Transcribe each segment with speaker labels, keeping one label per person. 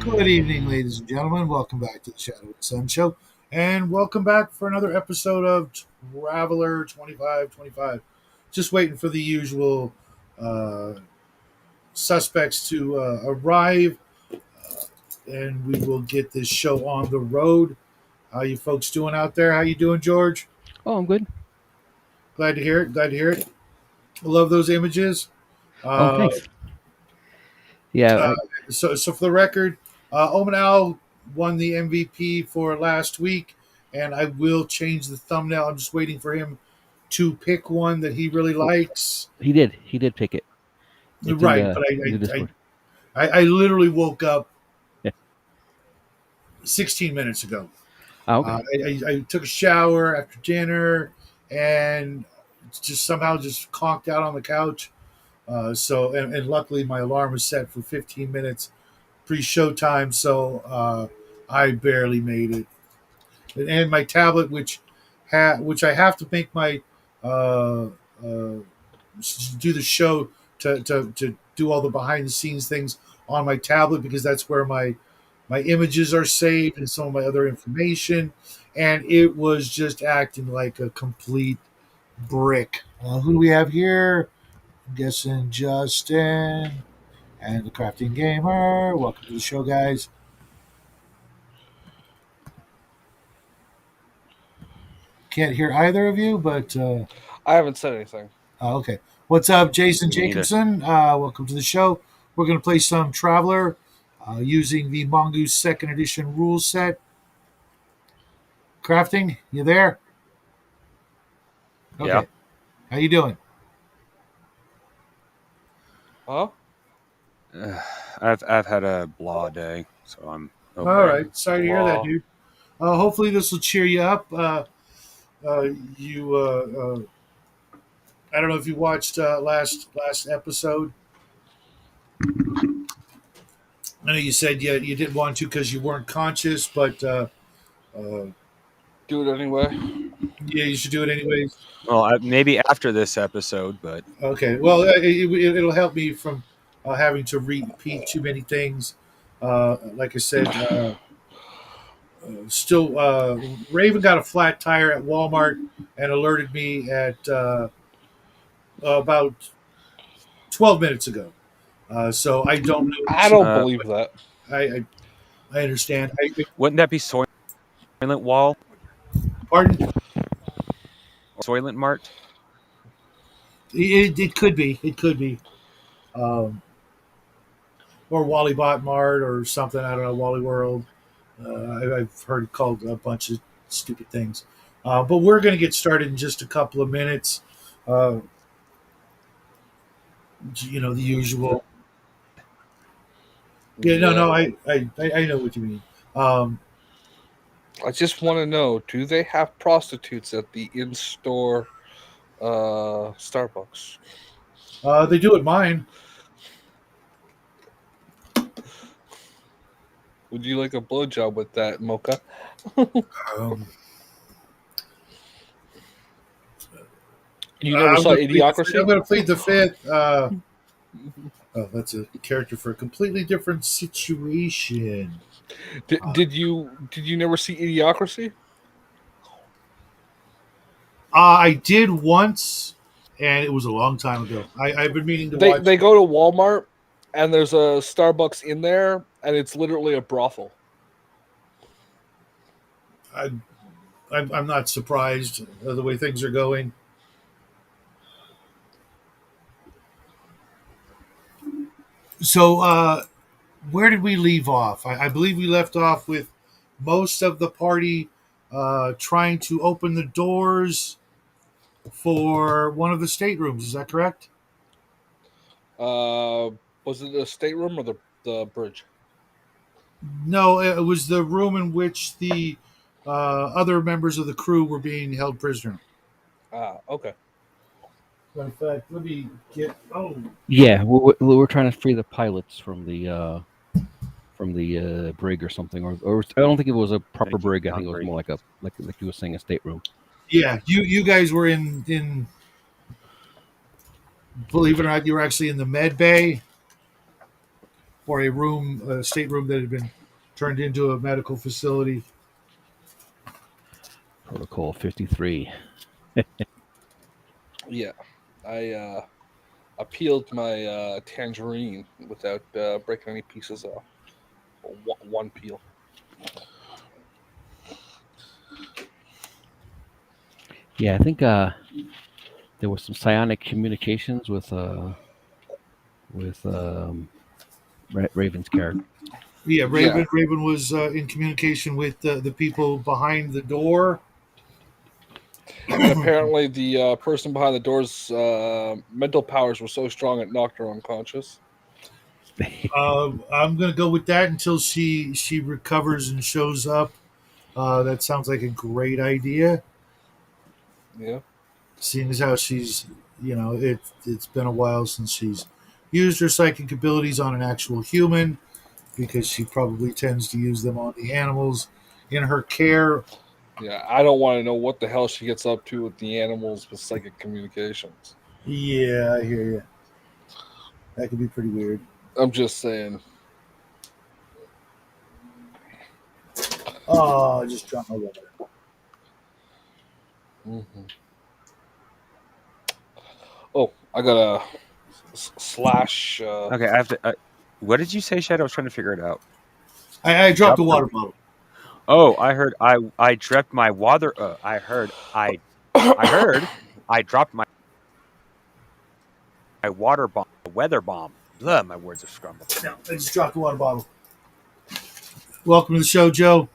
Speaker 1: Good evening, ladies and gentlemen. Welcome back to the Shadow and Sun Show. And welcome back for another episode of Traveler 2525. Just waiting for the usual uh, suspects to arrive, and we will get this show on the road. How you folks doing out there? How you doing, George?
Speaker 2: Oh, I'm good.
Speaker 1: Glad to hear it. Glad to hear it. I love those images.
Speaker 2: Oh,
Speaker 1: Uh,
Speaker 2: thanks. Yeah,
Speaker 1: uh, so for the record, Omen Al won the MVP for last week, and I will change the thumbnail. I'm just waiting for him to pick one that he really likes.
Speaker 2: he did. He did pick it. It's in
Speaker 1: Right,
Speaker 2: the
Speaker 1: but
Speaker 2: in the Discord.
Speaker 1: I literally woke up
Speaker 2: Yeah.
Speaker 1: 16 minutes ago.
Speaker 2: Oh, okay.
Speaker 1: I took a shower after dinner and just somehow just conked out on the couch. And luckily my alarm was set for 15 minutes pre-show time, so I barely made it. And my tablet, which I have to make my uh, uh, do the show to do all the behind the scenes things on my tablet because that's where my images are saved and some of my other information. And it was just acting like a complete brick. Who do we have here? I'm guessing Justin and the Crafting Gamer. Welcome to the show, guys. Can't hear either of you, but
Speaker 3: I haven't said anything.
Speaker 1: okay. What's up, Jason
Speaker 2: Me neither.
Speaker 1: Jacobson? Welcome to the show. We're going to play some Traveler using the Mongoose Second Edition rule set. Crafting, you there?
Speaker 4: Yeah.
Speaker 1: Okay. How you doing?
Speaker 3: Huh?
Speaker 4: I've had a blah day, so I'm okay.
Speaker 1: All right. Sorry to hear that,
Speaker 3: Wow.
Speaker 1: dude. Hopefully this will cheer you up. You, I don't know if you watched last episode. I know you said you didn't want to because you weren't conscious, but uh,
Speaker 3: Do it anyway.
Speaker 1: yeah, you should do it anyways.
Speaker 4: Well, maybe after this episode, but
Speaker 1: Okay. Well, it'll help me from having to repeat too many things. Like I said, still, Raven got a flat tire at Walmart and alerted me at about 12 minutes ago. So I don't know.
Speaker 3: I don't believe that.
Speaker 1: I understand.
Speaker 4: wouldn't that be Soylent Wall
Speaker 1: Pardon?
Speaker 4: or Soylent Mart?
Speaker 1: It could be. It could be. Um, or Wally Bot Mart or something. I don't know. Wally World. I've heard it called a bunch of stupid things. But we're going to get started in just a couple of minutes. Uh, the usual. Yeah, no, I know what you mean. Um,
Speaker 3: I just want to know: do they have prostitutes at the in-store Starbucks?
Speaker 1: they do at mine.
Speaker 3: Would you like a blowjob with that, Mocha?
Speaker 1: Um,
Speaker 3: You never saw
Speaker 1: I'm
Speaker 3: Idiocracy?
Speaker 1: going to plead the fifth. Oh, that's a character for a completely different situation.
Speaker 3: Did you never see Idiocracy?
Speaker 1: I did once, and it was a long time ago. I've been meaning to watch.
Speaker 3: They go to Walmart and there's a Starbucks in there and it's literally a brothel.
Speaker 1: I'm not surprised the way things are going. So, where did we leave off? I believe we left off with most of the party trying to open the doors for one of the staterooms. Is that correct?
Speaker 3: Was it the stateroom or the bridge?
Speaker 1: No, it was the room in which the other members of the crew were being held prisoner.
Speaker 3: Okay.
Speaker 1: In fact, let me get. Oh,
Speaker 2: Yeah, we're trying to free the pilots from the brig or something, or I don't think it was a proper brig. I think it was more like like you were saying, a stateroom.
Speaker 1: yeah. You guys were in. Believe it or not, you were actually in the med bay, or a stateroom that had been turned into a medical facility.
Speaker 2: Protocol 53.
Speaker 3: Yeah, I peeled my tangerine without breaking any pieces off. One peel.
Speaker 2: Yeah, I think there was some psionic communications with Raven's character.
Speaker 1: Yeah, Raven.
Speaker 3: Yeah.
Speaker 1: Raven was in communication with the people behind the door.
Speaker 3: And apparently, the person behind the door's mental powers were so strong it knocked her unconscious.
Speaker 1: I'm gonna go with that until she recovers and shows up. That sounds like a great idea.
Speaker 3: Yeah.
Speaker 1: Seeing as how she's, it's been a while since she's used her psychic abilities on an actual human, because she probably tends to use them on the animals in her care.
Speaker 3: Yeah, I don't want to know what the hell she gets up to with the animals with psychic communications.
Speaker 1: Yeah, I hear you. That could be pretty weird.
Speaker 3: I'm just saying.
Speaker 1: Oh, I just dropped my water.
Speaker 3: Mm-hmm. Oh, I got a slash.
Speaker 4: Okay, I have to. What did you say, Shadow? I was trying to figure it out.
Speaker 1: I dropped a water bottle.
Speaker 4: Oh, I heard. I dropped my water. I heard. I heard. I dropped my water bomb. Weather bomb. Blah, my words are scrambled.
Speaker 1: No, I just dropped the water bottle. Welcome to the show, Joe.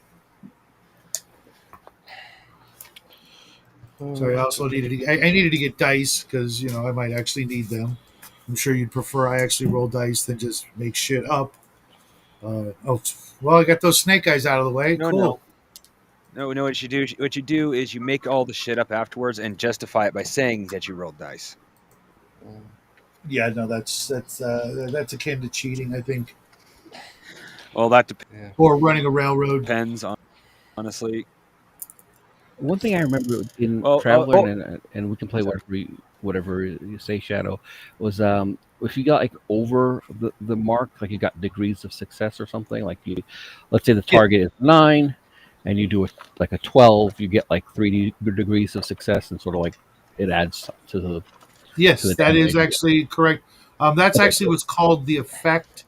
Speaker 1: Sorry, I also needed to. I needed to get dice because I might actually need them. I'm sure you'd prefer I actually roll dice than just make shit up. Well, I got those snake eyes out of the way.
Speaker 4: No,
Speaker 1: Cool.
Speaker 4: No. What you do? What you do is you make all the shit up afterwards and justify it by saying that you rolled dice.
Speaker 1: Yeah, no, that's akin to cheating, I think,
Speaker 4: Well, that
Speaker 1: or running a railroad.
Speaker 4: depends on, honestly.
Speaker 2: One thing I remember in
Speaker 4: Well,
Speaker 2: traveling, and we can play whatever you say, Shadow, was if you got like over the mark, like you got degrees of success or something. Like let's say the target is 9, and you do like a 12, you get like 3 degrees of success, and sort of like it adds to the.
Speaker 1: Yes,
Speaker 2: to the
Speaker 1: that is
Speaker 2: damage.
Speaker 1: actually correct. That's actually what's called the effect.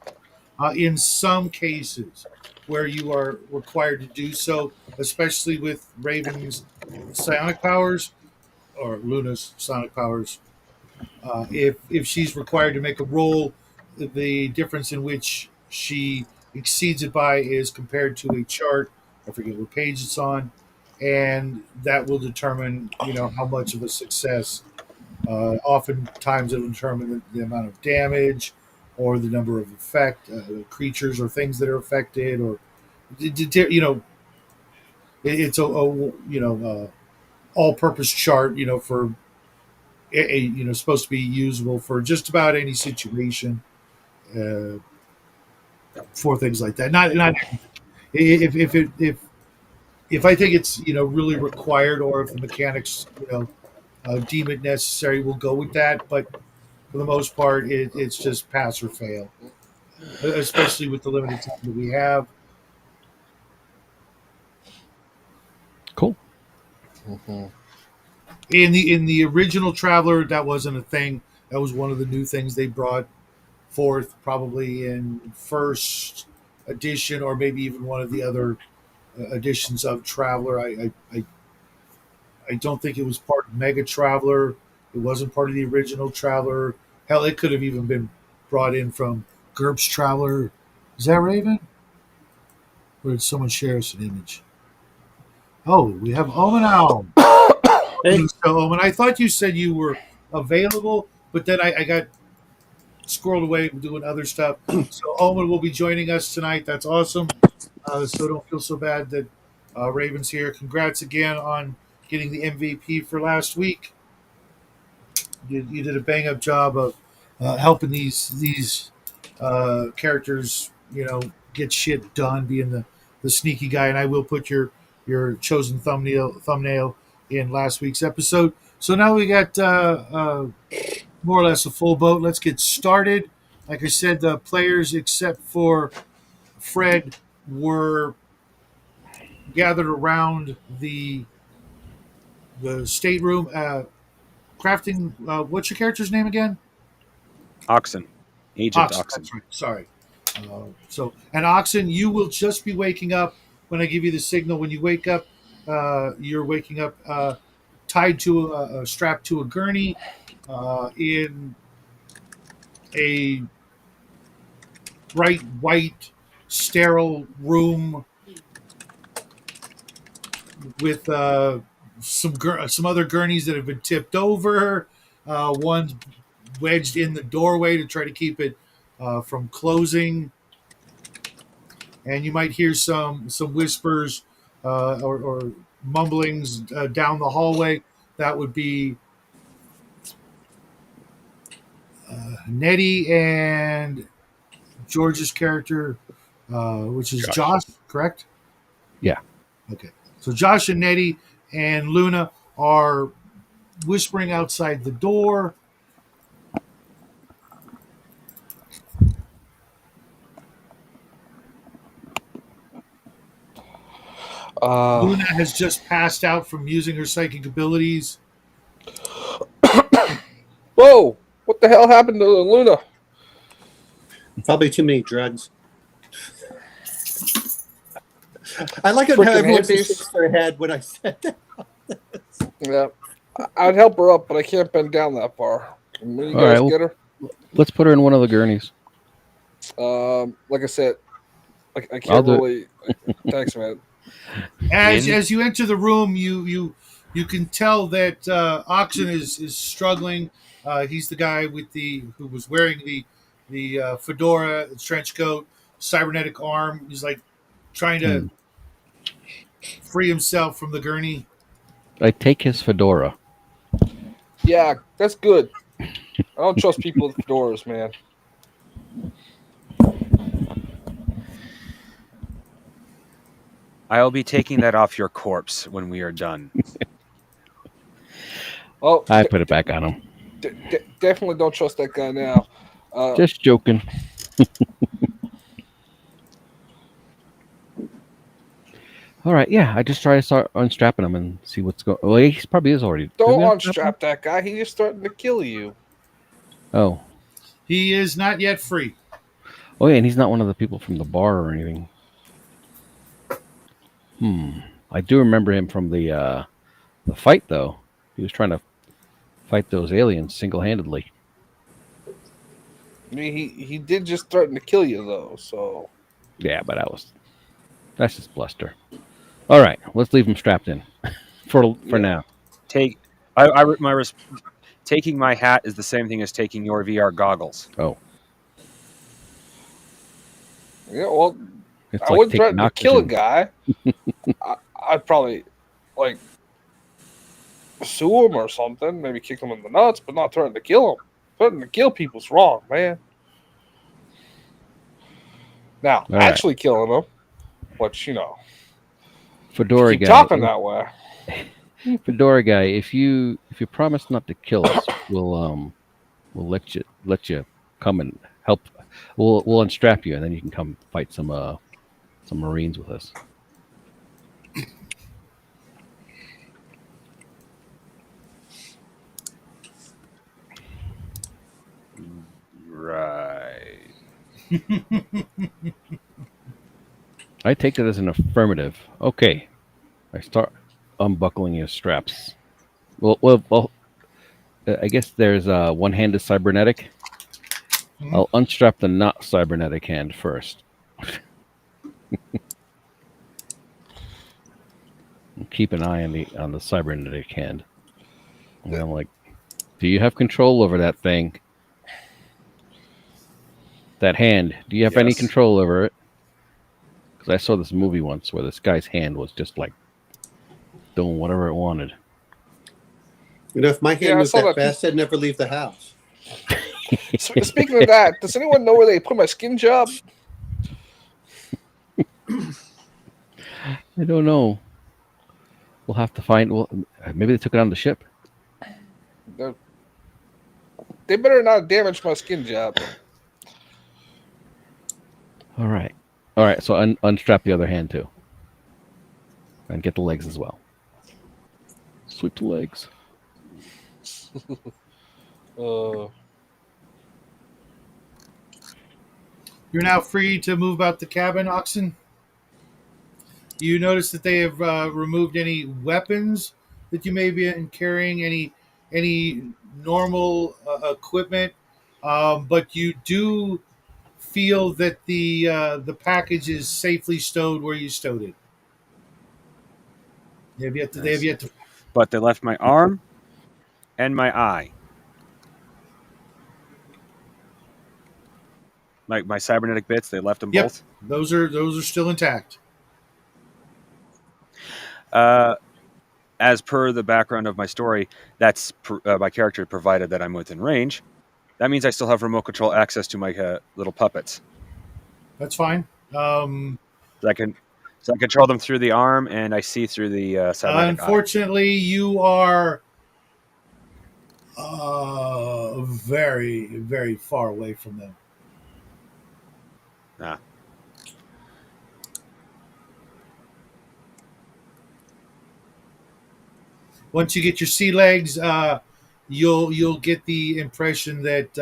Speaker 1: In some cases, where you are required to do so, especially with Raven's psionic powers or Luna's psionic powers, if she's required to make a roll, the difference in which she exceeds it by is compared to a chart. I forget what page it's on, and that will determine how much of a success. Oftentimes, it'll determine the amount of damage or the number of creatures or things that are affected, or it's a all-purpose chart. For supposed to be usable for just about any situation. Uh, for things like that, not if I think it's really required, or if the mechanics deem it necessary, we'll go with that. But for the most part, it's just pass or fail, especially with the limited time that we have.
Speaker 2: Cool.
Speaker 3: Mm-hmm.
Speaker 1: In the original Traveler, that wasn't a thing. That was one of the new things they brought forth, probably in first edition, or maybe even one of the other editions of Traveler. I don't think it was part of Mega Traveler. It wasn't part of the original Traveler. Hell, it could have even been brought in from GURPS Traveler. Is that Raven? Or did someone share us an image? Oh, we have Omen now.
Speaker 5: Hey.
Speaker 1: So, Omen, I thought you said you were available, but then I got squirreled away doing other stuff. So Omen will be joining us tonight. That's awesome. So don't feel so bad that Raven's here. Congrats again on getting the MVP for last week. You did a bang up job of helping these characters, get shit done, being the sneaky guy. And I will put your chosen thumbnail in last week's episode. So now we got more or less a full boat. Let's get started. Like I said, the players except for Fred were gathered around the stateroom, crafting. What's your character's name again?
Speaker 4: Oxen. Agent
Speaker 1: Oxen.
Speaker 4: Oxen.
Speaker 1: That's right. Sorry. And Oxen, you will just be waking up when I give you the signal. When you wake up, you're waking up tied to strapped to a gurney in a bright white, sterile room with some other gurneys that have been tipped over. One's wedged in the doorway to try to keep it from closing. And you might hear some whispers or mumblings down the hallway. That would be Nettie and George's character, which is Josh, correct?
Speaker 2: Yeah.
Speaker 1: Okay. So Josh and Nettie and Luna are whispering outside the door. Luna has just passed out from using her psychic abilities.
Speaker 3: Whoa! What the hell happened to Luna?
Speaker 5: Probably too many drugs. I like it how
Speaker 3: Freaking
Speaker 5: everyone
Speaker 3: hippies.
Speaker 5: shakes their head when I said that.
Speaker 3: Yeah, I'd help her up, but I can't bend down that far. Can you
Speaker 2: All
Speaker 3: guys
Speaker 2: right, well-
Speaker 3: get her?
Speaker 2: Let's put her in one of the gurneys.
Speaker 3: Like I said, I
Speaker 2: I'll
Speaker 3: can't
Speaker 2: do it.
Speaker 3: really. Thanks, man.
Speaker 1: As you enter the room, you can tell that Oxen is struggling. He's the guy who was wearing the fedora, the trench coat, cybernetic arm. He's like trying to free himself from the gurney.
Speaker 2: I take his fedora.
Speaker 3: Yeah, that's good. I don't trust people with fedoras, man.
Speaker 4: I'll be taking that off your corpse when we are done.
Speaker 3: Oh,
Speaker 2: I put it back on him.
Speaker 3: definitely don't trust that guy now.
Speaker 2: Just joking. All right, yeah. I just try to start unstrapping him and see what's going. Well, he probably is already. Did
Speaker 3: Don't
Speaker 2: we unstrap him?
Speaker 3: unstrap that guy. He's just starting to kill you.
Speaker 2: Oh,
Speaker 1: He is not yet free.
Speaker 2: oh yeah, and he's not one of the people from the bar or anything. I do remember him from the fight though. He was trying to fight those aliens single-handedly.
Speaker 3: I mean, he did just threaten to kill you though. So
Speaker 2: Yeah, but that's just bluster. All right, let's leave him strapped in for now.
Speaker 4: Taking my hat is the same thing as taking your VR goggles.
Speaker 2: Oh,
Speaker 3: yeah, well,
Speaker 2: it's
Speaker 3: I wouldn't
Speaker 2: taking
Speaker 3: threaten to kill a
Speaker 2: oxygen.
Speaker 3: guy. I'd probably like sue him or something. Maybe kick him in the nuts, but not threaten to kill him. Threatening to kill people's wrong, man. Now,
Speaker 2: All right.
Speaker 3: actually killing them, which
Speaker 2: Fedora
Speaker 3: keep
Speaker 2: guy.
Speaker 3: talking that way.
Speaker 2: Fedora guy, if you promise not to kill us, we'll let you come and help. We'll unstrap you, and then you can come fight some Marines with us.
Speaker 4: Right.
Speaker 2: I take that as an affirmative. Okay, I start unbuckling your straps. Well. I guess there's one-handed cybernetic. I'll unstrap the not cybernetic hand first. Keep an eye on the cybernetic hand. And I'm like, do you have control over that thing? That hand. Do you have any
Speaker 4: Yes.
Speaker 2: control over it? Because I saw this movie once where this guy's hand was just like doing whatever it wanted.
Speaker 5: If my hand
Speaker 3: Yeah, I
Speaker 5: moved
Speaker 3: saw
Speaker 5: that
Speaker 3: that.
Speaker 5: fast, I'd never leave the house.
Speaker 3: Speaking of that, does anyone know where they put my skin job?
Speaker 2: I don't know. We'll have to find. Well, maybe they took it on the ship.
Speaker 3: They better not damage my skin job.
Speaker 2: All right. All right, so unstrap the other hand too, and get the legs as well. Sweep the legs.
Speaker 3: Uh,
Speaker 1: You're now free to move about the cabin, Oxen. You notice that they have removed any weapons that you may be carrying, any normal equipment, but you do feel that the package is safely stowed where you stowed it. They have yet to.
Speaker 4: But they left my arm and my eye. Like my cybernetic bits, they left them
Speaker 1: Yep,
Speaker 4: both.
Speaker 1: those are still intact.
Speaker 4: As per the background of my story, that's my character provided that I'm within range. That means I still have remote control access to my little puppets.
Speaker 1: That's fine.
Speaker 4: So I control them through the arm, and I see through the cybernetic eye.
Speaker 1: Unfortunately, you are very, very far away from them.
Speaker 4: Ah.
Speaker 1: Once you get your sea legs, you'll get the impression that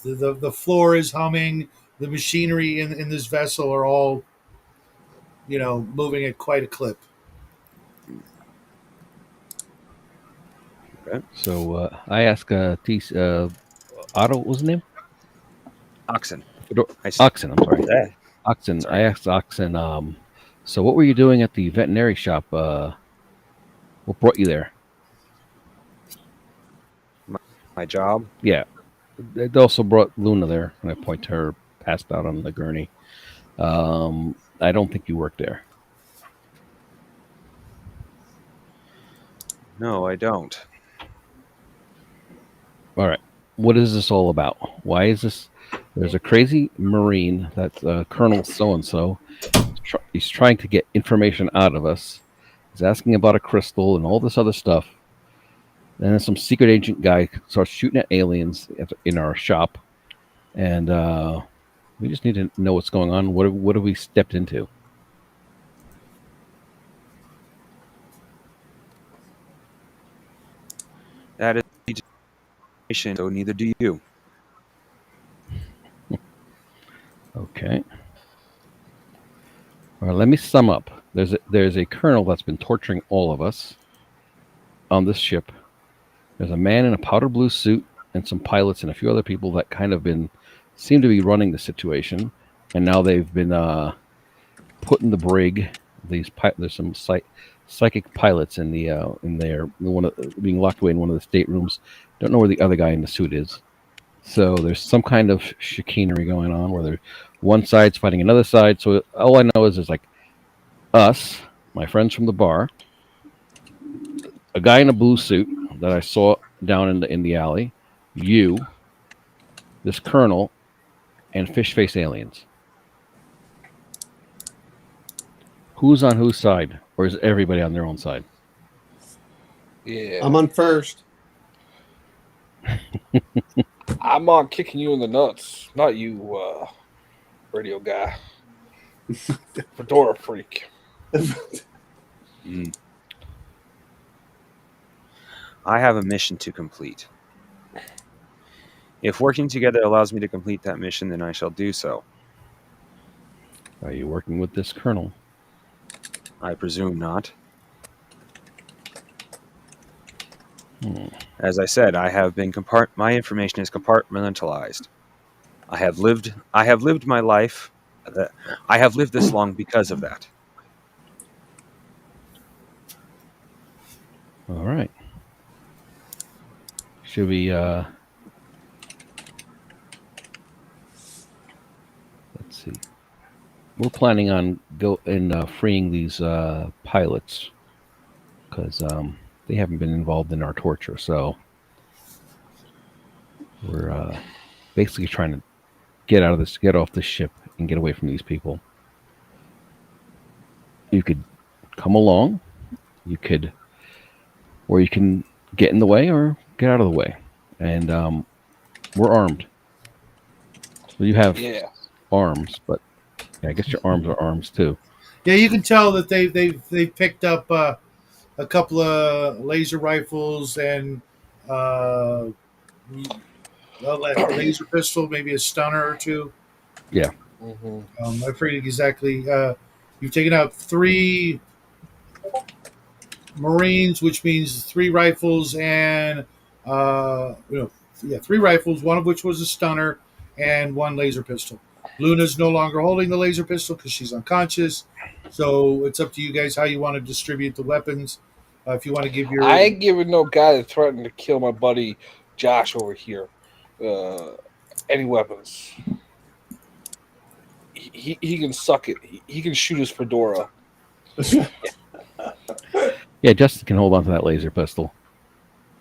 Speaker 1: the floor is humming. The machinery in this vessel are all, moving at quite a clip.
Speaker 4: Okay.
Speaker 2: So I ask Otto, what was his name?
Speaker 4: Oxen.
Speaker 2: Oxen, I'm sorry.
Speaker 4: Yeah.
Speaker 2: Oxen.
Speaker 4: Sorry.
Speaker 2: I asked Oxen, so what were you doing at the veterinary shop? What brought you there?
Speaker 4: My job.
Speaker 2: Yeah. They also brought Luna there, and I point to her passed out on the gurney. I don't think you work there.
Speaker 4: No, I don't.
Speaker 2: All right. What is this all about? Why is this? There's a crazy Marine that's Colonel so-and-so. He's trying to get information out of us. He's asking about a crystal and all this other stuff. And then some secret agent guy starts shooting at aliens in our shop. And we just need to know what's going on. What have we stepped into?
Speaker 4: That is information, so neither do you.
Speaker 2: Okay. All right, let me sum up. There's a colonel that's been torturing all of us on this ship. There's a man in a powder blue suit and some pilots and a few other people that seem to be running the situation. And now they've been put in the brig. There's some psychic pilots in being locked away in one of the staterooms. Don't know where the other guy in the suit is. So there's some kind of chicanery going on where one side's fighting another side. So all I know is there's like us, my friends from the bar, a guy in a blue suit that I saw down in the alley, you, this colonel, and fish face aliens. Who's on whose side, or is everybody on their own side?
Speaker 3: yeah.
Speaker 5: I'm on first.
Speaker 3: I'm on kicking you in the nuts, not you, radio guy. Fedora freak.
Speaker 4: I have a mission to complete. If working together allows me to complete that mission, then I shall do so.
Speaker 2: Are you working with this colonel?
Speaker 4: I presume not. As I said, I have been my information is compartmentalized. I have lived my life. I have lived this long because of that.
Speaker 2: All right. Should we let's see. We're planning on freeing these pilots because they haven't been involved in our torture. So we're basically trying to get off this ship, and get away from these people. You could come along. You can get in the way or get out of the way. And we're armed. So you have arms, but yeah, I guess your arms are arms too.
Speaker 1: Yeah, you can tell that they picked up a couple of laser rifles and uh, like a laser pistol, maybe a stunner or two.
Speaker 2: Yeah.
Speaker 3: Mm-hmm.
Speaker 1: I forget exactly. You've taken out 3 Marines, which means 3 rifles and you know, yeah, 3 rifles, one of which was a stunner, and 1 laser pistol. Luna's no longer holding the laser pistol because she's unconscious. So it's up to you guys how you want to distribute the weapons. If you want to give your
Speaker 3: I ain't giving no guy that threatened to kill my buddy Josh over here any weapons. He can suck it. He can shoot his fedora.
Speaker 2: Yeah, Justin can hold on to that laser pistol.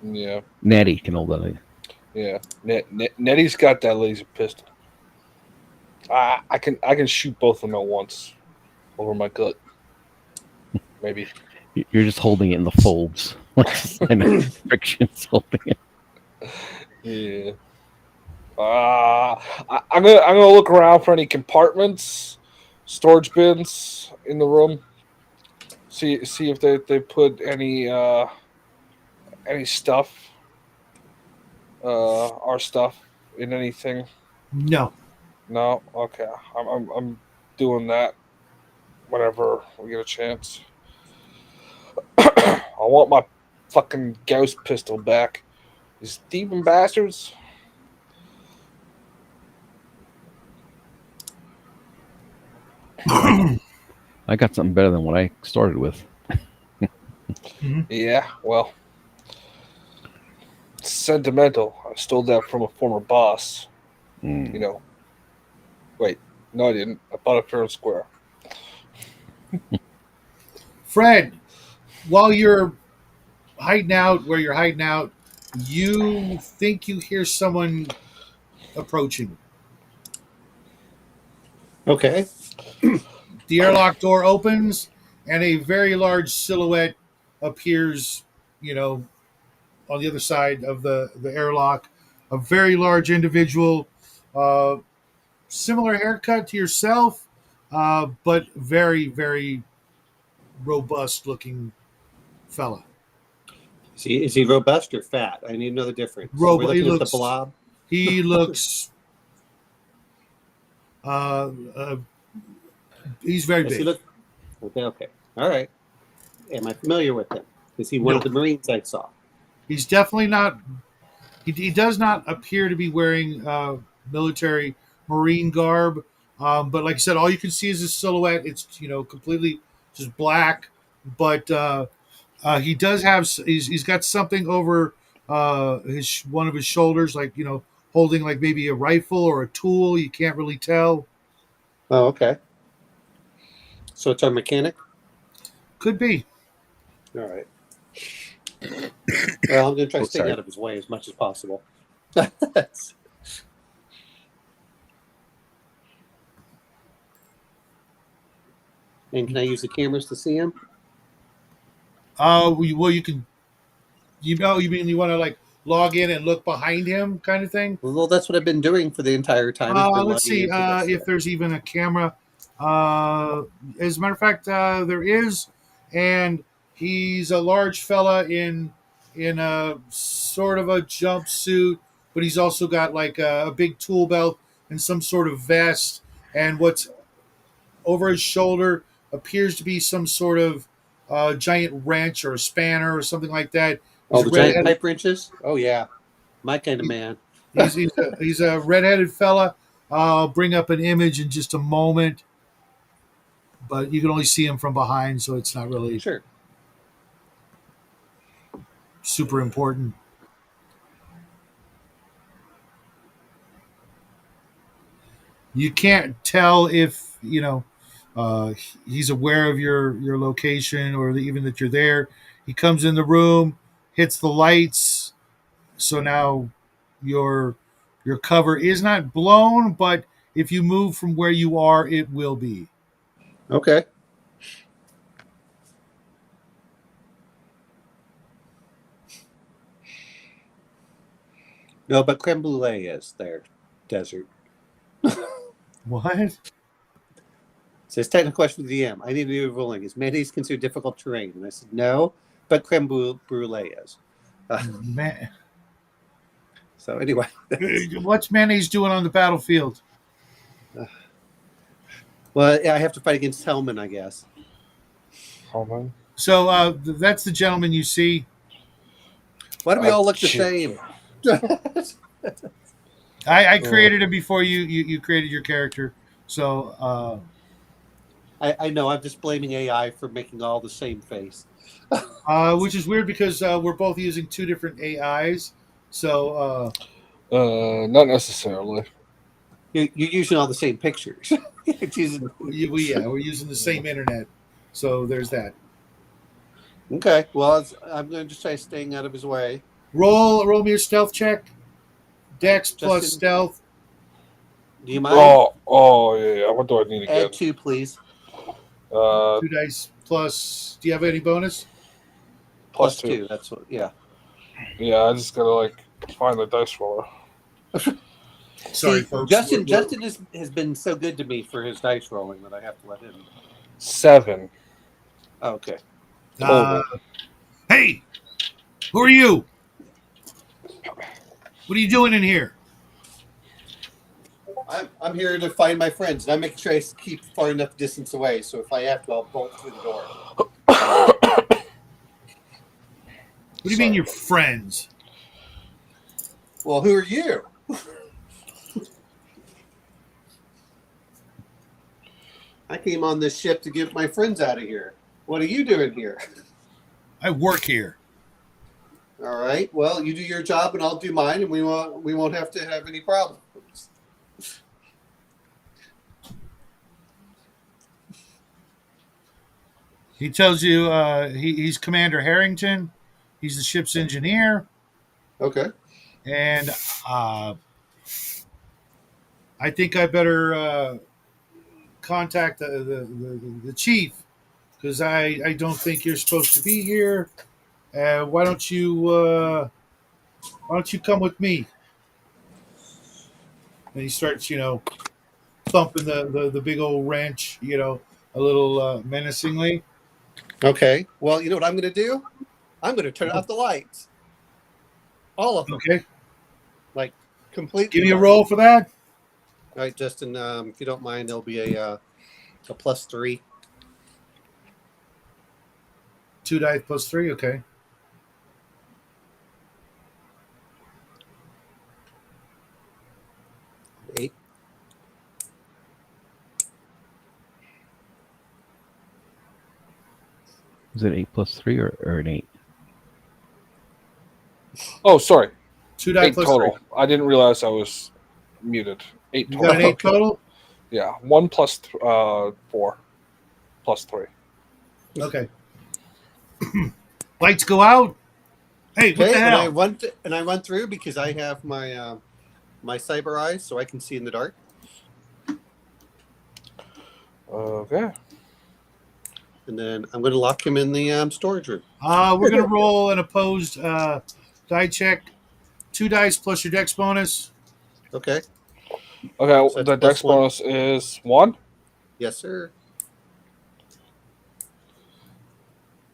Speaker 3: Yeah,
Speaker 2: Natty can hold on.
Speaker 3: yeah. Nettie's got that laser pistol. I can shoot both of them at once over my gut. Maybe.
Speaker 2: You're just holding it in the folds, like friction's holding it.
Speaker 3: Yeah. I'm gonna look around for any compartments, storage bins in the room. See if they put any stuff, our stuff in anything.
Speaker 1: no.
Speaker 3: No, okay. I'm doing that whenever we get a chance. I want my fucking Gauss pistol back. These thieving bastards.
Speaker 2: I got something better than what I started with.
Speaker 3: Yeah, well, sentimental. I stole that from a former boss.
Speaker 2: Mm.
Speaker 3: You know. Wait, no, I didn't. I bought it fair and square.
Speaker 1: Fred, while you're hiding out where you're hiding out, you think you hear someone approaching.
Speaker 5: Okay.
Speaker 1: The airlock door opens, and a very large silhouette appears, you know, on the other side of the airlock. A very large individual, uh, similar haircut to yourself, but very, very robust looking fella.
Speaker 5: Is he robust or fat? I need to know the difference. Are we
Speaker 1: He
Speaker 5: looking at the
Speaker 1: looks.
Speaker 5: blob?
Speaker 1: He looks. Uh, uh, he's very
Speaker 5: Does he
Speaker 1: big.
Speaker 5: look? Okay. All right. Am I familiar with him? Is he one
Speaker 1: No.
Speaker 5: of the Marines I saw?
Speaker 1: He's definitely not. He does not appear to be wearing military marine garb. But like I said, all you can see is his silhouette. It's completely just black. But he does have. He's got something over his one of his shoulders, like holding like maybe a rifle or a tool. You can't really tell.
Speaker 5: Oh, okay. So it's our mechanic?
Speaker 1: Could be.
Speaker 5: All right. Well, I'm going to try staying
Speaker 2: sorry.
Speaker 5: out of his way as much as possible. That's- And can I use the cameras to see him?
Speaker 1: Well, you can. You mean you want to like log in and look behind him, kind of thing?
Speaker 5: Well, that's what I've been doing for the entire time. Has been
Speaker 1: Let's
Speaker 5: logging
Speaker 1: see
Speaker 5: into this.
Speaker 1: if there's even a camera. As a matter of fact, there is, and he's a large fella in a sort of a jumpsuit, but he's also got like a big tool belt and some sort of vest, and what's over his shoulder appears to be some sort of giant wrench or a spanner or something like that.
Speaker 5: Oh,
Speaker 1: He's
Speaker 5: the
Speaker 1: a
Speaker 5: giant
Speaker 1: redheaded-
Speaker 5: pipe wrenches? Oh, yeah. My kind of man.
Speaker 1: he's a redheaded fella. I'll bring up an image in just a moment, but you can only see him from behind, so it's not really
Speaker 5: Sure.
Speaker 1: super important. You can't tell if he's aware of your location or even that you're there. He comes in the room, hits the lights, so now your cover is not blown, but if you move from where you are, it will be.
Speaker 5: Okay. No, but creme brulee is there. Desert.
Speaker 1: What?
Speaker 5: Says technical question for the DM. I need to do a ruling. Is mayonnaise considered difficult terrain? And I said no, but creme brulee is.
Speaker 1: Man,
Speaker 5: So anyway,
Speaker 1: what's mayonnaise doing on the battlefield?
Speaker 5: well, yeah, I have to fight against Hellman, I guess.
Speaker 3: Hold on.
Speaker 1: So that's the gentleman you see.
Speaker 5: Why do we all look the
Speaker 3: Shit.
Speaker 5: same?
Speaker 1: I created him before you created your character. So
Speaker 5: I know. I'm just blaming AI for making all the same face.
Speaker 1: which is weird because we're both using two different AIs. So
Speaker 3: Not necessarily.
Speaker 5: You're using all the same pictures. It's using-
Speaker 1: we're using the same internet. So there's that.
Speaker 5: Okay. Well, I'm going to just try staying out of his way.
Speaker 1: Roll me a stealth check. Dex plus
Speaker 5: Justin?
Speaker 1: stealth.
Speaker 5: Do you mind?
Speaker 3: Yeah. What do I need again?
Speaker 5: Add 2, please.
Speaker 1: 2 dice plus. Do you have any bonus?
Speaker 3: Plus two.
Speaker 5: That's what. Yeah.
Speaker 3: Yeah, I just gotta find the dice roller.
Speaker 1: Sorry,
Speaker 5: See,
Speaker 1: folks.
Speaker 5: Justin has been so good to me for his dice rolling that I have to let him.
Speaker 3: 7.
Speaker 5: Oh, okay.
Speaker 1: Hey, who are you? What are you doing in here?
Speaker 5: I'm here to find my friends, and I'm making sure I keep far enough distance away. So if I have to, I'll bolt through the door.
Speaker 1: What do you mean, your friends?
Speaker 5: Well, who are you? I came on this ship to get my friends out of here. What are you doing here?
Speaker 1: I work here.
Speaker 5: All right. Well, you do your job, and I'll do mine, and we won't have to have any problems.
Speaker 1: He tells you he's Commander Harrington. He's the ship's engineer,
Speaker 5: Okay.
Speaker 1: and I think I better contact the chief because I don't think you're supposed to be here. Why don't you come with me? And he starts, thumping the big old wrench, a little menacingly.
Speaker 5: Okay. Well, you know what I'm going to do? I'm going to turn off the lights. All of them.
Speaker 1: Okay,
Speaker 5: Completely.
Speaker 1: give me a
Speaker 5: dark.
Speaker 1: roll for that.
Speaker 5: All right, Justin. If you don't mind, there'll be a +3.
Speaker 1: 2 dice plus 3. Okay.
Speaker 5: Eight.
Speaker 2: Is it 8 plus 3 or an 8?
Speaker 3: Oh, sorry.
Speaker 1: 2 dice
Speaker 3: 8
Speaker 1: plus
Speaker 3: total.
Speaker 1: 3.
Speaker 3: I didn't realize I was muted. 8
Speaker 1: You
Speaker 3: total.
Speaker 1: got an 8 total?
Speaker 3: Yeah. 1 plus 4 plus 3.
Speaker 1: Okay. Lights go out. Hey, what
Speaker 5: Okay,
Speaker 1: the
Speaker 5: and I
Speaker 1: hell?
Speaker 5: run through because I have my my cyber eyes, so I can see in the dark.
Speaker 3: Okay.
Speaker 5: And then I'm going to lock him in the storage room.
Speaker 1: We're gonna roll an opposed die check. 2 dice plus your dex bonus.
Speaker 5: Okay.
Speaker 3: Okay.
Speaker 5: So
Speaker 3: The
Speaker 5: that's
Speaker 3: dex
Speaker 5: +1.
Speaker 3: bonus is 1.
Speaker 5: Yes, sir.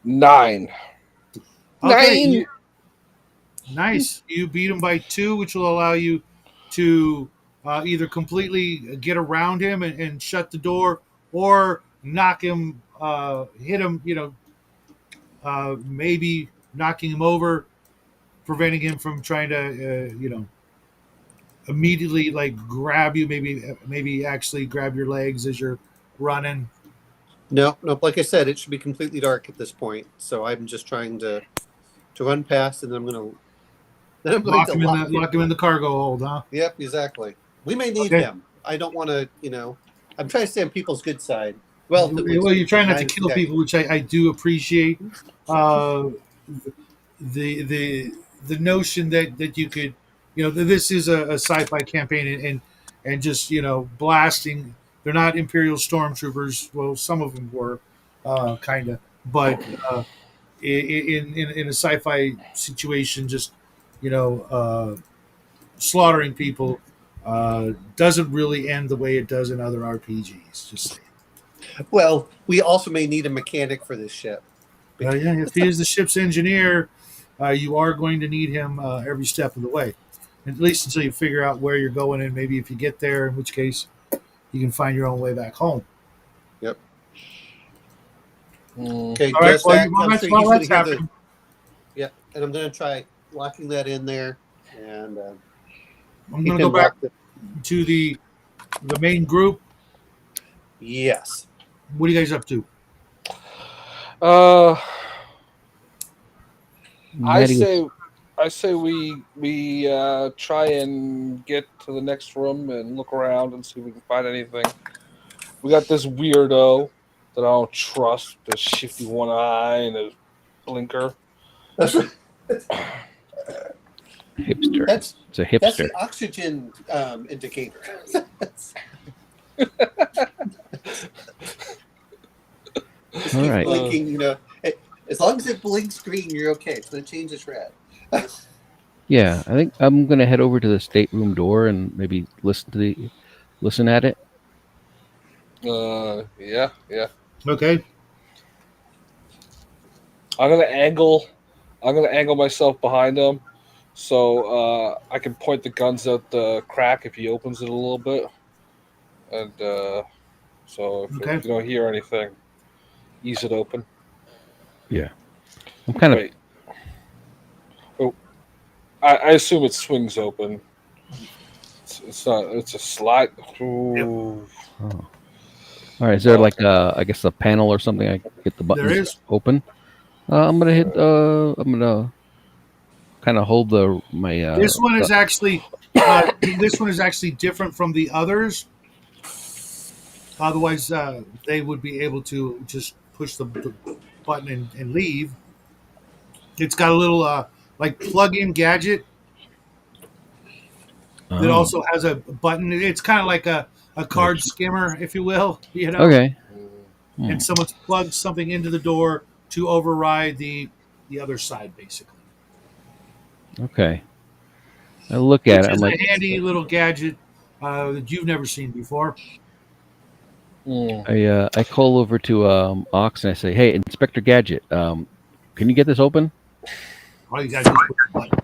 Speaker 3: 9.
Speaker 1: Okay,
Speaker 3: 9.
Speaker 1: nice. You beat him by 2, which will allow you to either completely get around him and shut the door, or knock him, hit him. Maybe knocking him over, preventing him from trying to, immediately grab you. Maybe actually grab your legs as you're running.
Speaker 5: No. Like I said, it should be completely dark at this point. So I'm just trying to run past, and then I'm going to
Speaker 1: Lock him
Speaker 5: lock
Speaker 1: in the cargo hold, huh?
Speaker 5: Yep, exactly. We may need
Speaker 1: Okay.
Speaker 5: him. I don't want to, I'm trying to stay on people's good side. Relatively.
Speaker 1: Well, you're trying not to
Speaker 5: Behind
Speaker 1: kill
Speaker 5: the-
Speaker 1: people, which I do appreciate. The notion that you could, this is a sci-fi campaign, and just blasting. They're not Imperial stormtroopers. Well, some of them were, kind of, but in a sci-fi situation, just slaughtering people Doesn't really end the way it does in other RPGs. Just saying.
Speaker 5: Well, we also may need a mechanic for this ship.
Speaker 1: Yeah, if he is the ship's engineer, you are going to need him every step of the way, at least until you figure out where you're going, and maybe if you get there, in which case you can find your own way back home.
Speaker 5: Yep.
Speaker 3: Mm.
Speaker 5: Okay,
Speaker 1: All right,
Speaker 5: just
Speaker 1: well,
Speaker 5: that.
Speaker 1: while
Speaker 5: I'm
Speaker 1: that's,
Speaker 5: sure
Speaker 1: while
Speaker 5: he's going
Speaker 1: that's
Speaker 5: to hear the.
Speaker 1: happening,
Speaker 5: Yeah, and I'm going to try locking that in there, and
Speaker 1: I'm
Speaker 5: he
Speaker 1: going to
Speaker 5: can
Speaker 1: go back
Speaker 5: lock the.
Speaker 1: to the main group.
Speaker 5: Yes.
Speaker 1: What are you guys up to?
Speaker 3: I
Speaker 2: Maddie was-
Speaker 3: say we try and get to the next room and look around and see if we can find anything. We got this weirdo that I don't trust, the shifty one eye and his blinker.
Speaker 5: That's right.
Speaker 2: hipster.
Speaker 5: That's
Speaker 2: It's a
Speaker 5: that's
Speaker 2: hipster.
Speaker 5: the oxygen indicator. Just
Speaker 2: All
Speaker 5: keep
Speaker 2: right.
Speaker 5: blinking. As long as it blinks green, you're okay. It's going to change its red.
Speaker 2: Yeah, I think I'm gonna head over to the stateroom door and maybe listen at it.
Speaker 3: Yeah.
Speaker 1: Okay.
Speaker 3: I'm gonna angle myself behind him, so I can point the guns at the crack if he opens it a little bit, and so if
Speaker 1: Okay.
Speaker 3: you don't hear anything, ease it open.
Speaker 2: Yeah, I'm kind of.
Speaker 3: Wait. Oh, I assume it swings open. It's not. It's a slide. Ooh.
Speaker 2: Oh. All right, is there like I guess a panel or something? I can get the buttons
Speaker 1: There is.
Speaker 2: open. I'm gonna hit. I'm gonna kind of hold my.
Speaker 1: This one is actually different from the others. Otherwise, they would be able to just push the button and leave. It's got a little like plug-in gadget that also has a button. It's kind of like a card skimmer, if you will.
Speaker 2: Okay. Hmm.
Speaker 1: And someone's plugged something into the door to override the other side, basically.
Speaker 2: Okay. I look at
Speaker 1: Which
Speaker 2: it. I'm
Speaker 1: is
Speaker 2: like,
Speaker 1: a handy little gadget that you've never seen before.
Speaker 2: I call over to Ox and I say, "Hey, Inspector Gadget, can you get this open?"
Speaker 1: All you guys just push the button.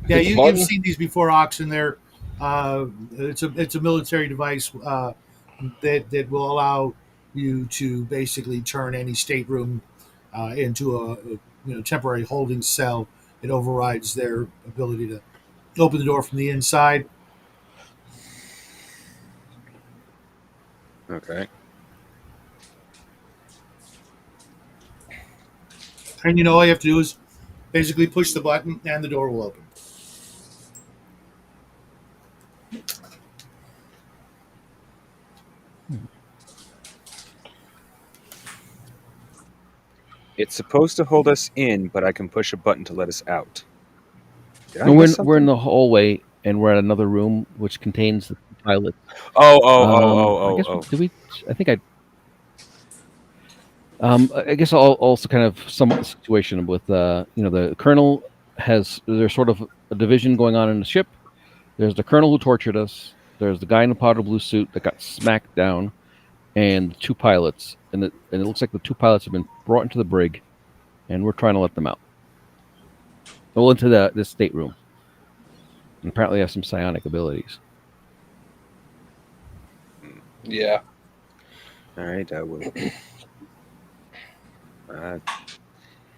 Speaker 1: Yeah, you've seen these before, Ox, and they're it's a military device that will allow you to basically turn any stateroom into a temporary holding cell. It overrides their ability to open the door from the inside.
Speaker 4: Okay.
Speaker 1: And all you have to do is basically push the button and the door will open.
Speaker 4: It's supposed to hold us in, but I can push a button to let us out. Did I
Speaker 2: And
Speaker 4: miss
Speaker 2: we're in
Speaker 4: something?
Speaker 2: the hallway and we're at another room which contains the pilot. I guess did we? I think I. I guess also kind of somewhat situation with the colonel there's sort of a division going on in the ship. There's the colonel who tortured us. There's the guy in the powder blue suit that got smacked down, and the two pilots. And it looks like the two pilots have been brought into the brig, and we're trying to let them out. Well, into this stateroom. And apparently have some psionic abilities.
Speaker 3: Yeah.
Speaker 4: All right, I will.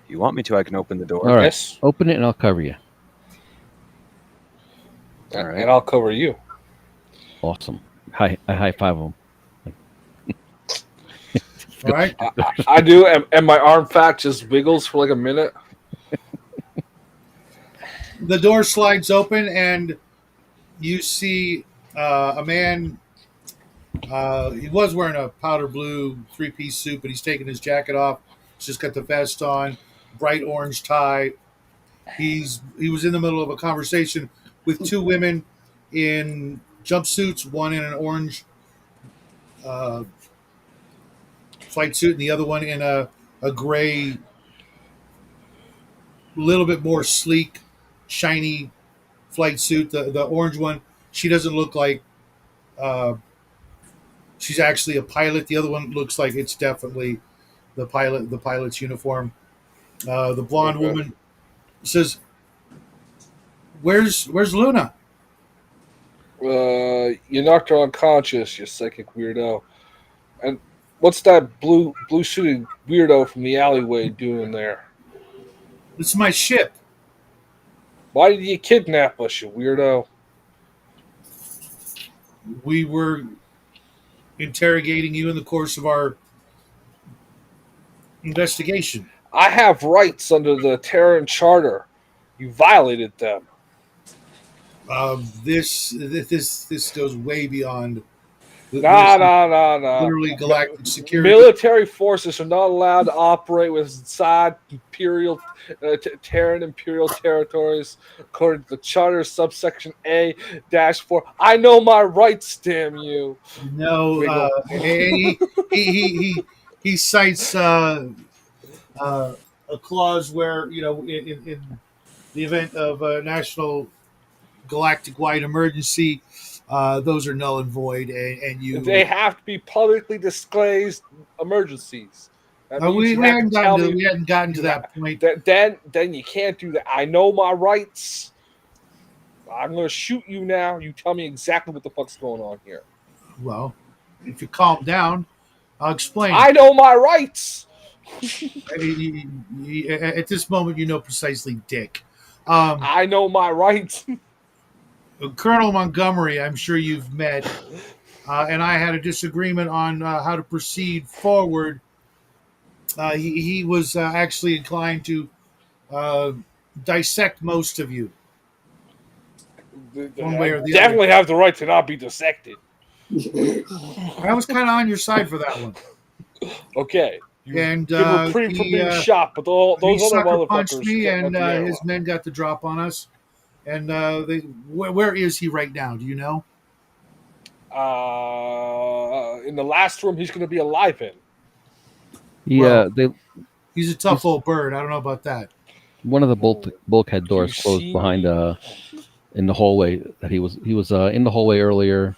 Speaker 4: You want me to? I can open the door.
Speaker 2: All right,
Speaker 3: Yes.
Speaker 2: open it and I'll cover you.
Speaker 4: All right.
Speaker 3: And I'll cover you.
Speaker 2: Awesome. I high five them.
Speaker 1: All right.
Speaker 3: I do, and my arm fat just wiggles for like a minute.
Speaker 1: The door slides open, and you see a man. He was wearing a powder blue three-piece suit, but he's taken his jacket off. He's just got the vest on, bright orange tie. He was in the middle of a conversation with two women in jumpsuits, one in an orange flight suit, and the other one in a gray, little bit more sleek, shiny flight suit, the orange one. She doesn't look like she's actually a pilot. The other one looks like it's definitely the pilot's uniform. The blonde
Speaker 3: Okay.
Speaker 1: woman says, "Where's Luna?"
Speaker 3: You knocked her unconscious, you psychic weirdo. And what's that blue suited weirdo from the alleyway doing there?
Speaker 1: This is my ship.
Speaker 3: Why did you kidnap us, you weirdo?
Speaker 1: We were interrogating you in the course of our investigation.
Speaker 3: I have rights under the Terran Charter. You violated them.
Speaker 1: This goes way beyond.
Speaker 3: Nah.
Speaker 1: Literally galactic security.
Speaker 3: Military forces are not allowed to operate within Imperial, Terran Imperial territories, according to the Charter subsection A-4. I know my rights, damn you.
Speaker 1: No, he cites a clause where in the event of a national galactic-wide emergency, those are null and void, and you.
Speaker 3: They have to be publicly disclosed emergencies. That means
Speaker 1: we
Speaker 3: you have
Speaker 1: hadn't
Speaker 3: to tell me.
Speaker 1: we hadn't gotten to that point.
Speaker 3: Then you can't do that. I know my rights. I'm going to shoot you now. You tell me exactly what the fuck's going on here.
Speaker 1: Well, if you calm down, I'll explain.
Speaker 3: I know my rights.
Speaker 1: At this moment, you know precisely, Dick.
Speaker 3: I know my rights.
Speaker 1: Colonel Montgomery, I'm sure you've met, and I had a disagreement on how to proceed forward. He was actually inclined to dissect most of you. One way or the
Speaker 3: Definitely have the right to not be dissected.
Speaker 1: I was kind of on your side for that one.
Speaker 3: Okay.
Speaker 1: And
Speaker 3: you were pretty for being shot, but those other motherfuckers
Speaker 1: punched me, and his
Speaker 3: out.
Speaker 1: men got the drop on us. And where is he right now? Do you know?
Speaker 3: In the last room, he's going to be alive in.
Speaker 2: Yeah,
Speaker 1: he's a tough old bird. I don't know about that.
Speaker 2: One of the bulkhead doors closed behind in the hallway. That he was in the hallway earlier,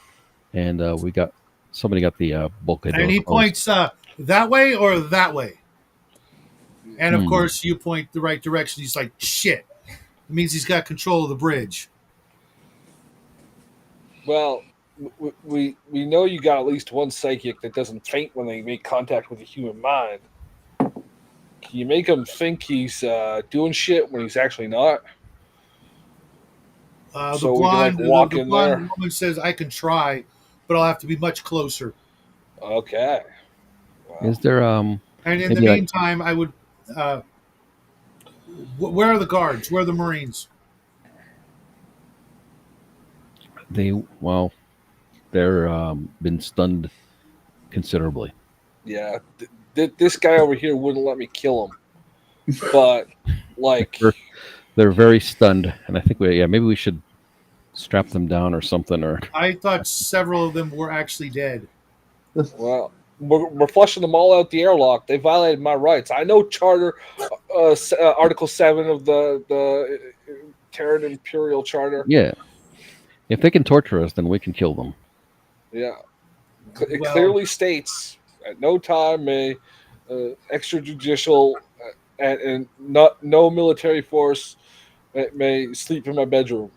Speaker 2: and somebody got the bulkhead door.
Speaker 1: And he points that way or that way. And of course, you point the right direction. He's like, shit. It means he's got control of the bridge.
Speaker 3: Well, we know you got at least one psychic that doesn't faint when they make contact with a human mind. Can you make him think he's doing shit when he's actually not?
Speaker 1: The
Speaker 3: So
Speaker 1: blonde,
Speaker 3: we can walk
Speaker 1: the
Speaker 3: in
Speaker 1: blonde
Speaker 3: there.
Speaker 1: woman says, I can try, but I'll have to be much closer.
Speaker 3: Okay. Wow.
Speaker 2: Is there
Speaker 1: And in the meantime, I would... where are the guards? Where are the Marines?
Speaker 2: they're been stunned considerably.
Speaker 3: Yeah. This guy over here wouldn't let me kill him. But, like...
Speaker 2: They're very stunned, and I think maybe we should strap them down or something. Or
Speaker 1: I thought several of them were actually dead.
Speaker 3: Well, we're flushing them all out the airlock. They violated my rights. I know Charter, Article 7 of the Terran Imperial Charter.
Speaker 2: Yeah. If they can torture us, then we can kill them.
Speaker 3: Yeah. It clearly states, at no time may extrajudicial and no military force may sleep in my bedroom.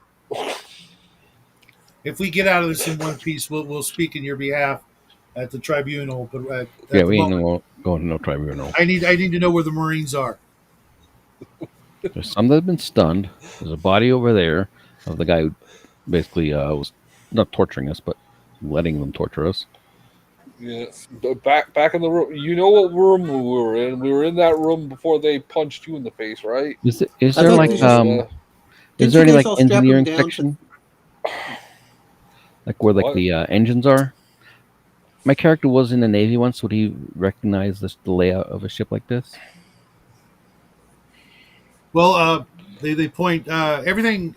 Speaker 1: If we get out of this in one piece, we'll speak in your behalf at the tribunal. But
Speaker 2: we ain't going to no tribunal.
Speaker 1: I need to know where the Marines are.
Speaker 2: There's some that have been stunned. There's a body over there of the guy who basically was not torturing us, but letting them torture us.
Speaker 3: Yeah, back in the room. You know what room we were in? We were in that room before they punched you in the face, right?
Speaker 2: Is there like is there any like engineering section? Like where like the engines are? My character was in the Navy once. Would he recognize the layout of a ship like this?
Speaker 1: Well, they point everything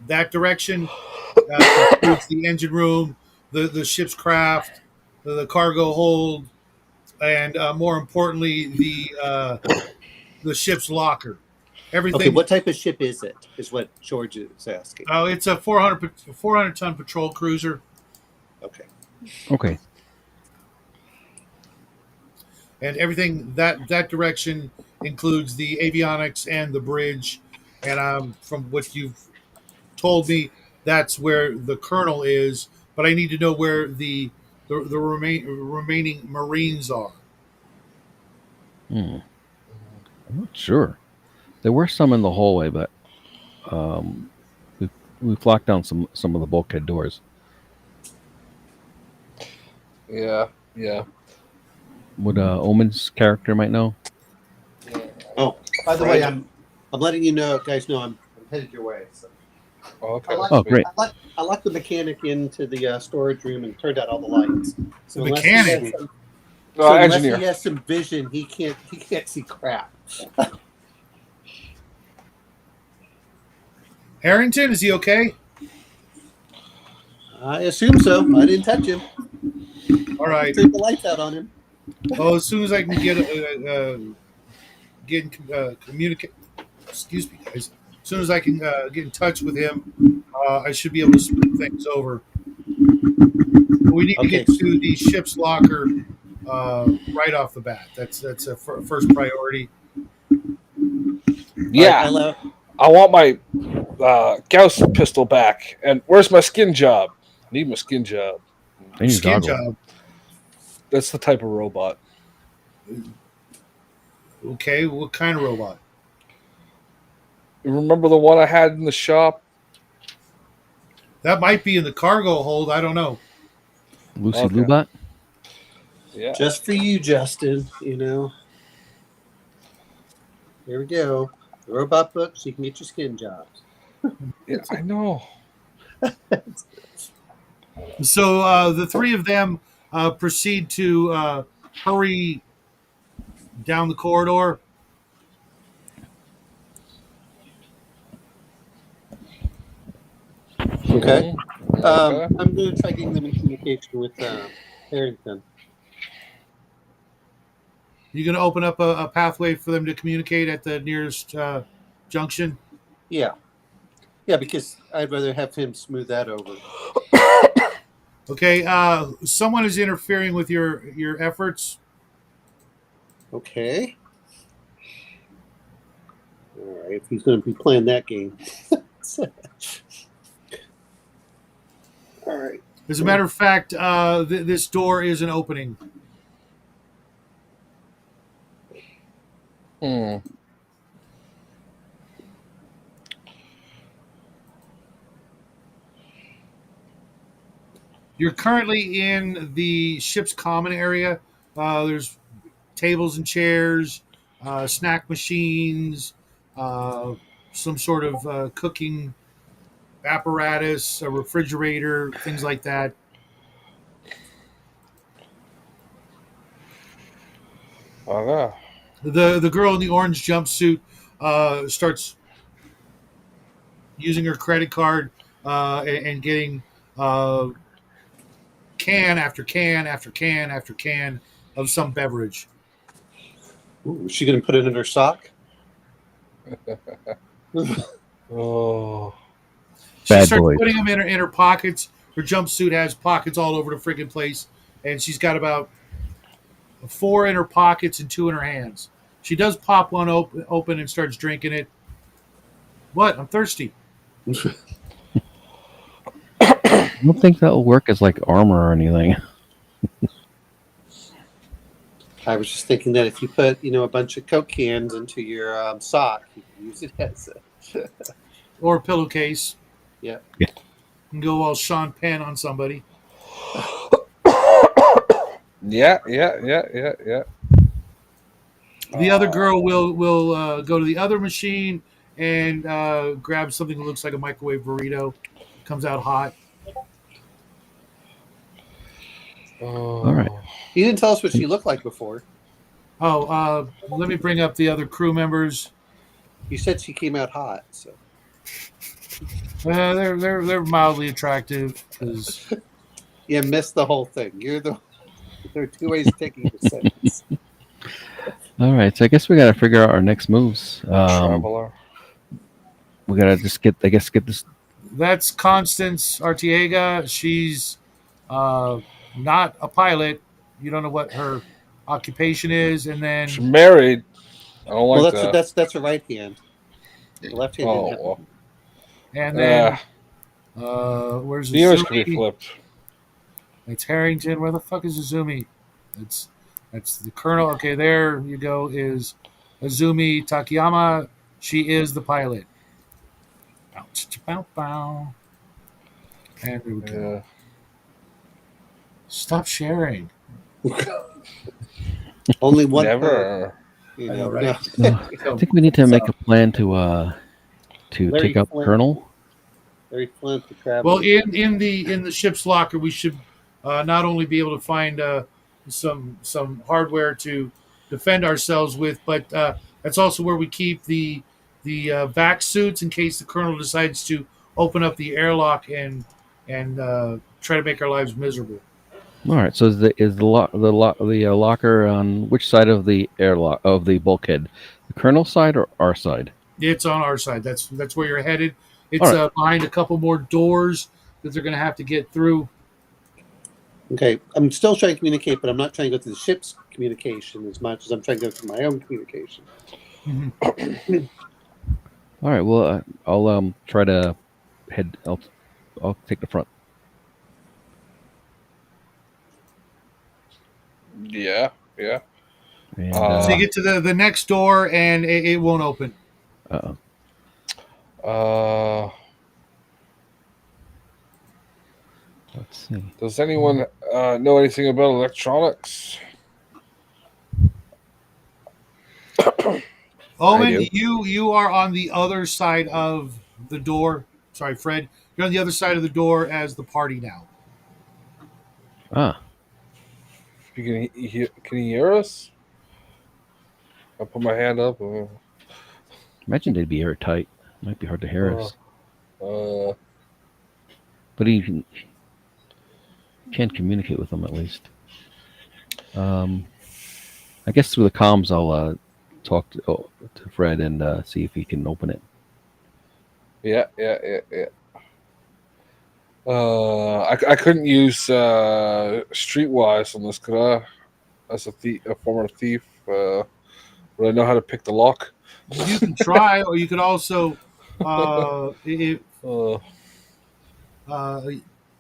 Speaker 1: that direction includes the engine room, the ship's craft, the cargo hold, and more importantly, the ship's locker. everything.
Speaker 5: Okay, what type of ship is it? Is what George is asking.
Speaker 1: Oh, it's a 400 ton patrol cruiser,
Speaker 5: Okay.
Speaker 2: Okay.
Speaker 1: and everything that direction includes the avionics and the bridge. And from what you've told me, that's where the colonel is. But I need to know where the remaining Marines are.
Speaker 2: I'm not sure. There were some in the hallway, but we've locked down some of the bulkhead doors.
Speaker 3: Yeah.
Speaker 2: Would Omen's character might know?
Speaker 5: Oh, by the way, I'm letting you know, guys know I'm headed your way. So.
Speaker 3: Okay.
Speaker 2: Oh, great.
Speaker 5: I locked the mechanic into the storage room and turned out all the lights. So
Speaker 1: The
Speaker 5: unless
Speaker 1: mechanic?
Speaker 5: unless
Speaker 3: Engineer.
Speaker 5: he has some vision, he can't see crap.
Speaker 1: Harrington, is he okay?
Speaker 5: I assume so. I didn't touch him.
Speaker 1: All right.
Speaker 5: Turned the lights out on him.
Speaker 1: Well, as soon as I can communicate, excuse me, guys. As soon as I can get in touch with him, I should be able to smooth things over. We need to get to the ship's locker right off the bat. That's a first priority.
Speaker 3: Yeah.
Speaker 5: Hello.
Speaker 3: I want my Gauss pistol back. And where's my skin job? I need my skin job.
Speaker 2: They need
Speaker 1: Skin
Speaker 2: goggles.
Speaker 1: job.
Speaker 3: That's the type of robot.
Speaker 1: Okay, what kind of robot?
Speaker 3: You remember the one I had in the shop?
Speaker 1: That might be in the cargo hold. I don't know.
Speaker 2: Lucy
Speaker 3: Okay.
Speaker 2: Lubot?
Speaker 3: Yeah.
Speaker 5: Just for you, Justin. You know. Here we go. The robot book, so you can get your skin jobs.
Speaker 3: Yeah, I know.
Speaker 1: So the three of them proceed to hurry down the corridor.
Speaker 5: Okay.
Speaker 3: Okay.
Speaker 5: I'm going to try getting them in communication with Harrington.
Speaker 1: You going to open up a pathway for them to communicate at the nearest junction?
Speaker 5: Yeah. Yeah, because I'd rather have him smooth that over.
Speaker 1: Okay. Someone is interfering with your efforts.
Speaker 5: Okay. All right. If he's going to be playing that game. All right.
Speaker 1: As a matter of fact, this door is an opening. You're currently in the ship's common area. There's tables and chairs, snack machines, some sort of cooking apparatus, a refrigerator, things like that.
Speaker 3: Okay.
Speaker 1: The girl in the orange jumpsuit starts using her credit card and getting can after can after can after can of some beverage.
Speaker 5: Ooh, is she going to put it in her sock?
Speaker 3: Oh.
Speaker 1: She
Speaker 2: Bad
Speaker 1: starts
Speaker 2: boy.
Speaker 1: putting them in her pockets. Her jumpsuit has pockets all over the freaking place, and she's got about 4 in her pockets and 2 in her hands. She does pop one open and starts drinking it. What? I'm thirsty.
Speaker 2: I don't think that will work as like armor or anything.
Speaker 5: I was just thinking that if you put, a bunch of Coke cans into your sock, you can use it as a...
Speaker 1: Or a pillowcase.
Speaker 5: Yeah.
Speaker 1: And go all Sean Penn on somebody.
Speaker 3: Yeah.
Speaker 1: The other girl will go to the other machine and grab something that looks like a microwave burrito. Comes out hot.
Speaker 2: All right.
Speaker 5: You didn't tell us what she looked like before.
Speaker 1: Oh, let me bring up the other crew members.
Speaker 5: You said she came out hot, so...
Speaker 1: They're mildly attractive. 'Cause
Speaker 5: You missed the whole thing. There are 2 ways of taking the sentence.
Speaker 2: All right. So I guess we got to figure out our next moves.
Speaker 3: Traveler.
Speaker 2: We gotta just get. I guess get this.
Speaker 1: That's Constance Artiega. She's not a pilot. You don't know what her occupation is, and
Speaker 3: She's
Speaker 1: then
Speaker 3: married. I don't
Speaker 5: Well,
Speaker 3: like
Speaker 5: that's
Speaker 3: that.
Speaker 5: that's her right hand. The left hand didn't
Speaker 3: Oh,
Speaker 5: happen.
Speaker 1: and
Speaker 3: well.
Speaker 1: then where's
Speaker 3: The image could be
Speaker 1: Azumi?
Speaker 3: flipped.
Speaker 1: It's Harrington. Where the fuck is Azumi? That's the colonel. Okay, there you go. Is Azumi Takayama? She is the pilot. Bow, bow, bow. And there we go.
Speaker 3: Yeah.
Speaker 1: Stop sharing.
Speaker 5: Only one per.
Speaker 3: Never.
Speaker 5: You
Speaker 1: I
Speaker 5: know,
Speaker 1: know, right?
Speaker 5: no.
Speaker 2: I think we need to make
Speaker 1: So-
Speaker 2: a plan to
Speaker 5: Larry
Speaker 2: take out the
Speaker 5: Flint.
Speaker 2: colonel.
Speaker 5: Larry Flint, the traveler.
Speaker 1: Well, in the ship's locker, we should not only be able to find some hardware to defend ourselves with, but that's also where we keep the vac suits in case the colonel decides to open up the airlock and try to make our lives miserable.
Speaker 2: All right. So is the locker on which side of the airlock of the bulkhead? The colonel's side or our side?
Speaker 1: It's on our side. That's where you're headed. It's
Speaker 2: All right.
Speaker 1: behind a couple more doors that they're going to have to get through.
Speaker 5: Okay, I'm still trying to communicate, but I'm not trying to go to the ship's communication as much as I'm trying to go to my own communication.
Speaker 2: All right. Well, I'll try to head. I'll take the front.
Speaker 3: Yeah. Yeah.
Speaker 2: And,
Speaker 1: So you get to the next door and it won't open.
Speaker 2: uh-oh. Let's see.
Speaker 3: Does anyone know anything about electronics?
Speaker 1: Owen,
Speaker 4: do.
Speaker 1: you are on the other side of the door. Sorry, Fred. You're on the other side of the door as the party now.
Speaker 2: Ah,
Speaker 3: You can you hear us? I put my hand up.
Speaker 2: imagine they'd be airtight. Might be hard to hear us, but you can communicate with them at least. I guess through the comms, I'll talk to Fred and see if he can open it.
Speaker 3: Yeah. I couldn't use Streetwise on this, could I? As a former thief, would I know how to pick the lock?
Speaker 1: You can try, or you could also, if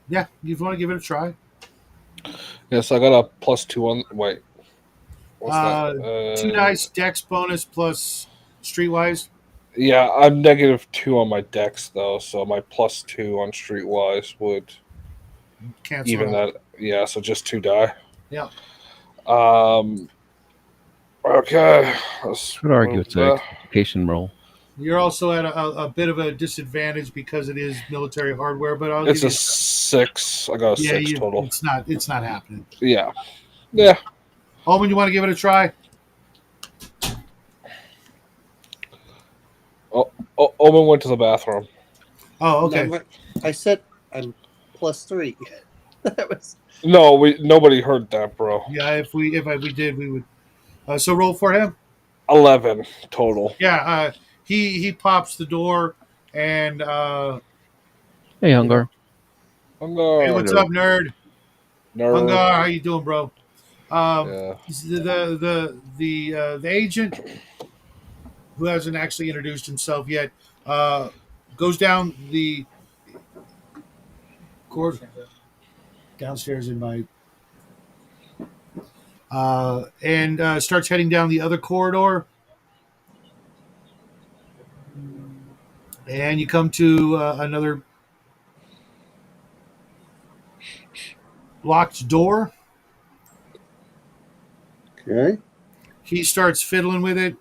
Speaker 1: yeah, you want to give it a try.
Speaker 3: Yes, I got a +2 on. Wait, what's that?
Speaker 1: 2 dice, dex bonus plus streetwise.
Speaker 3: Yeah, I'm -2 on my dex though, so my +2 on Streetwise would
Speaker 1: Cancel
Speaker 3: even
Speaker 1: it.
Speaker 3: that. Yeah, so just 2 die.
Speaker 1: Yeah.
Speaker 3: Okay. Let's
Speaker 2: Could argue
Speaker 3: move
Speaker 2: it's an education roll.
Speaker 1: You're also at a bit of a disadvantage because it is military hardware, but I'll
Speaker 3: It's
Speaker 1: give
Speaker 3: a
Speaker 1: you
Speaker 3: 6. I got a 6 total.
Speaker 1: It's not happening.
Speaker 3: Yeah.
Speaker 1: Owen, you want to give it a try?
Speaker 3: Omen went to the bathroom.
Speaker 1: Oh, okay.
Speaker 5: Remember, I said I'm +3. That was
Speaker 3: No, nobody heard that, bro.
Speaker 1: Yeah, if we did, we would. So roll for him.
Speaker 3: 11 total.
Speaker 1: Yeah, he pops the door and
Speaker 2: Hey, Hungar.
Speaker 1: hey, what's up, nerd?
Speaker 3: Nerd.
Speaker 1: Hungar, how you doing, bro?
Speaker 3: Yeah.
Speaker 1: The agent who hasn't actually introduced himself yet goes down the corridor downstairs in my and starts heading down the other corridor. And you come to another locked door.
Speaker 5: okay.
Speaker 1: He starts fiddling with it.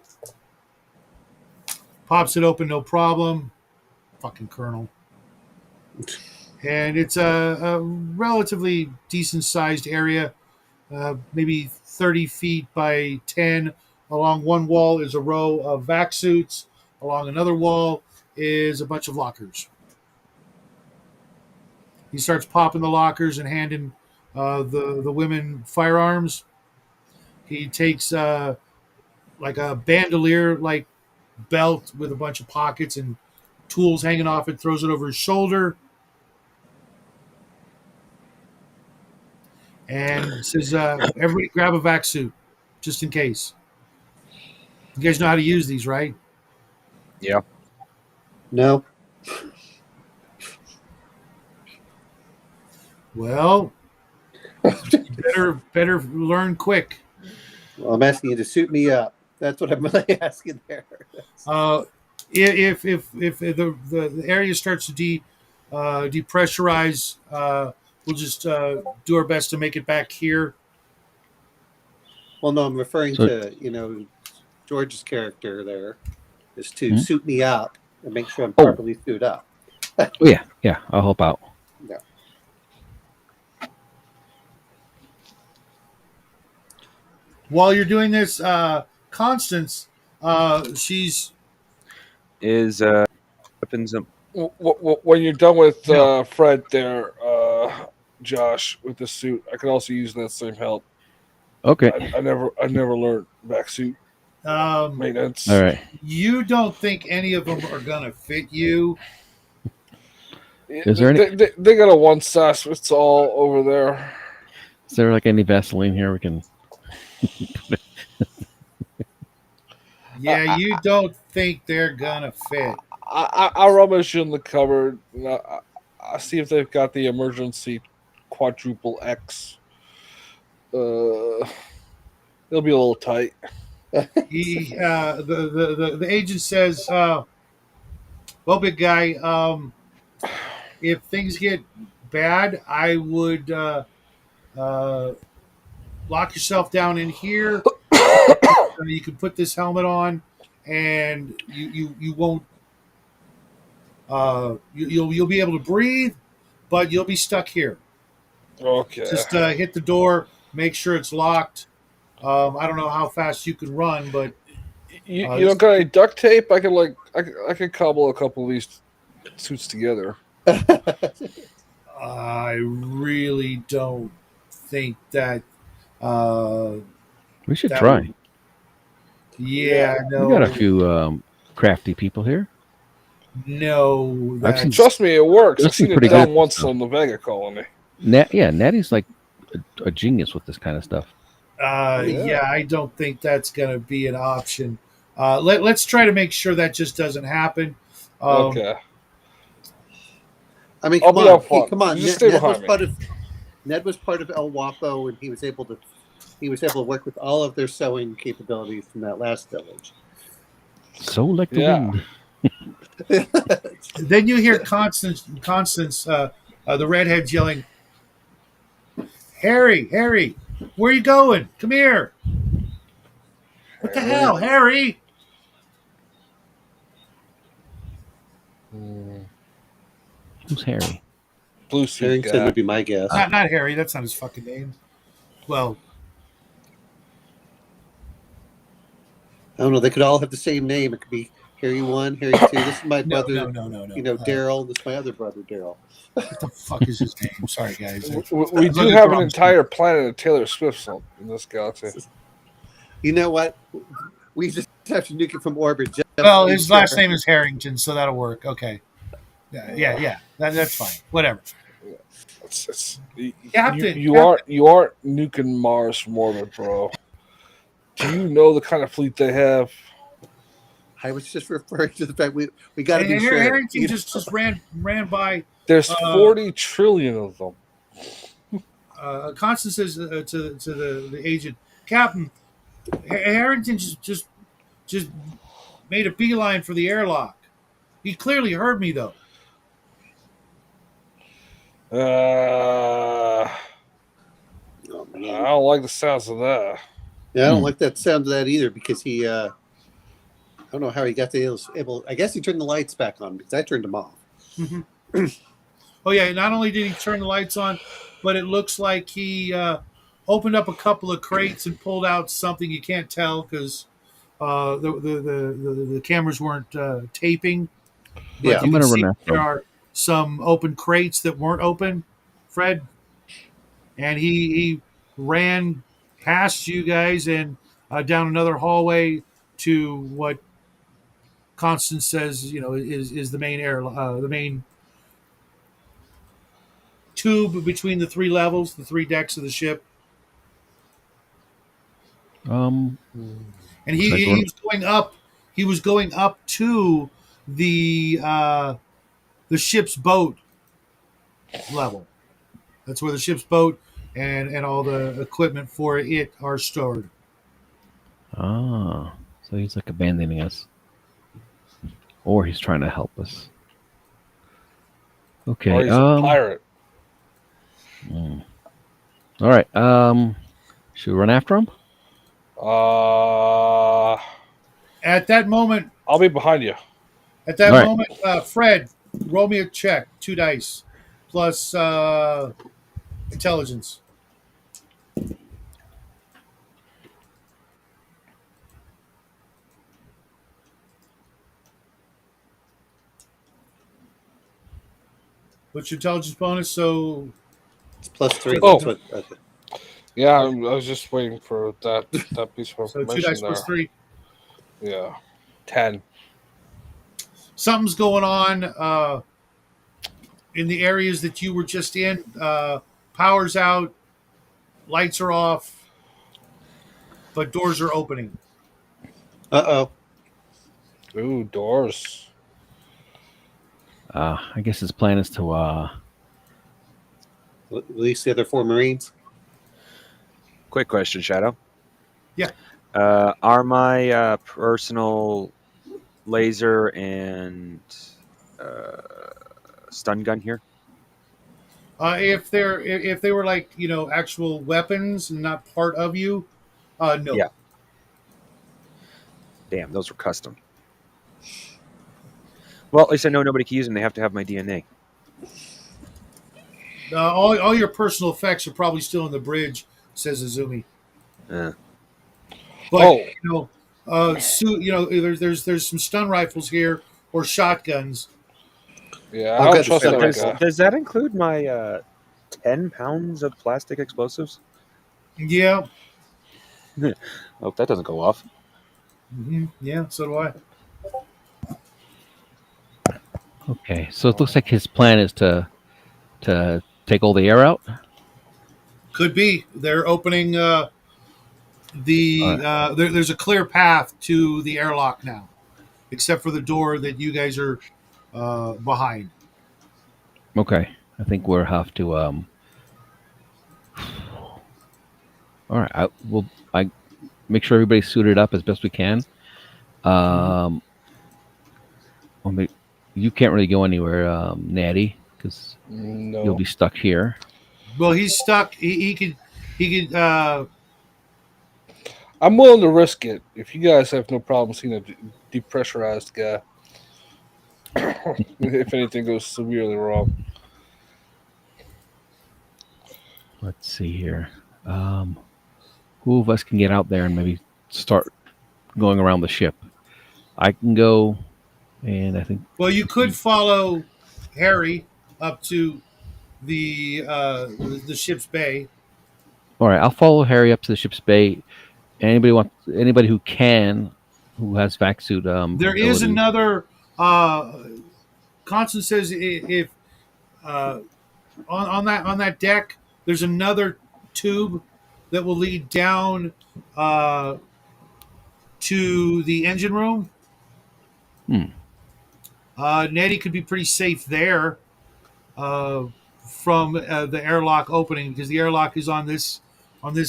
Speaker 1: Pops it open, no problem. Fucking Colonel. And it's a relatively decent-sized area, maybe 30 feet by 10. Along one wall is a row of vac suits. Along another wall is a bunch of lockers. He starts popping the lockers and handing the women firearms. He takes like a bandolier-like belt with a bunch of pockets and tools hanging off it, throws it over his shoulder, and says, "Everybody, grab a vac suit, just in case." You guys know how to use these, right?
Speaker 4: Yeah.
Speaker 5: No.
Speaker 1: Well, better learn quick.
Speaker 5: Well, I'm asking you to suit me up. That's what I'm really asking there.
Speaker 1: If the area starts to depressurize, we'll just do our best to make it back here.
Speaker 5: Well, no, I'm referring
Speaker 2: So-
Speaker 5: to, George's character there is to
Speaker 2: Hmm?
Speaker 5: suit me up and make sure I'm
Speaker 2: Oh.
Speaker 5: properly suited up.
Speaker 2: Oh, yeah, I'll help out.
Speaker 5: Yeah.
Speaker 1: While you're doing this, Constance, she's
Speaker 4: Is weapons?
Speaker 3: When you're done with
Speaker 1: No.
Speaker 3: Fred there, Josh, with the suit, I could also use that same help.
Speaker 2: Okay.
Speaker 3: I never learned vac suit maintenance.
Speaker 2: All right.
Speaker 1: you don't think any of them are gonna fit you.
Speaker 2: Is there any-
Speaker 3: They got a one size fits all over there.
Speaker 2: Is there like any Vaseline here we can?
Speaker 1: Yeah, you don't think they're gonna fit.
Speaker 3: I rummage in the cupboard. And I see if they've got the emergency quadruple X. It'll be a little tight.
Speaker 1: The agent says, "Well, big guy, if things get bad, I would lock yourself down in here. You can put this helmet on, and you won't. You'll be able to breathe, but you'll be stuck here.
Speaker 3: Okay.
Speaker 1: Just hit the door, make sure it's locked. I don't know how fast you can run, but
Speaker 3: You don't got any duct tape? I could cobble a couple of these suits together.
Speaker 1: I really don't think that.
Speaker 2: We should
Speaker 1: That
Speaker 2: try.
Speaker 1: would- Yeah, no,
Speaker 2: We got a few crafty people here.
Speaker 1: no.
Speaker 2: I've seen-
Speaker 3: Trust me, it works.
Speaker 2: Those
Speaker 3: I've seen
Speaker 2: seem
Speaker 3: it
Speaker 2: pretty
Speaker 3: done
Speaker 2: good,
Speaker 3: once
Speaker 2: so.
Speaker 3: on the Vega colony.
Speaker 2: Natty's like a genius with this kind of stuff.
Speaker 1: Yeah, I don't think that's going to be an option. Let's try to make sure that just doesn't happen.
Speaker 3: Okay.
Speaker 5: I mean,
Speaker 3: I'll
Speaker 5: come
Speaker 3: be
Speaker 5: on,
Speaker 3: up front.
Speaker 5: come on.
Speaker 3: You just stay behind me.
Speaker 5: Ned was part of El Wapo, and he was able to work with all of their sewing capabilities from that last village.
Speaker 2: So like the
Speaker 3: Yeah.
Speaker 2: wind.
Speaker 1: Then you hear Constance, the redhead yelling, Harry, where are you going? Come here. What the hell, Harry?
Speaker 2: Who's Harry?
Speaker 3: Blue suit
Speaker 5: Harrington
Speaker 3: guy.
Speaker 5: would be my guess.
Speaker 1: Not Harry. That's not his fucking name. Well,
Speaker 5: I don't know. They could all have the same name. It could be Harry 1, Harry 2. This is my
Speaker 1: no.
Speaker 5: brother.
Speaker 1: No.
Speaker 5: Daryl. This is my other brother, Daryl.
Speaker 1: What the fuck is his name? Sorry, guys.
Speaker 3: We do have an entire planet of Taylor Swift in this galaxy.
Speaker 5: You know what? We just have to nuke it from orbit. just
Speaker 1: Well,
Speaker 5: to be
Speaker 1: his last
Speaker 5: sure.
Speaker 1: name is Harrington, so that'll work. Okay. Yeah. That's fine. Whatever. Captain,
Speaker 3: You aren't nuking Mars from orbit, bro. Do you know the kind of fleet they have?
Speaker 5: I was just referring to the fact we got to
Speaker 1: And
Speaker 5: be sure.
Speaker 1: Harrington just ran by.
Speaker 3: There's 40 trillion of them.
Speaker 1: Constance says to the agent, Captain, Harrington just made a beeline for the airlock. He clearly heard me though.
Speaker 5: Oh,
Speaker 3: I
Speaker 5: man.
Speaker 3: don't like the sounds of that.
Speaker 5: Yeah, I don't like that sound of that either because he. I don't know how he got able. I guess he turned the lights back on because I turned them off.
Speaker 1: Oh yeah, not only did he turn the lights on, but it looks like he opened up a couple of crates and pulled out something you can't tell because the cameras weren't taping. But
Speaker 5: Yeah.
Speaker 1: you
Speaker 2: I'm
Speaker 1: can
Speaker 2: gonna
Speaker 1: see
Speaker 2: run after
Speaker 1: there
Speaker 2: him.
Speaker 1: are some open crates that weren't open, Fred, and he ran past you guys and down another hallway to what Constance says, is the main the main tube between the three levels, the three decks of the ship.
Speaker 2: Um,
Speaker 1: And
Speaker 2: Looks like
Speaker 1: he
Speaker 2: we're-
Speaker 1: was going up. He was going up to the ship's boat level. That's where the ship's boat and all the equipment for it are stored.
Speaker 2: so he's like abandoning us, or he's trying to help us. Okay.
Speaker 3: Or he's a pirate.
Speaker 2: All right. Should we run after him?
Speaker 1: At that moment,
Speaker 3: I'll be behind you.
Speaker 1: At that
Speaker 2: All right.
Speaker 1: moment, Fred, roll me a check, 2 dice, plus intelligence. What's your intelligence bonus? So
Speaker 5: It's +3.
Speaker 3: Oh.
Speaker 5: That's what, okay.
Speaker 3: Yeah, I was just waiting for that piece of
Speaker 1: so 2
Speaker 3: information
Speaker 1: dice
Speaker 3: there.
Speaker 1: plus 3.
Speaker 3: Yeah, 10.
Speaker 1: Something's going on in the areas that you were just in. Power's out, lights are off, but doors are opening.
Speaker 5: Uh-oh.
Speaker 3: Ooh, doors.
Speaker 2: I guess his plan is to.
Speaker 5: Release the other 4 Marines.
Speaker 4: Quick question, Shadow.
Speaker 1: Yeah.
Speaker 4: Are my personal laser and stun gun here?
Speaker 1: If they were like actual weapons and not part of you, no.
Speaker 4: Yeah. Damn, those were custom. Well, at least I know nobody can use them. They have to have my DNA.
Speaker 1: All your personal effects are probably still in the bridge, says Azumi.
Speaker 4: Uh,
Speaker 1: But there's some stun rifles here or shotguns.
Speaker 3: Yeah,
Speaker 5: I'll
Speaker 3: I don't
Speaker 5: get the
Speaker 3: trust
Speaker 5: stun
Speaker 3: that
Speaker 5: rifle.
Speaker 3: guy.
Speaker 4: does that include my 10 pounds of plastic explosives?
Speaker 1: Yeah,
Speaker 4: Hope that doesn't go off.
Speaker 1: yeah. So do I.
Speaker 2: Okay, so it looks like his plan is to take all the air out.
Speaker 1: Could be they're opening there's a clear path to the airlock now, except for the door that you guys are behind.
Speaker 2: Okay, I think we'll have to. All right, I make sure everybody's suited up as best we can. You can't really go anywhere, Natty, because
Speaker 3: No.
Speaker 2: you'll be stuck here.
Speaker 1: Well, he's stuck. He could.
Speaker 3: I'm willing to risk it if you guys have no problem seeing a depressurized guy. If anything goes severely wrong.
Speaker 2: Let's see here. Who of us can get out there and maybe start going around the ship? I can go, and I think.
Speaker 1: Well, you could follow Harry up to the ship's bay.
Speaker 2: All right, I'll follow Harry up to the ship's bay. Anybody who has vac suit.
Speaker 1: There is another. Constance says if on that deck, there's another tube that will lead down to the engine room. Nettie could be pretty safe there from the airlock opening because the airlock is on this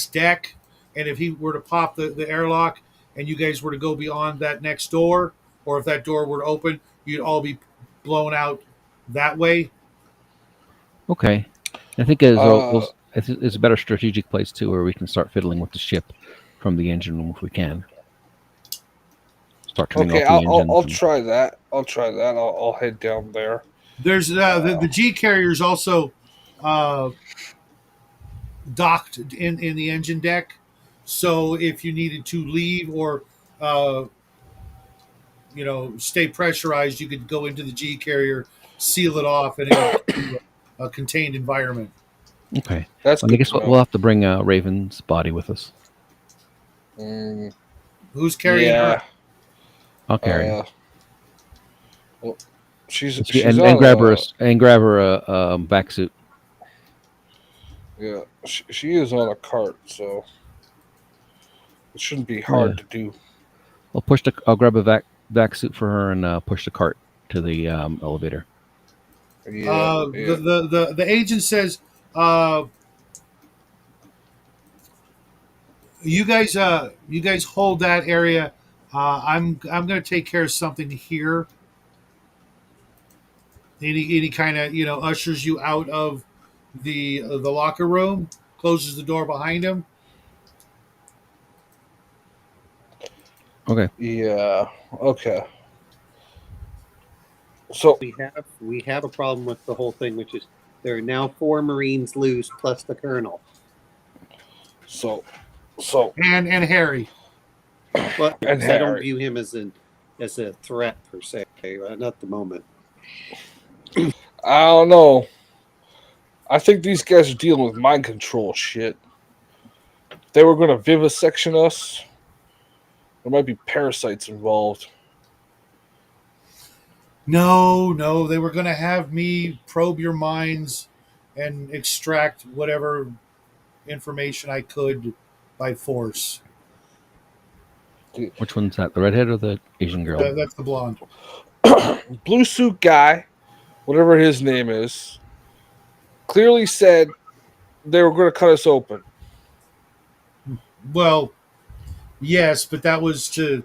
Speaker 1: deck, and if he were to pop the airlock and you guys were to go beyond that next door, or if that door were to open, you'd all be blown out that way.
Speaker 2: Okay, I think it's a better strategic place too, where we can start fiddling with the ship from the engine room if we can. Start turning
Speaker 3: Okay,
Speaker 2: off the engines.
Speaker 3: I'll try that. I'll head down there.
Speaker 1: There's the G carrier is also docked in the engine deck, so if you needed to leave or stay pressurized, you could go into the G carrier, seal it off, and it would be a contained environment.
Speaker 2: Okay,
Speaker 3: That's
Speaker 2: I
Speaker 3: good
Speaker 2: guess
Speaker 3: to know.
Speaker 2: we'll have to bring Raven's body with us.
Speaker 1: Who's carrying her?
Speaker 2: I'll carry.
Speaker 3: She's
Speaker 2: and
Speaker 3: on
Speaker 2: grab her
Speaker 3: a,
Speaker 2: a back suit.
Speaker 3: yeah. She is on a cart, so it shouldn't be hard to do.
Speaker 2: I'll grab a back suit for her and push the cart to the elevator.
Speaker 3: Yeah,
Speaker 1: The agent says, uh, you guys hold that area. I'm gonna take care of something here. Any kind of ushers you out of the locker room, closes the door behind him.
Speaker 2: Okay.
Speaker 3: Yeah. Okay. So
Speaker 5: We have a problem with the whole thing, which is there are now 4 Marines loose plus the colonel.
Speaker 3: so
Speaker 1: And Harry.
Speaker 5: Well,
Speaker 3: And
Speaker 5: I don't
Speaker 3: Harry.
Speaker 5: view him as a threat per se, not at the moment.
Speaker 3: I don't know. I think these guys are dealing with mind control shit. They were going to vivisection us. There might be parasites involved.
Speaker 1: No, they were gonna have me probe your minds and extract whatever information I could by force.
Speaker 2: Which one's that? The redhead or the Asian girl?
Speaker 1: That's the blonde.
Speaker 3: Blue suit guy, whatever his name is, clearly said they were going to cut us open.
Speaker 1: Well, yes, but that was to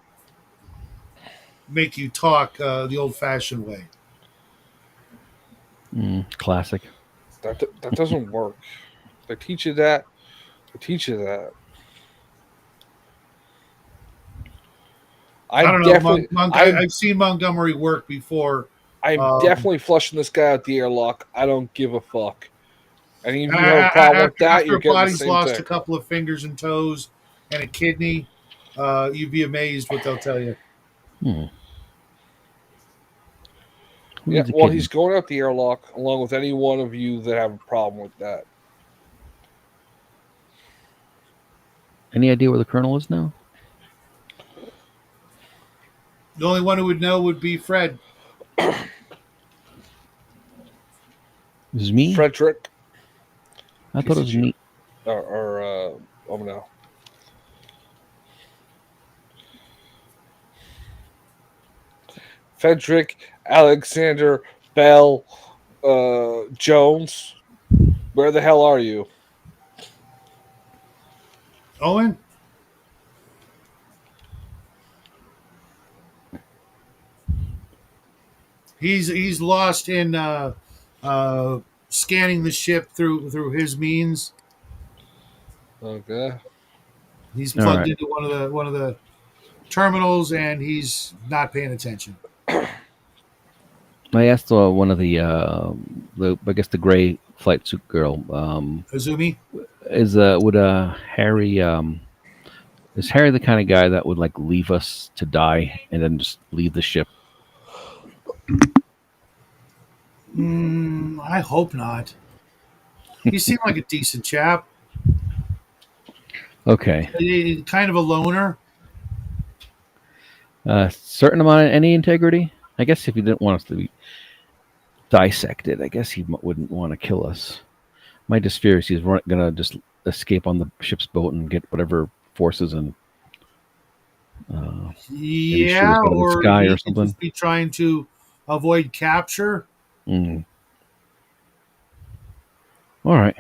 Speaker 1: make you talk the old-fashioned way.
Speaker 2: Classic.
Speaker 3: That doesn't work. They teach you that. They teach you that.
Speaker 1: I don't know, Monk. I've seen Montgomery work before.
Speaker 3: I'm definitely flushing this guy out the airlock. I don't give a fuck. And if you have a problem with that,
Speaker 1: After
Speaker 3: you're
Speaker 1: a
Speaker 3: getting the
Speaker 1: body's
Speaker 3: same
Speaker 1: lost
Speaker 3: thing.
Speaker 1: a couple of fingers and toes and a kidney, you'd be amazed what they'll tell you.
Speaker 3: Yeah, well, he's going out the airlock along with any one of you that have a problem with that.
Speaker 2: Any idea where the colonel is now?
Speaker 1: The only one who would know would be Fred.
Speaker 2: This is me?
Speaker 3: Frederick.
Speaker 2: I thought it was me.
Speaker 3: Oh no. Frederick Alexander Bell Jones. Where the hell are you?
Speaker 1: Owen? He's lost in scanning the ship through his means.
Speaker 3: Okay.
Speaker 1: He's plugged into one of the terminals and he's not paying attention.
Speaker 2: I asked one of the I guess the gray flight suit girl.
Speaker 1: Azumi?
Speaker 2: Is Harry is Harry the kind of guy that would like leave us to die and then just leave the ship?
Speaker 1: I hope not. He seemed like a decent chap.
Speaker 2: Okay.
Speaker 1: Kind of a loner.
Speaker 2: Certain amount of any integrity. I guess if he didn't want us to be dissected, I guess he wouldn't want to kill us. My just fear is he's going to just escape on the ship's boat and get whatever forces and
Speaker 1: or
Speaker 2: sky
Speaker 1: he
Speaker 2: or
Speaker 1: could
Speaker 2: something.
Speaker 1: just be trying to avoid capture.
Speaker 2: All right,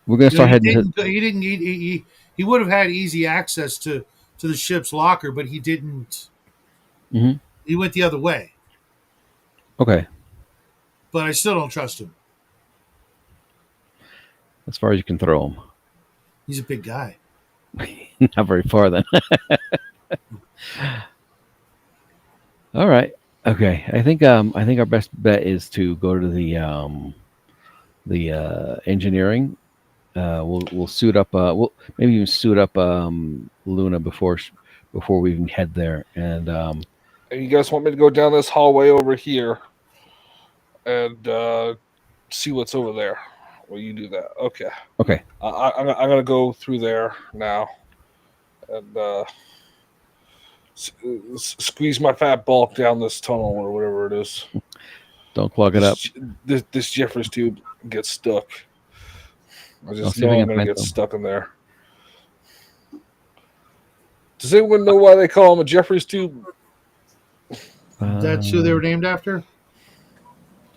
Speaker 2: we're gonna start heading.
Speaker 1: He would have had easy access to the ship's locker, but he didn't.
Speaker 2: Mm-hmm.
Speaker 1: He went the other way.
Speaker 2: Okay.
Speaker 1: But I still don't trust him.
Speaker 2: As far as you can throw him.
Speaker 1: He's a big guy.
Speaker 2: Not very far then. All right. Okay. I think our best bet is to go to the engineering. We'll suit up. We'll maybe even suit up Luna before we even head there. And
Speaker 3: you guys want me to go down this hallway over here and see what's over there? Well, you do that. Okay.
Speaker 2: Okay.
Speaker 3: I'm gonna go through there now and squeeze my fat bulk down this tunnel or whatever it is.
Speaker 2: Don't clog it up.
Speaker 3: This Jeffries tube gets stuck. I
Speaker 2: I'll
Speaker 3: just
Speaker 2: see if
Speaker 3: know
Speaker 2: I
Speaker 3: I'm
Speaker 2: can
Speaker 3: going to
Speaker 2: find
Speaker 3: get
Speaker 2: some.
Speaker 3: stuck in there. Does anyone know why they call him a Jeffries tube?
Speaker 1: That's who they were named after?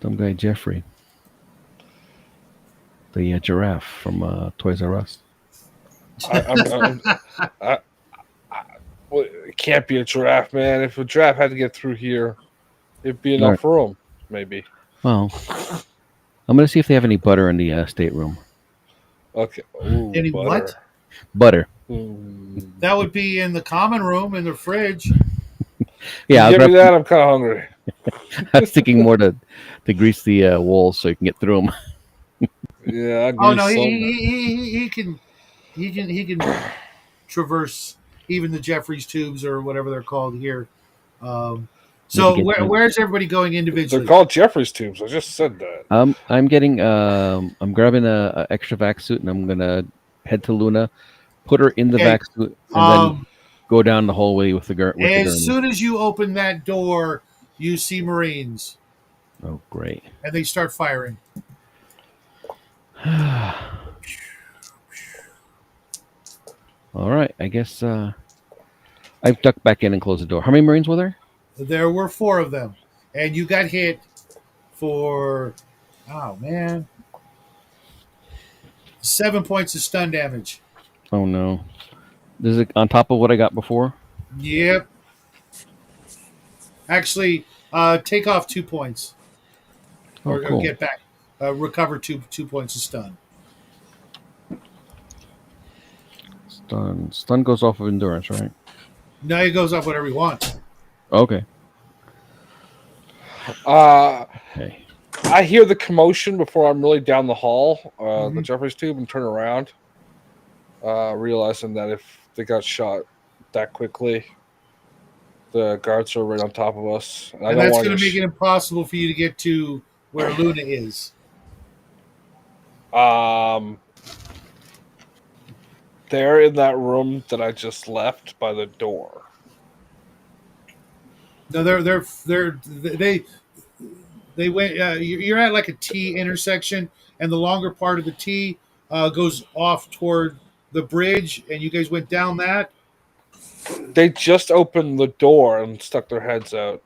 Speaker 2: Some guy Jeffrey, the giraffe from Toys R Us.
Speaker 3: Well, it can't be a giraffe, man. If a giraffe had to get through here, it'd be enough room, maybe.
Speaker 2: Well, I'm gonna see if they have any butter in the stateroom.
Speaker 3: Okay. Ooh,
Speaker 1: Any
Speaker 3: butter.
Speaker 1: what?
Speaker 2: Butter.
Speaker 3: Mm.
Speaker 1: That would be in the common room in the fridge.
Speaker 2: Yeah,
Speaker 3: Give me that. I'm kind of hungry.
Speaker 2: I was thinking more to grease the walls so you can get through them.
Speaker 3: Yeah.
Speaker 1: Oh no, he can traverse even the Jeffries tubes or whatever they're called here. So where's everybody going
Speaker 3: They're
Speaker 1: individually?
Speaker 3: called Jeffries tubes. I just said that.
Speaker 2: I'm grabbing a extra vac suit and I'm gonna head to Luna, put her in the
Speaker 1: Okay.
Speaker 2: vac suit, and then go down the hallway with the gurney.
Speaker 1: As soon as you open that door, you see Marines,
Speaker 2: Oh, great.
Speaker 1: and they start firing.
Speaker 2: All right, I guess I ducked back in and closed the door. How many Marines were there?
Speaker 1: There were 4 of them, and you got hit for, oh man, 7 points of stun damage.
Speaker 2: Oh no. Is it on top of what I got before?
Speaker 1: Yep. Actually, take off 2 points,
Speaker 2: Oh, cool.
Speaker 1: or get back, recover 2 points of stun.
Speaker 2: Stun goes off of endurance, right?
Speaker 1: Now it goes up whatever you want.
Speaker 2: Okay.
Speaker 3: I hear the commotion before I'm really down the hall, the Jeffries tube, and turn around, realizing that if they got shot that quickly, the guards are right on top of us.
Speaker 1: And that's going to make it impossible for you to get to where Luna is.
Speaker 3: They're in that room that I just left by the door.
Speaker 1: No, they went. You're at like a T intersection, and the longer part of the T goes off toward the bridge, and you guys went down that.
Speaker 3: They just opened the door and stuck their heads out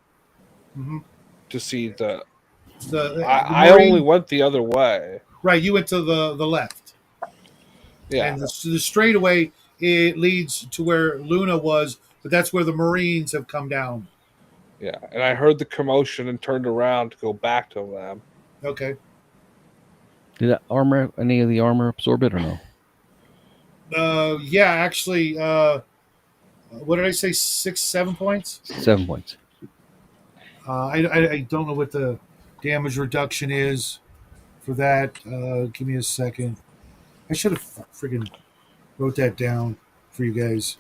Speaker 3: to see the I only went the other way.
Speaker 1: Right, you went to the left.
Speaker 3: Yeah.
Speaker 1: And the straightaway, it leads to where Luna was, but that's where the Marines have come down.
Speaker 3: Yeah, and I heard the commotion and turned around to go back to them.
Speaker 1: Okay.
Speaker 2: Did any of the armor absorb it or no?
Speaker 1: Yeah, actually, what did I say? 6, 7 points?
Speaker 2: 7 points.
Speaker 1: I don't know what the damage reduction is for that. Give me a second. I should have friggin' wrote that down for you guys.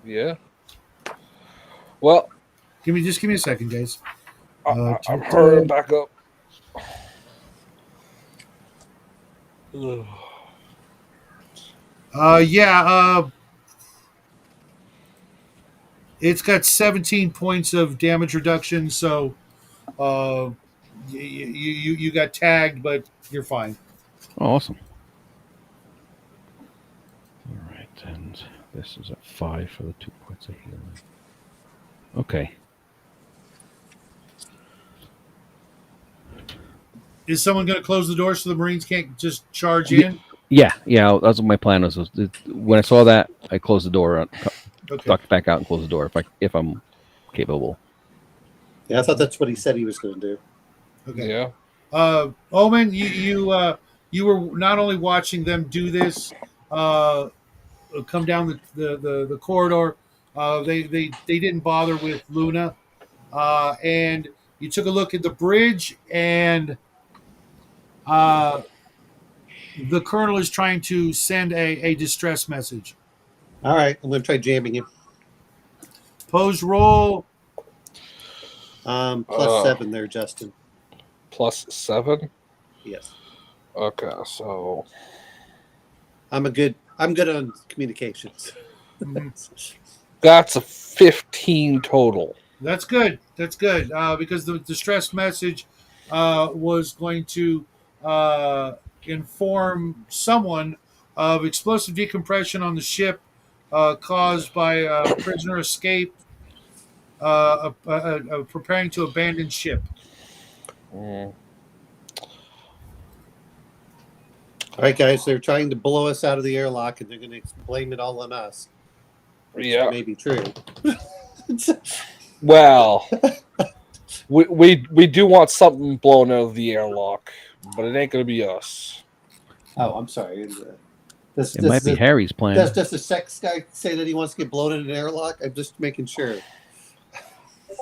Speaker 3: Yeah. Well,
Speaker 1: give me a second, guys.
Speaker 3: I'm hurrying back up.
Speaker 1: It's got 17 points of damage reduction, so you got tagged, but you're fine.
Speaker 2: Oh, awesome. All right, and this is a 5 for the 2 points of healing. Okay.
Speaker 1: Is someone going to close the door so the Marines can't just charge in?
Speaker 2: Yeah. That's what my plan was. When I saw that, I closed the door, ducked back out, and closed the door if I'm capable.
Speaker 5: Yeah, I thought that's what he said he was going to do.
Speaker 1: Okay.
Speaker 3: Yeah.
Speaker 1: Omen, you were not only watching them do this, come down the corridor. They didn't bother with Luna, and you took a look at the bridge, and the colonel is trying to send a distress message.
Speaker 5: All right, I'm going to try jamming him.
Speaker 1: Pose roll.
Speaker 5: +7 there, Justin.
Speaker 3: +7?
Speaker 5: Yes.
Speaker 3: Okay, so
Speaker 5: I'm good on communications.
Speaker 3: That's a 15 total.
Speaker 1: That's good. That's good because the distress message was going to inform someone of explosive decompression on the ship caused by prisoner escape preparing to abandon ship.
Speaker 3: Mm.
Speaker 5: All right, guys, they're trying to blow us out of the airlock, and they're going to blame it all on us. Which
Speaker 3: Yeah.
Speaker 5: may be true.
Speaker 3: Well, we do want something blown out of the airlock, but it ain't gonna be us.
Speaker 5: Oh, I'm sorry.
Speaker 2: It might be Harry's plan.
Speaker 5: Does the sex guy say that he wants to get blown in an airlock? I'm just making sure.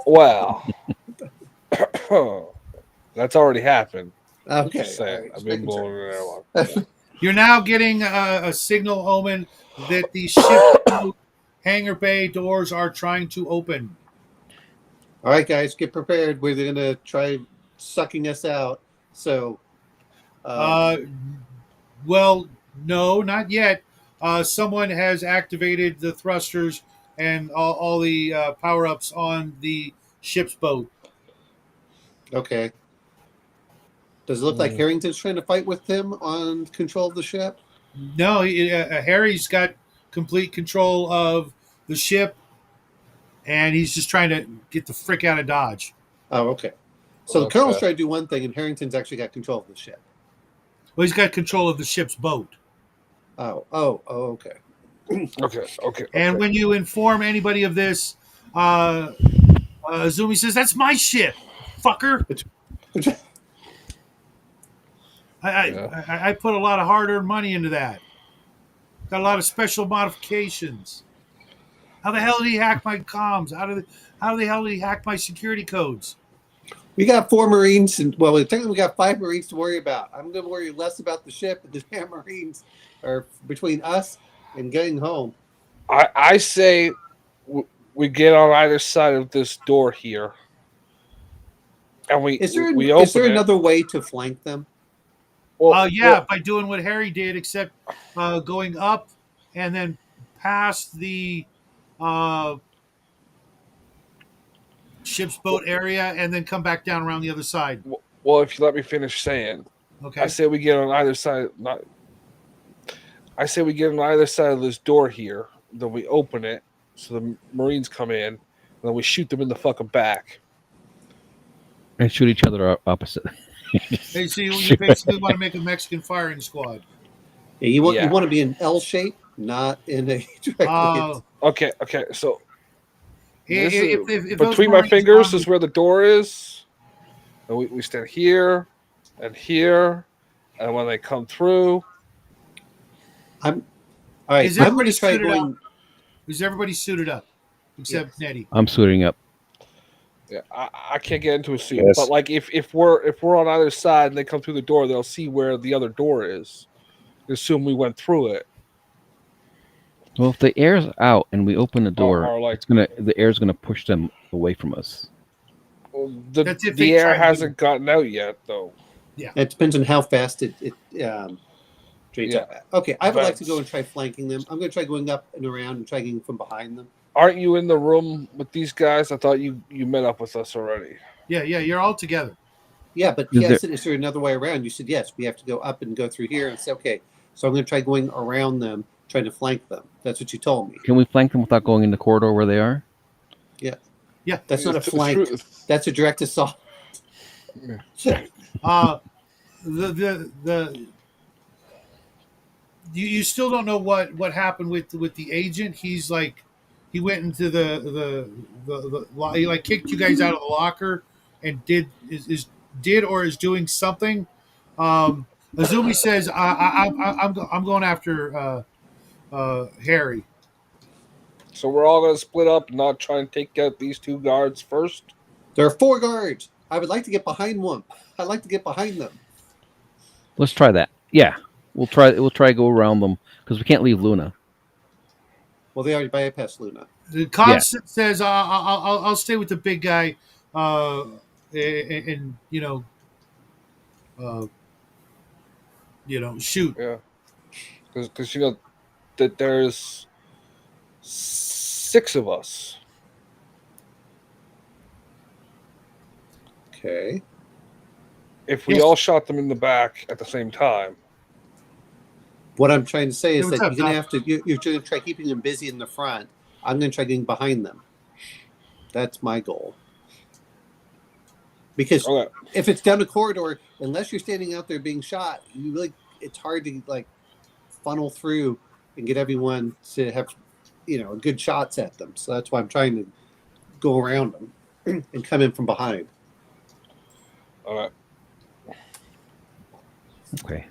Speaker 3: Well, that's already happened.
Speaker 5: Okay.
Speaker 3: Just saying,
Speaker 5: all right,
Speaker 3: I've
Speaker 5: just
Speaker 3: been
Speaker 5: making
Speaker 3: blown
Speaker 5: sure.
Speaker 3: in an airlock.
Speaker 1: You're now getting a signal, Omen, that the ship hangar bay doors are trying to open.
Speaker 5: All right, guys, get prepared. We're going to try sucking us out. So,
Speaker 1: Well, no, not yet. Someone has activated the thrusters and all the power ups on the ship's boat.
Speaker 5: okay. Does it look like Harrington's trying to fight with him on control of the ship?
Speaker 1: No, Harry's got complete control of the ship, and he's just trying to get the frick out of Dodge.
Speaker 5: Oh, okay. So the colonel's trying to do one thing, and Harrington's actually got control of the ship.
Speaker 1: Well, he's got control of the ship's boat.
Speaker 5: Oh, okay.
Speaker 3: Okay.
Speaker 1: And when you inform anybody of this, Azumi says, "That's my ship, fucker." I put a lot of hard-earned money into that. Got a lot of special modifications. How the hell did he hack my comms? How the hell did he hack my security codes?
Speaker 5: We got 4 Marines, and well, technically we got 5 Marines to worry about. I'm going to worry less about the ship, and the damn Marines are between us and getting home.
Speaker 3: I say we get on either side of this door here, and we open
Speaker 5: is there another way to flank them?
Speaker 3: Well,
Speaker 1: by doing what Harry did, except going up and then past the ship's boat area and then come back down around the other side.
Speaker 3: Well, if you let me finish saying,
Speaker 1: okay.
Speaker 3: I say we get on either side. I say we get on either side of this door here. Then we open it so the Marines come in, and then we shoot them in the fucking back
Speaker 2: and shoot each other opposite.
Speaker 1: Hey, so you basically want to make a Mexican firing squad.
Speaker 5: Yeah, you want to be in L shape, not in a directly.
Speaker 3: Okay. So
Speaker 1: if
Speaker 3: between my fingers is where the door is, and we stand here and here, and when they come through,
Speaker 5: all right.
Speaker 1: Is everybody suited up except Nettie?
Speaker 2: I'm suiting up.
Speaker 3: Yeah, I can't get into a suit,
Speaker 4: Yes.
Speaker 3: but like if we're on either side and they come through the door, they'll see where the other door is. They assume we went through it.
Speaker 2: Well, if the air's out and we open the door,
Speaker 3: Or
Speaker 2: the air's gonna push them away from us.
Speaker 3: Well,
Speaker 1: That's if
Speaker 3: the
Speaker 1: they
Speaker 3: air
Speaker 1: try to
Speaker 3: hasn't gotten out yet, though.
Speaker 1: Yeah,
Speaker 5: it depends on how fast it drains out. Okay, I would like to go and try flanking them. I'm going to try going up and around and try getting from behind them.
Speaker 3: Aren't you in the room with these guys? I thought you met up with us already.
Speaker 1: Yeah, you're all together.
Speaker 5: Yeah, but I said, is there another way around? You said yes. We have to go up and go through here. And say, okay, so I'm going to try going around them, trying to flank them. That's what you told me.
Speaker 2: Can we flank them without going in the corridor where they are?
Speaker 1: Yeah,
Speaker 5: that's not a flank. That's a direct assault.
Speaker 1: You still don't know what happened with the agent. He's like, he went into the he like kicked you guys out of the locker and did or is doing something. Azumi says, I'm going after Harry.
Speaker 3: So we're all going to split up and not try and take out these 2 guards first?
Speaker 5: There are 4 guards. I would like to get behind one. I'd like to get behind them.
Speaker 2: Let's try that. Yeah, we'll try to go around them because we can't leave Luna.
Speaker 5: Well, they already bypassed Luna.
Speaker 1: The concept says, I'll stay with the big guy, and shoot.
Speaker 3: Yeah, because that there's 6 of us.
Speaker 5: Okay.
Speaker 3: If we
Speaker 1: Yes.
Speaker 3: all shot them in the back at the same time.
Speaker 5: What I'm trying to say
Speaker 1: Hey,
Speaker 5: is
Speaker 1: what's
Speaker 5: that
Speaker 1: up,
Speaker 5: you're going to
Speaker 1: Doc?
Speaker 5: have to, you're going to try keeping them busy in the front. I'm going to try getting behind them. That's my goal. Because
Speaker 3: Okay.
Speaker 5: if it's down the corridor, unless you're standing out there being shot, it's hard to like funnel through and get everyone to have, good shots at them. So that's why I'm trying to go around them and come in from behind.
Speaker 3: All right.
Speaker 2: Okay.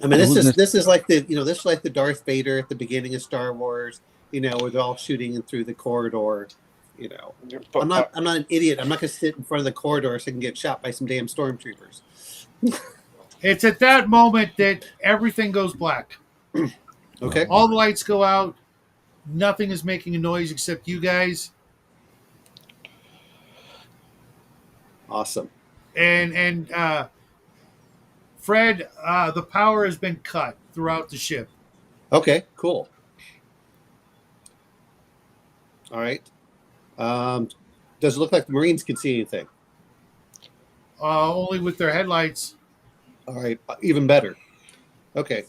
Speaker 5: I mean,
Speaker 2: Who's
Speaker 5: this is like the Darth Vader at the beginning of Star Wars, where they're all shooting in through the corridor.
Speaker 3: But,
Speaker 5: I'm not an idiot. I'm not going to sit in front of the corridor so I can get shot by some damn stormtroopers.
Speaker 1: It's at that moment that everything goes black.
Speaker 5: Okay.
Speaker 1: All the lights go out. Nothing is making a noise except you guys.
Speaker 5: Awesome.
Speaker 1: And Fred, the power has been cut throughout the ship.
Speaker 5: Okay, cool. All right. Does it look like the Marines can see anything?
Speaker 1: Only with their headlights.
Speaker 5: All right, even better. Okay.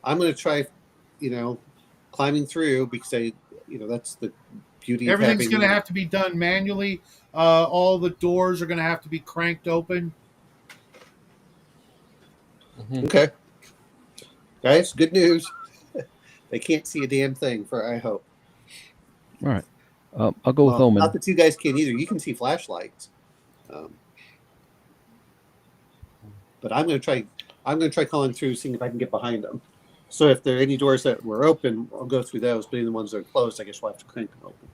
Speaker 5: I'm going to try, climbing through because that's the beauty of
Speaker 1: Everything's
Speaker 5: having.
Speaker 1: going to have to be done manually. All the doors are going to have to be cranked open.
Speaker 5: Okay. Guys, good news. They can't see a damn thing, I hope.
Speaker 2: All right. I'll go with Omen.
Speaker 5: Not that you guys can either. You can see flashlights. But I'm going to try calling through, seeing if I can get behind them. So if there are any doors that were open, I'll go through those. But any ones that are closed, I guess we'll have to crank them open.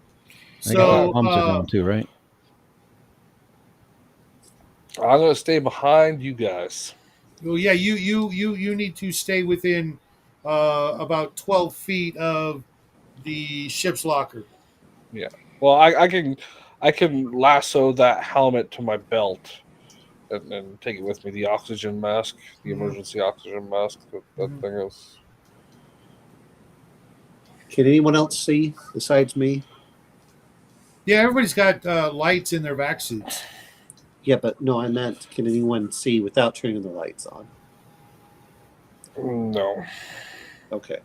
Speaker 2: I got
Speaker 1: So
Speaker 2: bombs are down too, right?
Speaker 3: I'm going to stay behind you guys.
Speaker 1: well, yeah, you need to stay within about 12 feet of the ship's locker.
Speaker 3: Yeah. Well, I can lasso that helmet to my belt and take it with me. The oxygen mask, the emergency oxygen mask. That thing is.
Speaker 5: Can anyone else see besides me?
Speaker 1: Yeah, everybody's got lights in their vac suits.
Speaker 5: Yeah, but no, I meant can anyone see without turning the lights on?
Speaker 3: No.
Speaker 5: Okay.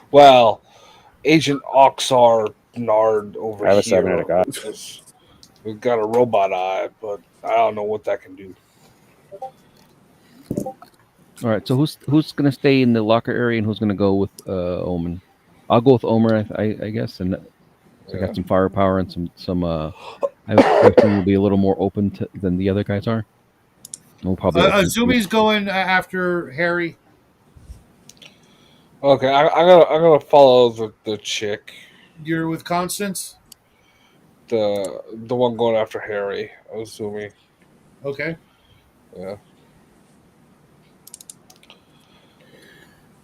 Speaker 3: Well, Agent Oxar Nard over
Speaker 4: I have a
Speaker 3: here.
Speaker 4: cybernetic eye.
Speaker 3: We've got a robot eye, but I don't know what that can do.
Speaker 2: All right. So who's going to stay in the locker area and who's going to go with Omen? I'll go with Omer, I guess, and I got some firepower and some. I think will be a little more open than the other guys are. We'll probably.
Speaker 1: Azumi's going after Harry.
Speaker 3: Okay, I'm gonna follow the chick,
Speaker 1: You're with Constance.
Speaker 3: the one going after Harry. Azumi.
Speaker 1: Okay.
Speaker 3: Yeah.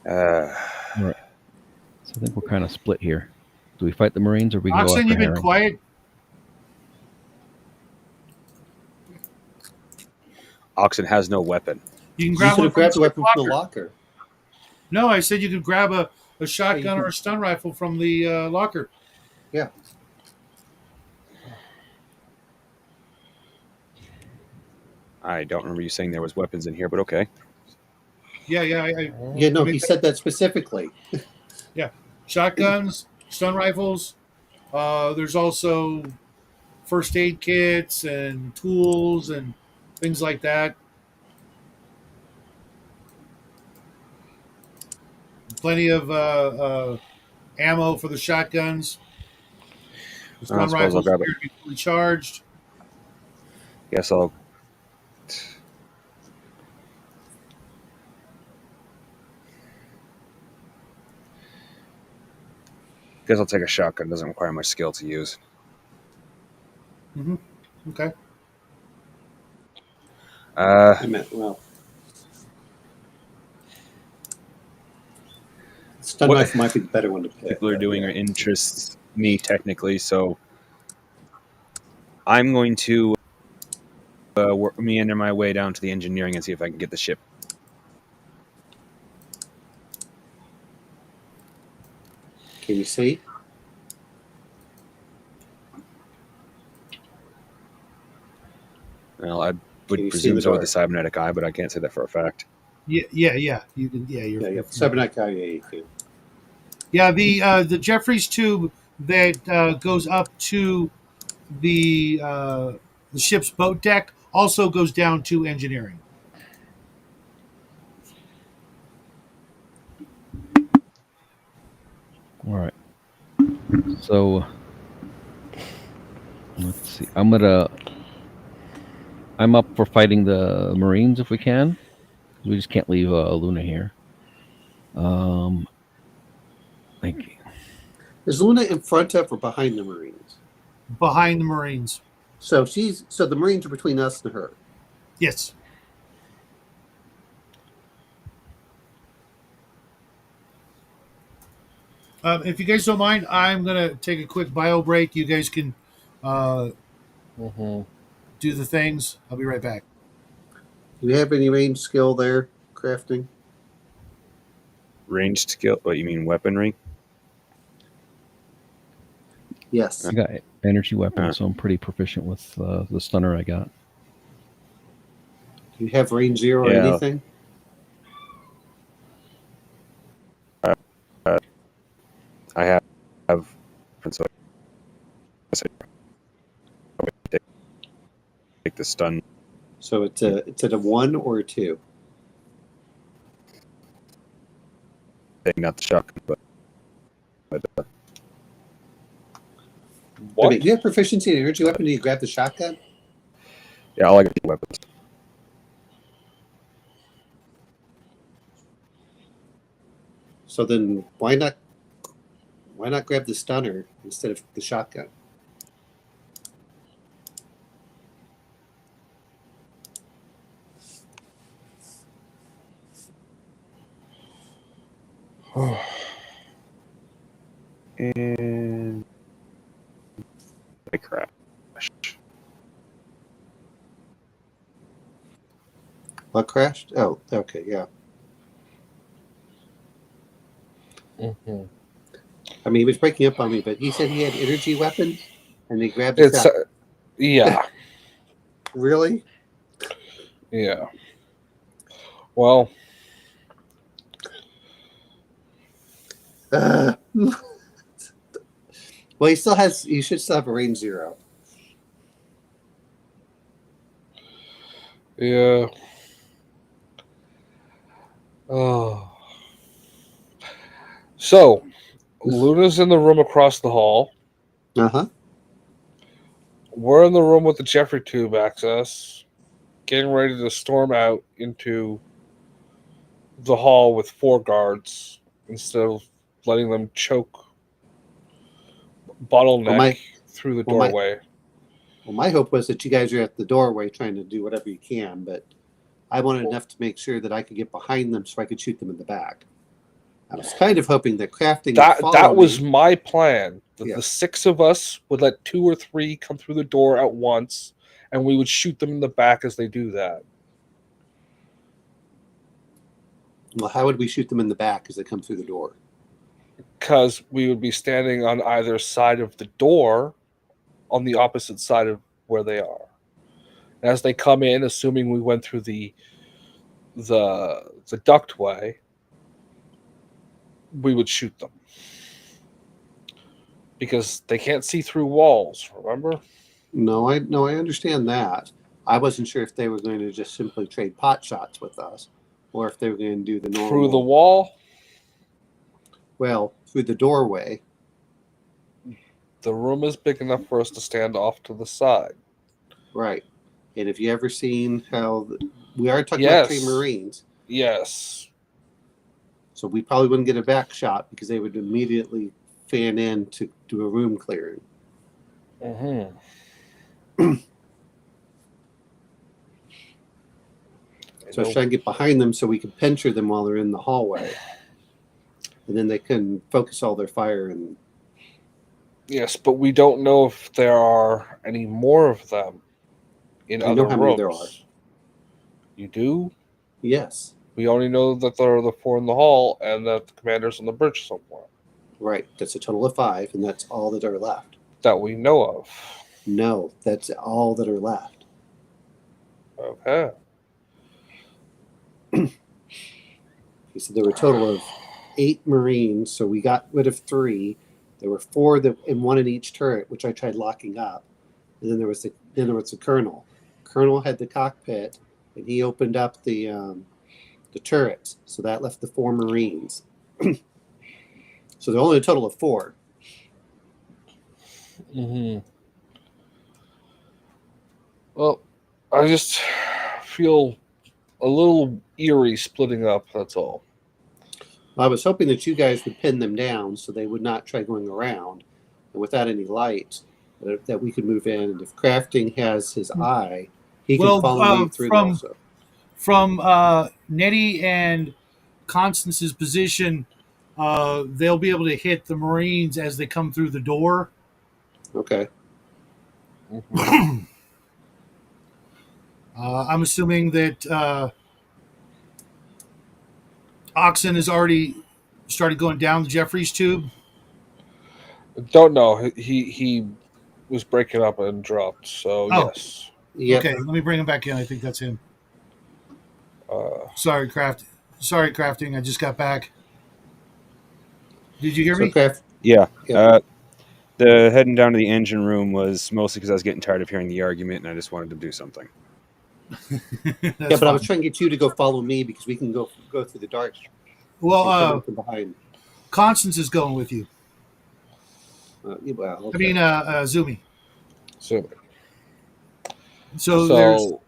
Speaker 2: All right. So I think we're kind of split here. Do we fight the Marines or we go
Speaker 1: Oxen,
Speaker 2: after
Speaker 1: you've been
Speaker 2: Harry?
Speaker 1: quiet.
Speaker 4: Oxen has no weapon.
Speaker 1: You can
Speaker 5: You
Speaker 1: grab
Speaker 5: should
Speaker 1: one
Speaker 5: have grabbed the
Speaker 1: from
Speaker 5: weapon from the
Speaker 1: locker.
Speaker 5: locker.
Speaker 1: No, I said you could grab a shotgun
Speaker 5: can-
Speaker 1: or a stun rifle from the locker.
Speaker 5: Yeah.
Speaker 4: I don't remember you saying there was weapons in here, but okay.
Speaker 1: Yeah.
Speaker 5: Yeah, no,
Speaker 1: I mean,
Speaker 5: he said that specifically.
Speaker 1: shotguns, stun rifles. There's also first aid kits and tools and things like that. Plenty of ammo for the shotguns. The
Speaker 4: I
Speaker 1: stun
Speaker 4: suppose I'll
Speaker 1: rifles
Speaker 4: grab
Speaker 1: appear to be fully charged.
Speaker 4: Guess I'll. Guess I'll take a shotgun. Doesn't require much skill to use.
Speaker 1: Okay.
Speaker 5: I meant, well, stun
Speaker 4: What-
Speaker 5: rifle might be the better one to pick.
Speaker 4: People are doing or interests me technically, so I'm going to meander my way down to the engineering and see if I can get the ship.
Speaker 5: Can you see?
Speaker 4: Well, I
Speaker 5: Can
Speaker 4: would
Speaker 5: you see
Speaker 4: presume
Speaker 5: the
Speaker 4: so with
Speaker 5: door?
Speaker 4: the cybernetic eye, but I can't say that for a fact.
Speaker 1: Yeah. You can. Yeah, you're.
Speaker 5: Yeah. Cybernetic eye, yeah, you can.
Speaker 1: Yeah, the Jeffries tube that goes up to the ship's boat deck also goes down to engineering.
Speaker 2: All right. So let's see. I'm up for fighting the Marines if we can. We just can't leave Luna here. Like
Speaker 5: Is Luna in front of or behind the Marines?
Speaker 1: Behind the Marines.
Speaker 5: So the Marines are between us and her.
Speaker 1: Yes. If you guys don't mind, I'm gonna take a quick bio break. You guys can do the things. I'll be right back.
Speaker 5: Do you have any range skill there, crafting?
Speaker 4: Ranged skill? What, you mean weaponry?
Speaker 5: Yes.
Speaker 2: I got energy weapons, so I'm pretty proficient with the stunner I got.
Speaker 5: Do you have range 0 or
Speaker 4: Yeah.
Speaker 5: anything?
Speaker 4: I have so take the stun.
Speaker 5: So it's at a 1 or a 2.
Speaker 4: Not the shotgun, but
Speaker 3: What?
Speaker 5: Wait, do you have proficiency in energy weapon? Do you grab the shotgun?
Speaker 4: yeah, all I got weapons.
Speaker 5: So then why not grab the stunner instead of the shotgun?
Speaker 4: And I crash.
Speaker 5: What crashed? Oh, okay, yeah.
Speaker 3: Mm-hmm.
Speaker 5: I mean, he was breaking up on me, but he said he had energy weapon, and he grabbed the
Speaker 3: It's
Speaker 5: shotgun.
Speaker 3: yeah,
Speaker 5: Really?
Speaker 3: yeah. Well,
Speaker 5: Well, he still has. He should still have a range 0.
Speaker 3: yeah. Oh. So, Luna's in the room across the hall.
Speaker 5: Uh huh.
Speaker 3: We're in the room with the Jeffrey tube access, getting ready to storm out into the hall with 4 guards instead of letting them choke bottleneck through the doorway.
Speaker 5: My hope was that you guys are at the doorway trying to do whatever you can, but I wanted enough to make sure that I could get behind them so I could shoot them in the back. I was kind of hoping that crafting
Speaker 3: That was my plan. That
Speaker 5: Yeah.
Speaker 3: the 6 of us would let 2 or 3 come through the door at once, and we would shoot them in the back as they do that.
Speaker 5: Well, how would we shoot them in the back as they come through the door?
Speaker 3: Because we would be standing on either side of the door, on the opposite side of where they are. As they come in, assuming we went through the ductway, we would shoot them. Because they can't see through walls, remember?
Speaker 5: No, I understand that. I wasn't sure if they were going to just simply trade pot shots with us, or if they were going to do the normal
Speaker 3: Through the wall,
Speaker 5: well, through the doorway.
Speaker 3: the room is big enough for us to stand off to the side.
Speaker 5: Right. And have you ever seen how we are talking
Speaker 3: Yes.
Speaker 5: about 3 Marines?
Speaker 3: Yes.
Speaker 5: So we probably wouldn't get a back shot because they would immediately fan in to do a room clearing.
Speaker 3: Mm-hmm.
Speaker 5: So I was trying to get behind them so we could penetrate them while they're in the hallway. And then they can focus all their fire. And
Speaker 3: Yes, but we don't know if there are any more of them in
Speaker 5: I
Speaker 3: other
Speaker 5: know how many
Speaker 3: rooms.
Speaker 5: there are.
Speaker 3: You do?
Speaker 5: Yes.
Speaker 3: We only know that there are the 4 in the hall and that the commander's on the bridge somewhere.
Speaker 5: Right. That's a total of 5, and that's all that are left.
Speaker 3: that we know of.
Speaker 5: No, that's all that are left.
Speaker 3: Okay.
Speaker 5: He said there were a total of 8 Marines, so we got rid of 3. There were 4 and 1 in each turret, which I tried locking up. And then there was the colonel. Colonel had the cockpit, and he opened up the turrets, so that left the 4 Marines. So there are only a total of 4.
Speaker 3: Mm-hmm. Well, I just feel a little eerie splitting up. That's all.
Speaker 5: I was hoping that you guys would pin them down so they would not try going around, and without any lights, that we could move in. And if Crafting has his eye, he can follow me through there also.
Speaker 1: From Nettie and Constance's position, they'll be able to hit the Marines as they come through the door.
Speaker 5: Okay.
Speaker 3: Mm-hmm.
Speaker 1: I'm assuming that Oxen has already started going down the Jeffries tube.
Speaker 3: Don't know. He was breaking up and dropped. So yes.
Speaker 5: Yep.
Speaker 1: Okay, let me bring him back in. I think that's him.
Speaker 3: Uh,
Speaker 1: Sorry, Crafting. I just got back. Did you hear
Speaker 5: So
Speaker 1: me?
Speaker 4: Yeah.
Speaker 5: Yeah.
Speaker 4: The heading down to the engine room was mostly because I was getting tired of hearing the argument, and I just wanted to do something.
Speaker 5: Yeah, but I was trying to get you to go follow me because we can go through the dark.
Speaker 1: Well,
Speaker 5: from behind.
Speaker 1: Constance is going with you.
Speaker 5: Well, okay.
Speaker 1: I mean, Zumi.
Speaker 3: so
Speaker 1: So there's
Speaker 3: you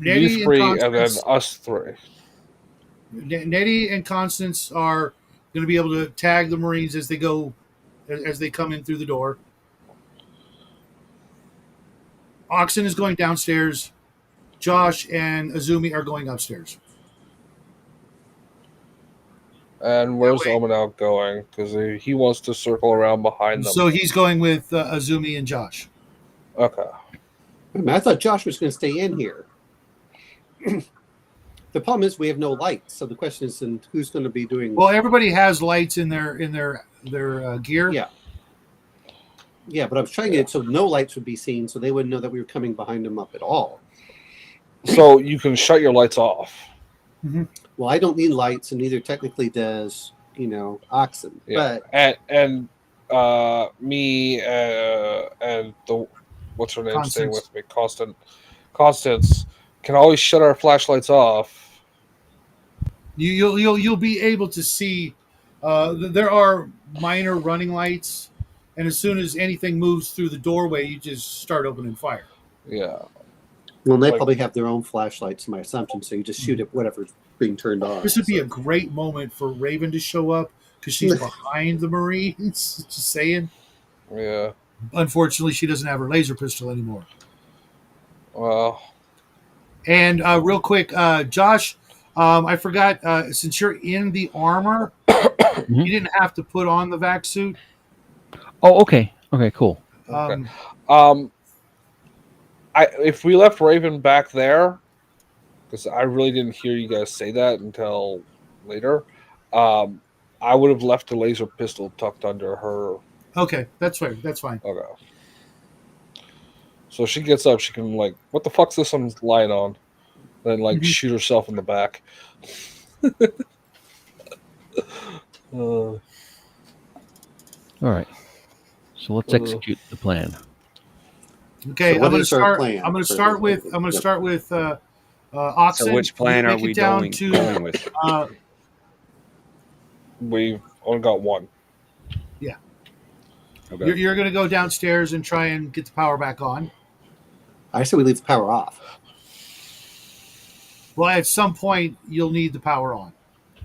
Speaker 1: Nettie
Speaker 3: 3
Speaker 1: and
Speaker 3: and then
Speaker 1: Constance.
Speaker 3: us 3.
Speaker 1: Nettie and Constance are going to be able to tag the Marines as they come in through the door. Oxen is going downstairs. Josh and Azumi are going upstairs.
Speaker 3: And where's
Speaker 1: Wait.
Speaker 3: Omanal going? Because he wants to circle around behind them.
Speaker 1: So he's going with Azumi and Josh.
Speaker 3: Okay.
Speaker 5: I thought Josh was going to stay in here. The problem is we have no lights, so the question is, then who's going to be doing?
Speaker 1: Well, everybody has lights in their gear.
Speaker 5: Yeah. Yeah, but I was trying to get it so no lights would be seen, so they wouldn't know that we were coming behind them up at all.
Speaker 3: So you can shut your lights off.
Speaker 1: Mm-hmm.
Speaker 5: Well, I don't need lights, and neither technically does Oxen.
Speaker 3: Yeah.
Speaker 5: But
Speaker 3: And me and the what's her name staying with me, Constance can always shut our flashlights off.
Speaker 1: You'll be able to see. There are minor running lights, and as soon as anything moves through the doorway, you just start opening fire.
Speaker 3: Yeah.
Speaker 5: Well, they probably have their own flashlights, my assumption, so you just shoot at whatever's being turned on.
Speaker 1: This would be a great moment for Raven to show up because she's behind the Marines. Just saying.
Speaker 3: Yeah.
Speaker 1: Unfortunately, she doesn't have her laser pistol anymore.
Speaker 3: Well.
Speaker 1: And real quick, Josh, I forgot, since you're in the armor, you didn't have to put on the vac suit.
Speaker 2: Oh, okay. Okay, cool.
Speaker 3: If we left Raven back there, because I really didn't hear you guys say that until later, I would have left the laser pistol tucked under her.
Speaker 1: Okay, that's fine. That's fine.
Speaker 3: Okay. So she gets up, she can what the fuck's this I'm lying on? Then shoot herself in the back.
Speaker 2: All right. So let's execute the plan.
Speaker 1: Okay,
Speaker 5: So
Speaker 1: I'm going to
Speaker 5: our
Speaker 1: start.
Speaker 5: plan
Speaker 1: I'm going to
Speaker 5: for
Speaker 1: start
Speaker 5: this?
Speaker 1: with. I'm going to start with Oxen.
Speaker 4: So which plan are
Speaker 1: Make it
Speaker 4: we
Speaker 1: down
Speaker 4: going
Speaker 1: to?
Speaker 4: with?
Speaker 3: We've only got one.
Speaker 1: Yeah.
Speaker 4: Okay.
Speaker 1: You're going to go downstairs and try and get the power back on.
Speaker 5: I say we leave the power off.
Speaker 1: Well, at some point you'll need the power on.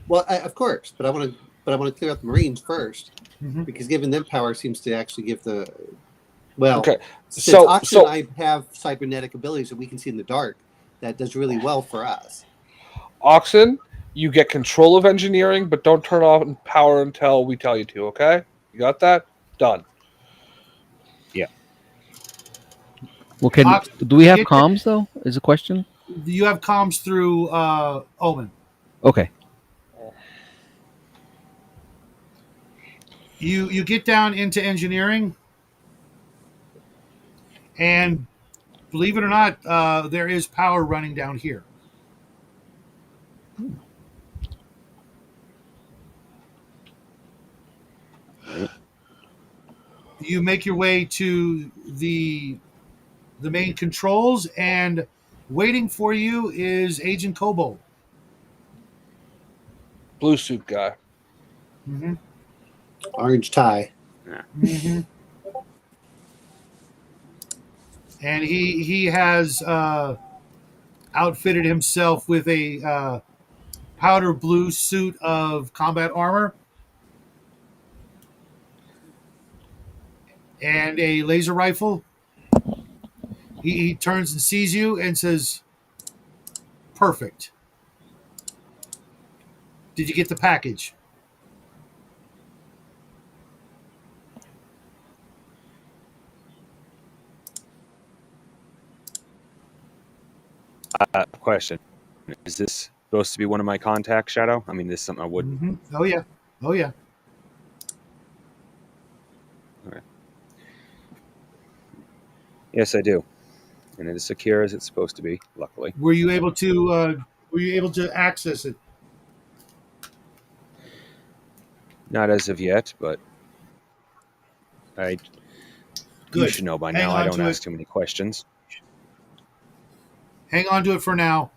Speaker 5: Well, of course, but I want to clear out the Marines first
Speaker 1: Mm-hmm.
Speaker 5: because giving them power seems to actually give the. Well,
Speaker 3: Okay.
Speaker 5: since Oxen
Speaker 3: So
Speaker 5: and I have cybernetic abilities that we can see in the dark, that does really well for us.
Speaker 3: Oxen, you get control of engineering, but don't turn on power until we tell you to, okay? You got that? Done.
Speaker 2: Well, do we have comms though? Is a question.
Speaker 1: You have comms through Omen.
Speaker 2: Okay.
Speaker 1: You get down into engineering, and believe it or not, there is power running down here. You make your way to the main controls, and waiting for you is Agent Kobold.
Speaker 3: Blue suit guy.
Speaker 1: Mm-hmm.
Speaker 5: Orange tie.
Speaker 1: Mm-hmm. And he has outfitted himself with a powder blue suit of combat armor and a laser rifle. He turns and sees you and says, "Perfect. Did you get the package?"
Speaker 4: Question: is this supposed to be one of my contacts, Shadow? I mean, this is something I would.
Speaker 1: Mm-hmm. Oh yeah. Oh yeah.
Speaker 4: Yes, I do, and it is secure as it's supposed to be. Luckily,
Speaker 1: Were you able to access it?
Speaker 4: not as of yet, but you
Speaker 1: Good.
Speaker 4: should know by
Speaker 1: Hang
Speaker 4: now. I
Speaker 1: on
Speaker 4: don't
Speaker 1: to
Speaker 4: ask
Speaker 1: it.
Speaker 4: too many questions.
Speaker 1: Hang on to it for now.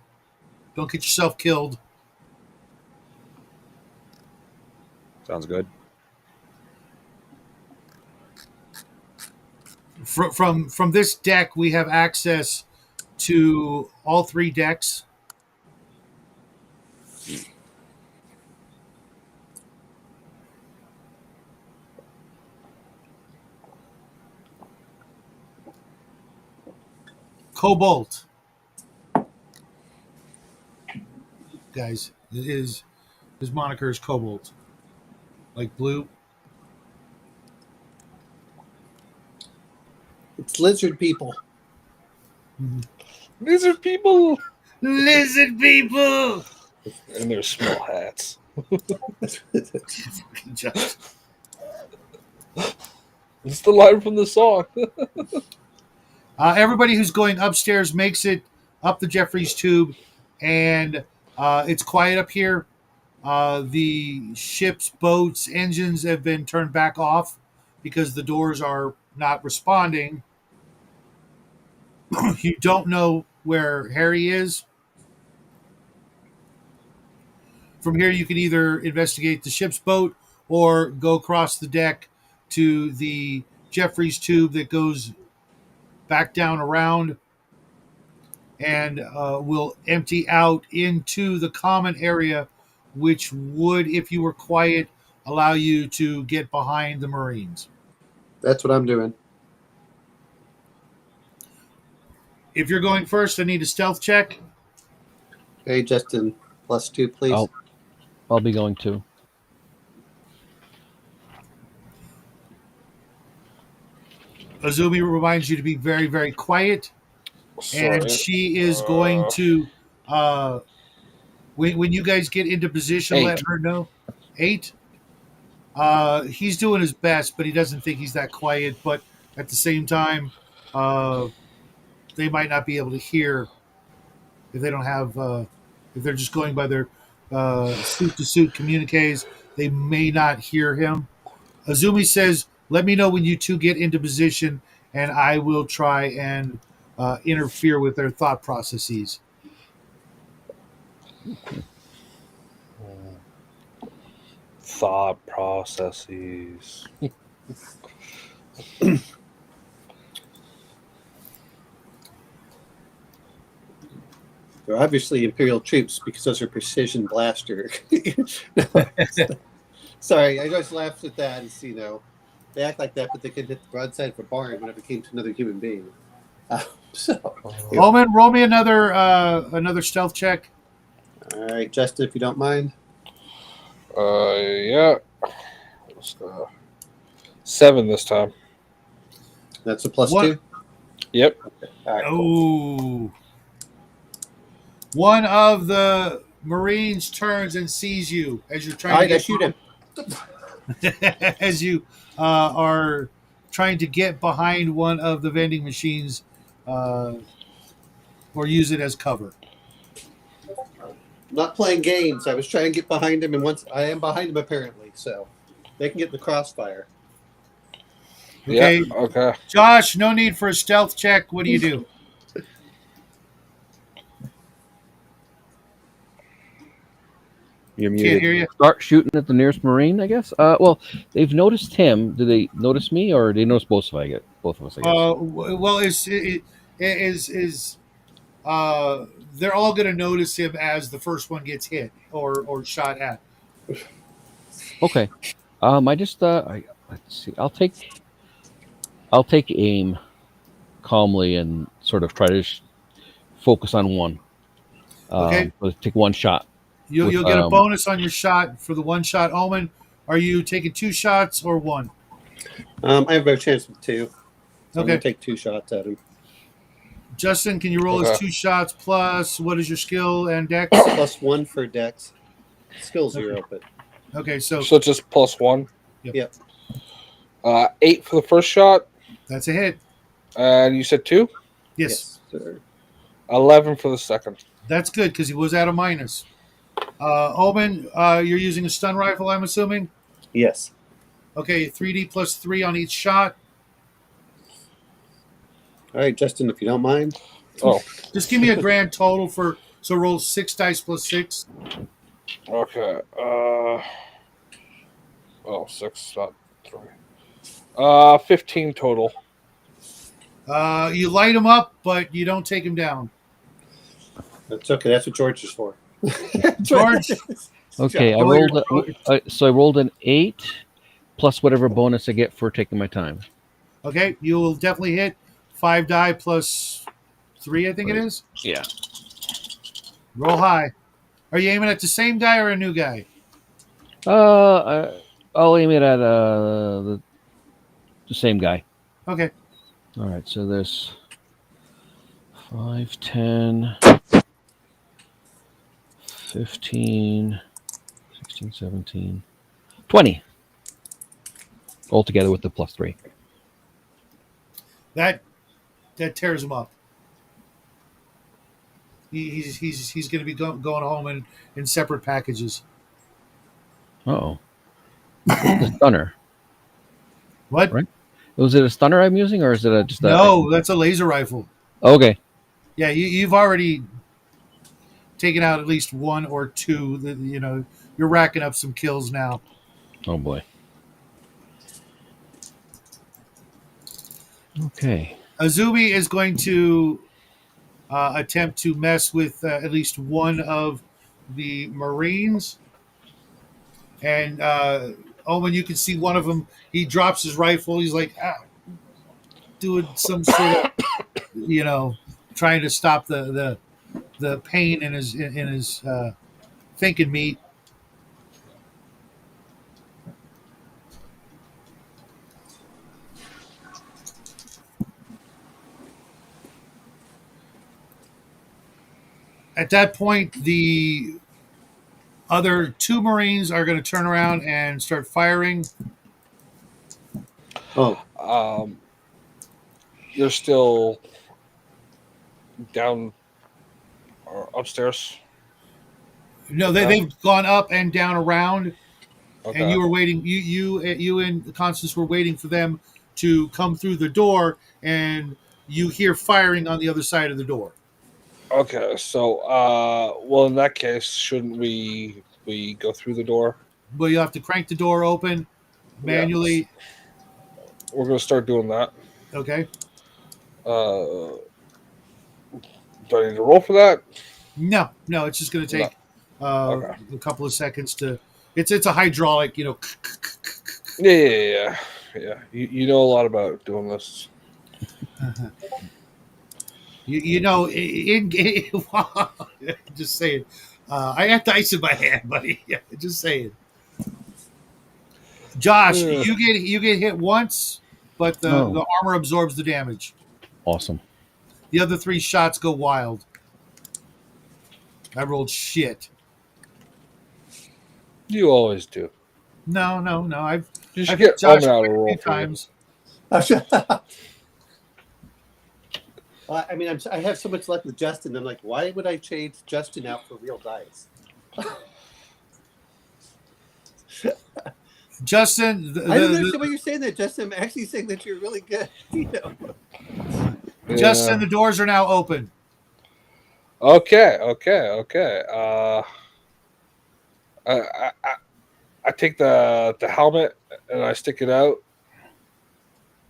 Speaker 1: Don't get yourself killed.
Speaker 4: Sounds good.
Speaker 1: From this deck, we have access to all 3 decks. Cobalt, guys, his moniker is Cobalt, like blue.
Speaker 5: It's lizard people.
Speaker 3: Lizard people.
Speaker 1: Lizard people.
Speaker 3: And their small hats.
Speaker 1: Just,
Speaker 3: It's the line from the song.
Speaker 1: everybody who's going upstairs makes it up the Jeffries tube, and it's quiet up here. The ship's boats, engines have been turned back off because the doors are not responding. You don't know where Harry is. From here, you can either investigate the ship's boat or go across the deck to the Jeffries tube that goes back down around and will empty out into the common area, which would, if you were quiet, allow you to get behind the Marines.
Speaker 5: That's what I'm doing.
Speaker 1: If you're going first, I need a stealth check.
Speaker 5: Hey, Justin, +2, please.
Speaker 2: I'll be going too.
Speaker 1: Azumi reminds you to be very, very quiet, and she is going to, when you guys get into position,
Speaker 3: 8.
Speaker 1: let her know. 8. He's doing his best, but he doesn't think he's that quiet. But at the same time, they might not be able to hear if they don't have, if they're just going by their suit-to-suit communiques. They may not hear him. Azumi says, "Let me know when you two get into position, and I will try and interfere with their thought processes."
Speaker 3: Thought processes.
Speaker 5: They're obviously Imperial troops because those are precision blaster. Sorry, I just laughed at that. It's, they act like that, but they can hit the broadside of a barn whenever it came to another human being.
Speaker 1: Roman, roll me another stealth check.
Speaker 5: All right, Justin, if you don't mind.
Speaker 3: Yeah. 7 this time.
Speaker 5: That's a +2.
Speaker 1: What?
Speaker 3: Yep.
Speaker 5: All right, cool.
Speaker 1: Oh. One of the Marines turns and sees you as you're
Speaker 5: All
Speaker 1: trying
Speaker 5: right,
Speaker 1: to
Speaker 5: I
Speaker 1: get
Speaker 5: shoot him.
Speaker 1: as you are trying to get behind one of the vending machines uh, or use it as cover.
Speaker 5: Not playing games. I was trying to get behind him, and once I am behind him, apparently, so they can get the crossfire.
Speaker 1: Okay,
Speaker 3: Yeah. Okay.
Speaker 1: Josh, no need for a stealth check. What do you do?
Speaker 4: You're
Speaker 1: Can't
Speaker 4: muted.
Speaker 1: hear you.
Speaker 2: Start shooting at the nearest Marine, I guess. Well, they've noticed him. Do they notice me, or do they notice both of us? I guess.
Speaker 1: Well, is they're all going to notice him as the first one gets hit or shot at.
Speaker 2: Okay. I just let's see. I'll take aim calmly and sort of try to focus on one.
Speaker 1: Okay.
Speaker 2: But take one shot.
Speaker 1: You'll get a bonus on your shot for the one shot. Omen, are you taking 2 shots or 1?
Speaker 5: I have a better chance with 2. So I'm
Speaker 1: Okay.
Speaker 5: gonna take 2 shots at him.
Speaker 1: Justin, can you roll as
Speaker 3: Okay.
Speaker 1: 2 shots plus what is your skill and dex?
Speaker 5: Plus 1 for Dex. Skill 0, but
Speaker 1: Okay, so
Speaker 3: So just +1.
Speaker 1: Yep.
Speaker 3: 8 for the first shot,
Speaker 1: that's a hit.
Speaker 3: and you said 2.
Speaker 1: Yes,
Speaker 5: sir.
Speaker 3: 11 for the second.
Speaker 1: that's good because he was at a minus. Omen, you're using a stun rifle, I'm assuming.
Speaker 5: Yes.
Speaker 1: Okay, 3d plus 3 on each shot.
Speaker 5: All right, Justin, if you don't mind.
Speaker 3: Oh,
Speaker 1: Just give me a grand total for so roll 6 dice plus 6.
Speaker 3: okay. 6, not 3. 15 total.
Speaker 1: You light him up, but you don't take him down.
Speaker 5: That's okay. That's what George is for.
Speaker 1: George,
Speaker 2: Okay, I rolled. So I rolled an 8 plus whatever bonus I get for taking my time.
Speaker 1: okay, you will definitely hit 5 die plus 3, I think it is.
Speaker 2: Yeah.
Speaker 1: Roll high. Are you aiming at the same guy or a new guy?
Speaker 2: I'll aim it at the same guy.
Speaker 1: Okay.
Speaker 2: All right, so there's 5, 10, 15, 16, 17, 20. Altogether with the plus 3.
Speaker 1: That tears him up. He's going to be going home in separate packages.
Speaker 2: Uh-oh. The stunner.
Speaker 1: What?
Speaker 2: Right. Was it a stunner I'm using, or is it just a...
Speaker 1: No, that's a laser rifle.
Speaker 2: Okay.
Speaker 1: Yeah, you've already taken out at least 1 or 2. You're racking up some kills now.
Speaker 2: Oh, boy. Okay.
Speaker 1: Azumi is going to attempt to mess with at least one of the Marines. And Omen, you can see one of them. He drops his rifle. He's like doing some sort of, trying to stop the pain in his thinking meat. At that point, the other 2 Marines are going to turn around and start firing.
Speaker 5: Oh,
Speaker 3: You're still down or upstairs.
Speaker 1: No, they've gone up and down around,
Speaker 3: Okay.
Speaker 1: and you were waiting. You and Constance were waiting for them to come through the door, and you hear firing on the other side of the door.
Speaker 3: Okay, so well, in that case, shouldn't we go through the door?
Speaker 1: But you have to crank the door open manually.
Speaker 3: We're gonna start doing that.
Speaker 1: Okay.
Speaker 3: Do I need to roll for that?
Speaker 1: No, it's just going to take
Speaker 3: Okay.
Speaker 1: a couple of seconds to. It's a hydraulic,
Speaker 3: Yeah. You know a lot about doing this.
Speaker 1: Just saying. I got dice in my hand, buddy. Yeah, just saying. Josh, you get hit once, but the armor absorbs the damage.
Speaker 2: Awesome.
Speaker 1: The other 3 shots go wild. I rolled shit.
Speaker 3: You always do.
Speaker 1: No.
Speaker 3: You should
Speaker 1: I've
Speaker 3: get
Speaker 1: hit Josh
Speaker 3: Omen out
Speaker 1: quite
Speaker 3: of
Speaker 1: a
Speaker 3: roll
Speaker 1: few
Speaker 3: for you.
Speaker 1: times.
Speaker 5: I mean, I have so much luck with Justin. I'm like, why would I trade Justin out for real dice?
Speaker 1: Justin,
Speaker 5: I don't understand why you're saying that, Justin. I'm actually saying that you're really good. You know?
Speaker 1: Justin,
Speaker 3: Yeah.
Speaker 1: the doors are now open.
Speaker 3: Okay. I take the helmet and I stick it out.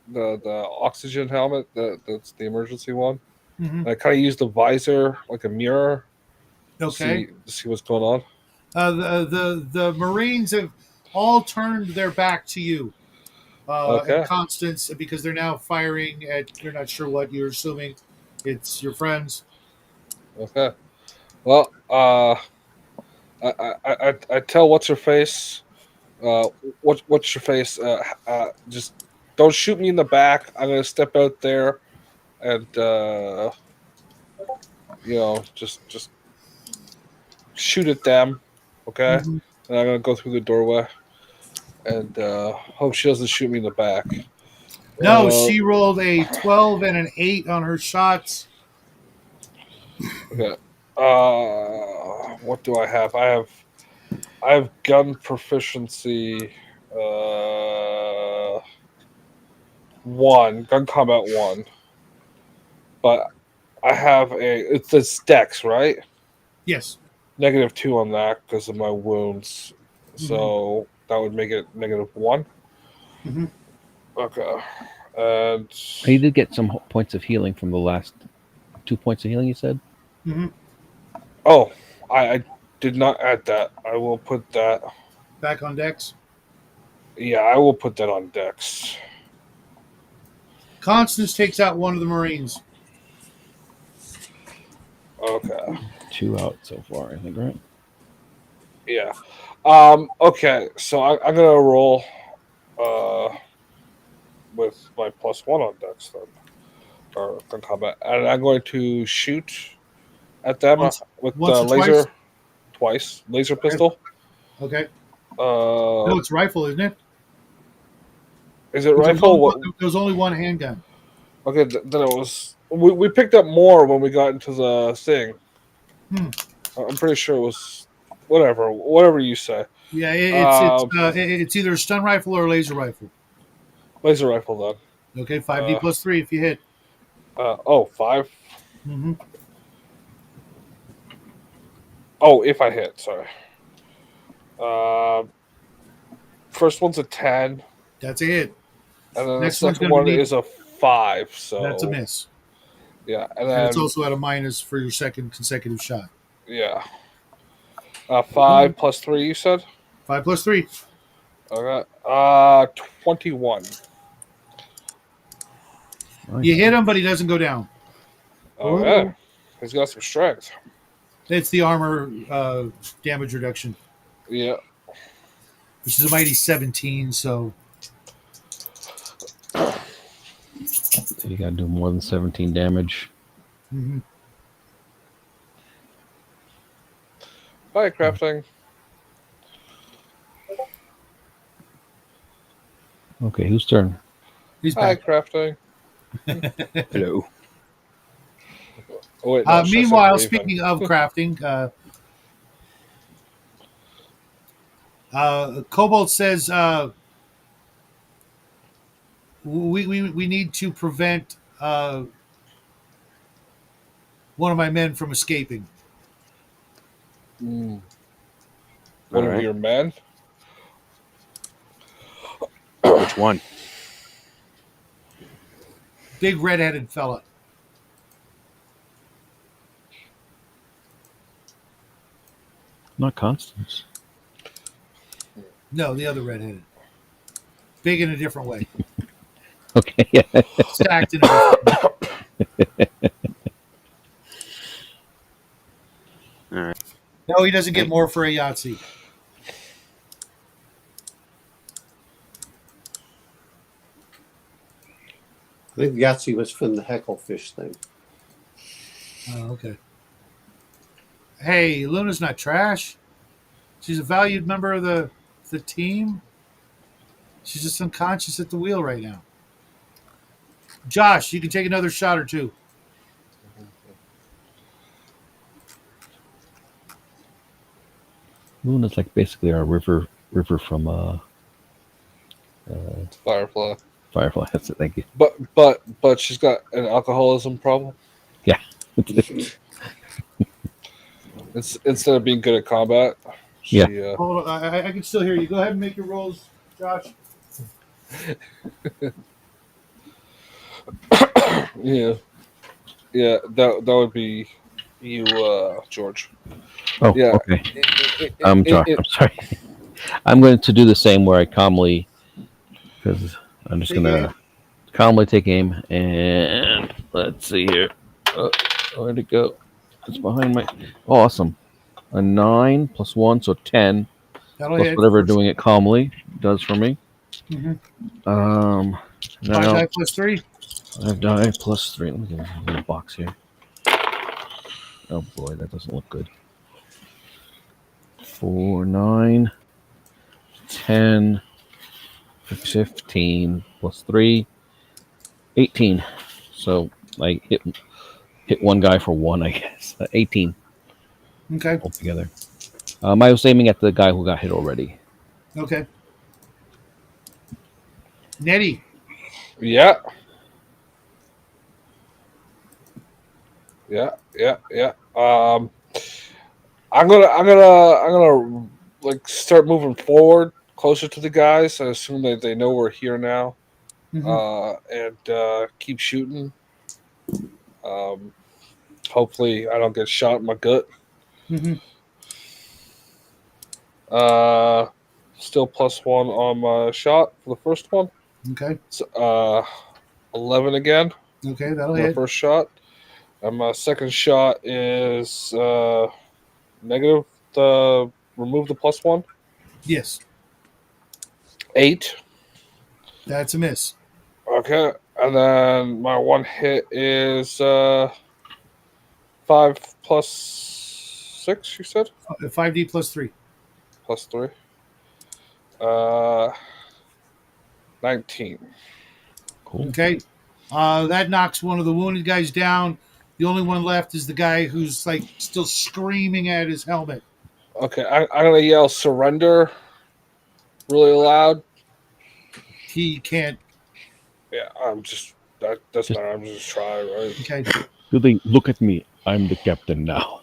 Speaker 3: The oxygen helmet, that's the emergency one.
Speaker 1: Mhm.
Speaker 3: And I kind of use the visor like a mirror
Speaker 1: Okay.
Speaker 3: to see what's going on.
Speaker 1: The Marines have all turned their back to you. And
Speaker 3: Okay.
Speaker 1: Constance, because they're now firing at, you're not sure what, you're assuming it's your friends.
Speaker 3: Okay. Well, I tell what's her face. What's your face? Just don't shoot me in the back. I'm gonna step out there and just shoot at them. Okay.
Speaker 1: Mhm.
Speaker 3: And I'm gonna go through the doorway and hope she doesn't shoot me in the back.
Speaker 1: No, she rolled a 12 and an 8 on her shots.
Speaker 3: Okay. What do I have? I have gun proficiency. One gun combat one, but I have it's Dex, right?
Speaker 1: Yes.
Speaker 3: -2 on that because of my wounds. So that would make it -1.
Speaker 1: Mhm.
Speaker 3: Okay. And
Speaker 2: You did get some points of healing from the last 2 points of healing. You said.
Speaker 1: Mhm.
Speaker 3: oh, I did not add that. I will put that.
Speaker 1: Back on decks.
Speaker 3: Yeah, I will put that on Dex.
Speaker 1: Constance takes out one of the Marines.
Speaker 3: Okay.
Speaker 2: 2 out so far, I think, right?
Speaker 3: Yeah. Okay. So I'm gonna roll with my +1 on Dex then, or gun combat, and I'm going to shoot at them
Speaker 1: Once
Speaker 3: with
Speaker 1: or
Speaker 3: the
Speaker 1: twice.
Speaker 3: laser twice, laser pistol.
Speaker 1: Okay.
Speaker 3: Uh,
Speaker 1: No, it's rifle, isn't it?
Speaker 3: is it
Speaker 1: There was
Speaker 3: rifle?
Speaker 1: only
Speaker 3: What?
Speaker 1: one, there was only one handgun.
Speaker 3: Okay, then it was. We picked up more when we got into the thing.
Speaker 1: Hmm.
Speaker 3: I'm pretty sure it was whatever you say.
Speaker 1: Yeah,
Speaker 3: Um,
Speaker 1: it's either a stun rifle or a laser rifle.
Speaker 3: Laser rifle then.
Speaker 1: Okay, 5d plus 3 if you hit.
Speaker 3: 5.
Speaker 1: Mm-hmm.
Speaker 3: Oh, if I hit, sorry. First one's a 10,
Speaker 1: That's a hit.
Speaker 3: and then
Speaker 1: Next
Speaker 3: the
Speaker 1: one's
Speaker 3: second
Speaker 1: going to
Speaker 3: one
Speaker 1: be
Speaker 3: is a 5. So
Speaker 1: that's a miss.
Speaker 3: Yeah, and
Speaker 1: And it's
Speaker 3: then
Speaker 1: also at a minus for your second consecutive shot.
Speaker 3: yeah, 5 plus 3. You said
Speaker 1: 5 plus 3.
Speaker 3: okay. 21.
Speaker 2: Nice.
Speaker 1: You hit him, but he doesn't go down.
Speaker 3: Okay, he's got some strength.
Speaker 1: It's the armor damage reduction,
Speaker 3: Yeah.
Speaker 1: which is a mighty 17. So
Speaker 2: So you got to do more than 17 damage.
Speaker 1: mhm.
Speaker 3: Hi, crafting.
Speaker 2: Okay, whose turn?
Speaker 1: He's
Speaker 3: Hi,
Speaker 1: back.
Speaker 3: crafting.
Speaker 4: Hello.
Speaker 3: Oh wait, no,
Speaker 1: Meanwhile,
Speaker 3: Raven.
Speaker 1: speaking of crafting, Cobalt says we need to prevent one of my men from escaping.
Speaker 3: One
Speaker 4: All
Speaker 3: of
Speaker 4: right.
Speaker 3: your men.
Speaker 4: Which one?
Speaker 1: Big red-headed fella.
Speaker 2: Not Constance.
Speaker 1: No, the other red-headed. Big in a different way.
Speaker 2: Okay, yeah.
Speaker 1: Stacked in a different way.
Speaker 4: All right.
Speaker 1: No, he doesn't get more for a Yahtzee.
Speaker 5: I think Yahtzee was from the Hecklefish thing.
Speaker 1: Oh, okay. Hey, Luna's not trash. She's a valued member of the the team. She's just unconscious at the wheel right now. Josh, you can take another shot or two.
Speaker 2: Luna's like basically our river from
Speaker 3: Firefly.
Speaker 2: Firefly. That's it. Thank you.
Speaker 3: But she's got an alcoholism problem.
Speaker 2: Yeah.
Speaker 3: It's instead of being good at combat, she,
Speaker 2: Yeah.
Speaker 1: Hold on, I can still hear you. Go ahead and make your rolls, Josh.
Speaker 3: yeah, that would be you, George.
Speaker 2: Oh,
Speaker 3: Yeah.
Speaker 2: okay. I'm sorry. I'm going to do the same where I calmly, because I'm just
Speaker 1: Take
Speaker 2: going to
Speaker 1: aim.
Speaker 2: calmly take aim, and let's see here. Where'd it go? It's behind my. Oh, awesome. A 9 plus 1, so 10
Speaker 1: That'll
Speaker 2: plus
Speaker 1: hit.
Speaker 2: whatever doing it calmly does for me.
Speaker 1: Mhm.
Speaker 2: 5
Speaker 1: 5 die plus 3.
Speaker 2: 5 die plus 3. Let me get a little box here. Oh boy, that doesn't look good. 4, 9, 10, 15 plus 3, 18. So I hit one guy for 1, I guess. 18
Speaker 1: Okay.
Speaker 2: altogether. I was aiming at the guy who got hit already.
Speaker 1: Okay. Nettie.
Speaker 3: Yeah. I'm gonna like start moving forward closer to the guys. I assume that they know we're here now, and keep shooting. Hopefully, I don't get shot in my gut.
Speaker 1: Mm-hmm.
Speaker 3: Still +1 on my shot for the first one.
Speaker 1: Okay.
Speaker 3: So, 11 again.
Speaker 1: Okay, that'll
Speaker 3: My
Speaker 1: hit.
Speaker 3: first shot, and my second shot is negative. Remove the +1.
Speaker 1: Yes.
Speaker 3: 8.
Speaker 1: That's a miss.
Speaker 3: Okay, and then my one hit is 5 plus 6. You said
Speaker 1: 5d plus 3.
Speaker 3: plus 3. 19.
Speaker 2: Cool.
Speaker 1: Okay. That knocks one of the wounded guys down. The only one left is the guy who's like still screaming at his helmet.
Speaker 3: Okay, I'm gonna yell surrender really loud.
Speaker 1: He can't.
Speaker 3: Yeah, that's not. I'm just trying, right?
Speaker 1: Okay.
Speaker 2: Billy, look at me. I'm the captain now.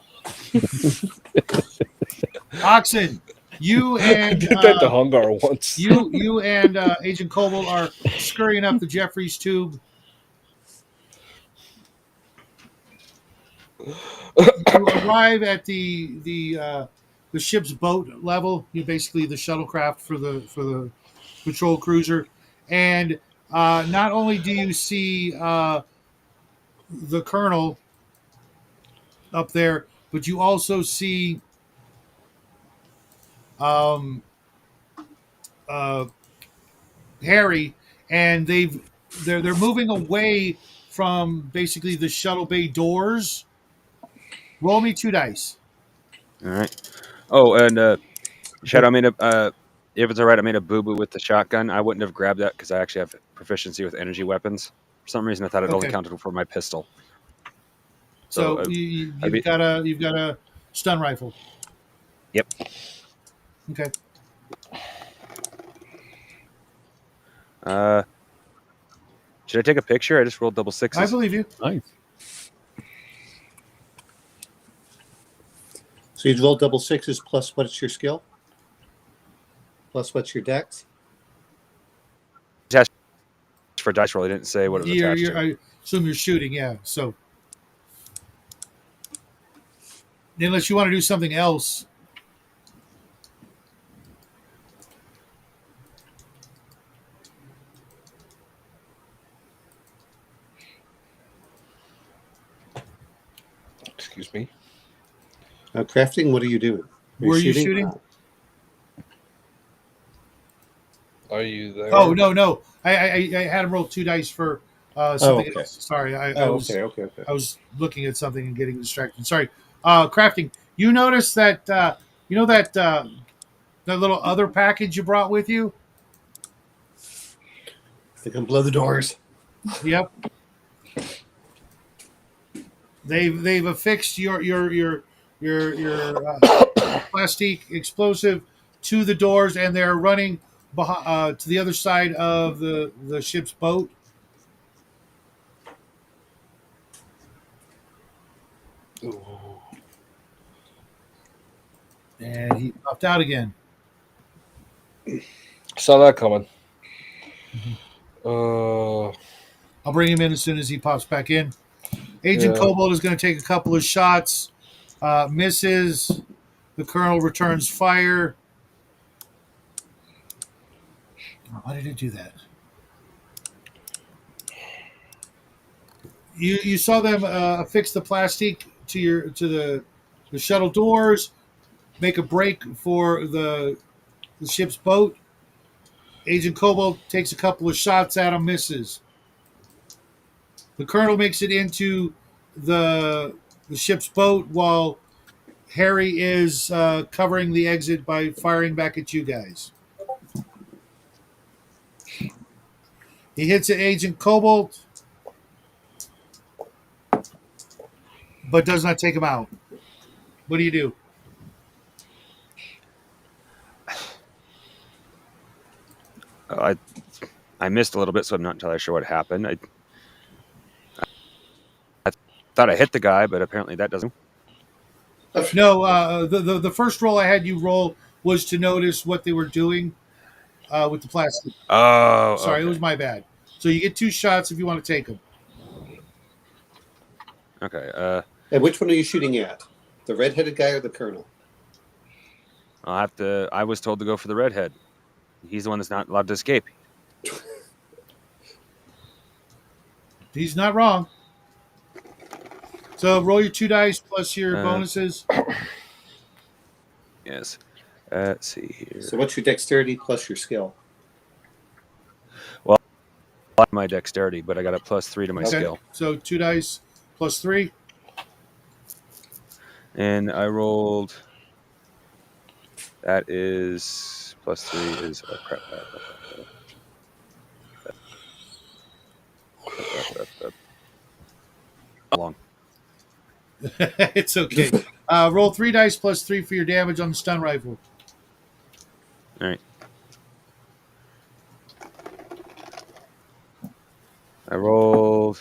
Speaker 1: Oxen, you
Speaker 3: I
Speaker 1: and
Speaker 3: did that to Hungar once.
Speaker 1: you and Agent Kobold are scurrying up the Jeffries tube. You arrive at the ship's boat level. You basically the shuttlecraft for the patrol cruiser, and not only do you see the colonel up there, but you also see um, Harry, and they're moving away from basically the shuttle bay doors. Roll me 2 dice.
Speaker 4: All right. Oh, and Shadow, I made a. If it's all right, I made a boo boo with the shotgun. I wouldn't have grabbed that because I actually have proficiency with energy weapons. For some reason, I thought it only
Speaker 1: Okay.
Speaker 4: counted for my pistol.
Speaker 1: So
Speaker 4: So,
Speaker 1: you've got a stun rifle.
Speaker 4: Yep.
Speaker 1: Okay.
Speaker 4: Should I take a picture? I just rolled double
Speaker 1: I
Speaker 4: sixes.
Speaker 1: believe you.
Speaker 2: Nice.
Speaker 5: So you roll double 6s plus what's your skill? Plus what's your dex?
Speaker 4: For dice roll, I didn't say what it was attached to.
Speaker 1: I assume you're shooting, yeah. So unless you want to do something else.
Speaker 3: Excuse me.
Speaker 5: Crafting, what are you doing?
Speaker 1: Were you shooting?
Speaker 3: Are you there?
Speaker 1: Oh no. I had him roll 2 dice for something
Speaker 5: okay.
Speaker 1: else. Sorry, I
Speaker 5: Okay.
Speaker 1: I was looking at something and getting distracted. Sorry. Crafting. You notice that That little other package you brought with you?
Speaker 5: They can blow the doors.
Speaker 1: Yep. They've affixed your plastic explosive to the doors, and they're running to the other side of the ship's boat.
Speaker 3: Ooh.
Speaker 1: And he popped out again.
Speaker 3: Saw that coming.
Speaker 1: I'll bring him in as soon as he pops back in. Agent
Speaker 3: Yeah.
Speaker 1: Cobalt is going to take a couple of shots. Misses. The Colonel returns fire. Why did it do that? You saw them affix the plastic to the shuttle doors, make a break for the ship's boat. Agent Cobalt takes a couple of shots at him, misses. The Colonel makes it into the ship's boat while Harry is covering the exit by firing back at you guys. He hits at Agent Cobalt, but does not take him out. What do you do?
Speaker 4: I missed a little bit, so I'm not entirely sure what happened. I thought I hit the guy, but apparently that doesn't.
Speaker 1: No, the first roll I had you roll was to notice what they were doing with the plastic.
Speaker 4: Oh,
Speaker 1: Sorry,
Speaker 4: okay.
Speaker 1: It was my bad. So you get 2 shots if you want to take them.
Speaker 4: Okay.
Speaker 5: And which one are you shooting at? The red-headed guy or the Colonel?
Speaker 4: I'll have to. I was told to go for the redhead. He's the one that's not allowed to escape.
Speaker 1: He's not wrong. So roll your 2 dice plus your bonuses.
Speaker 4: Yes. Let's see here.
Speaker 5: So what's your dexterity plus your skill?
Speaker 4: I like my dexterity, but I got a +3 to my skill.
Speaker 1: So 2 dice plus 3.
Speaker 4: And I rolled. That is +3 is crap. Long.
Speaker 1: It's okay. Roll 3 dice plus 3 for your damage on the stun rifle.
Speaker 4: All right. I rolled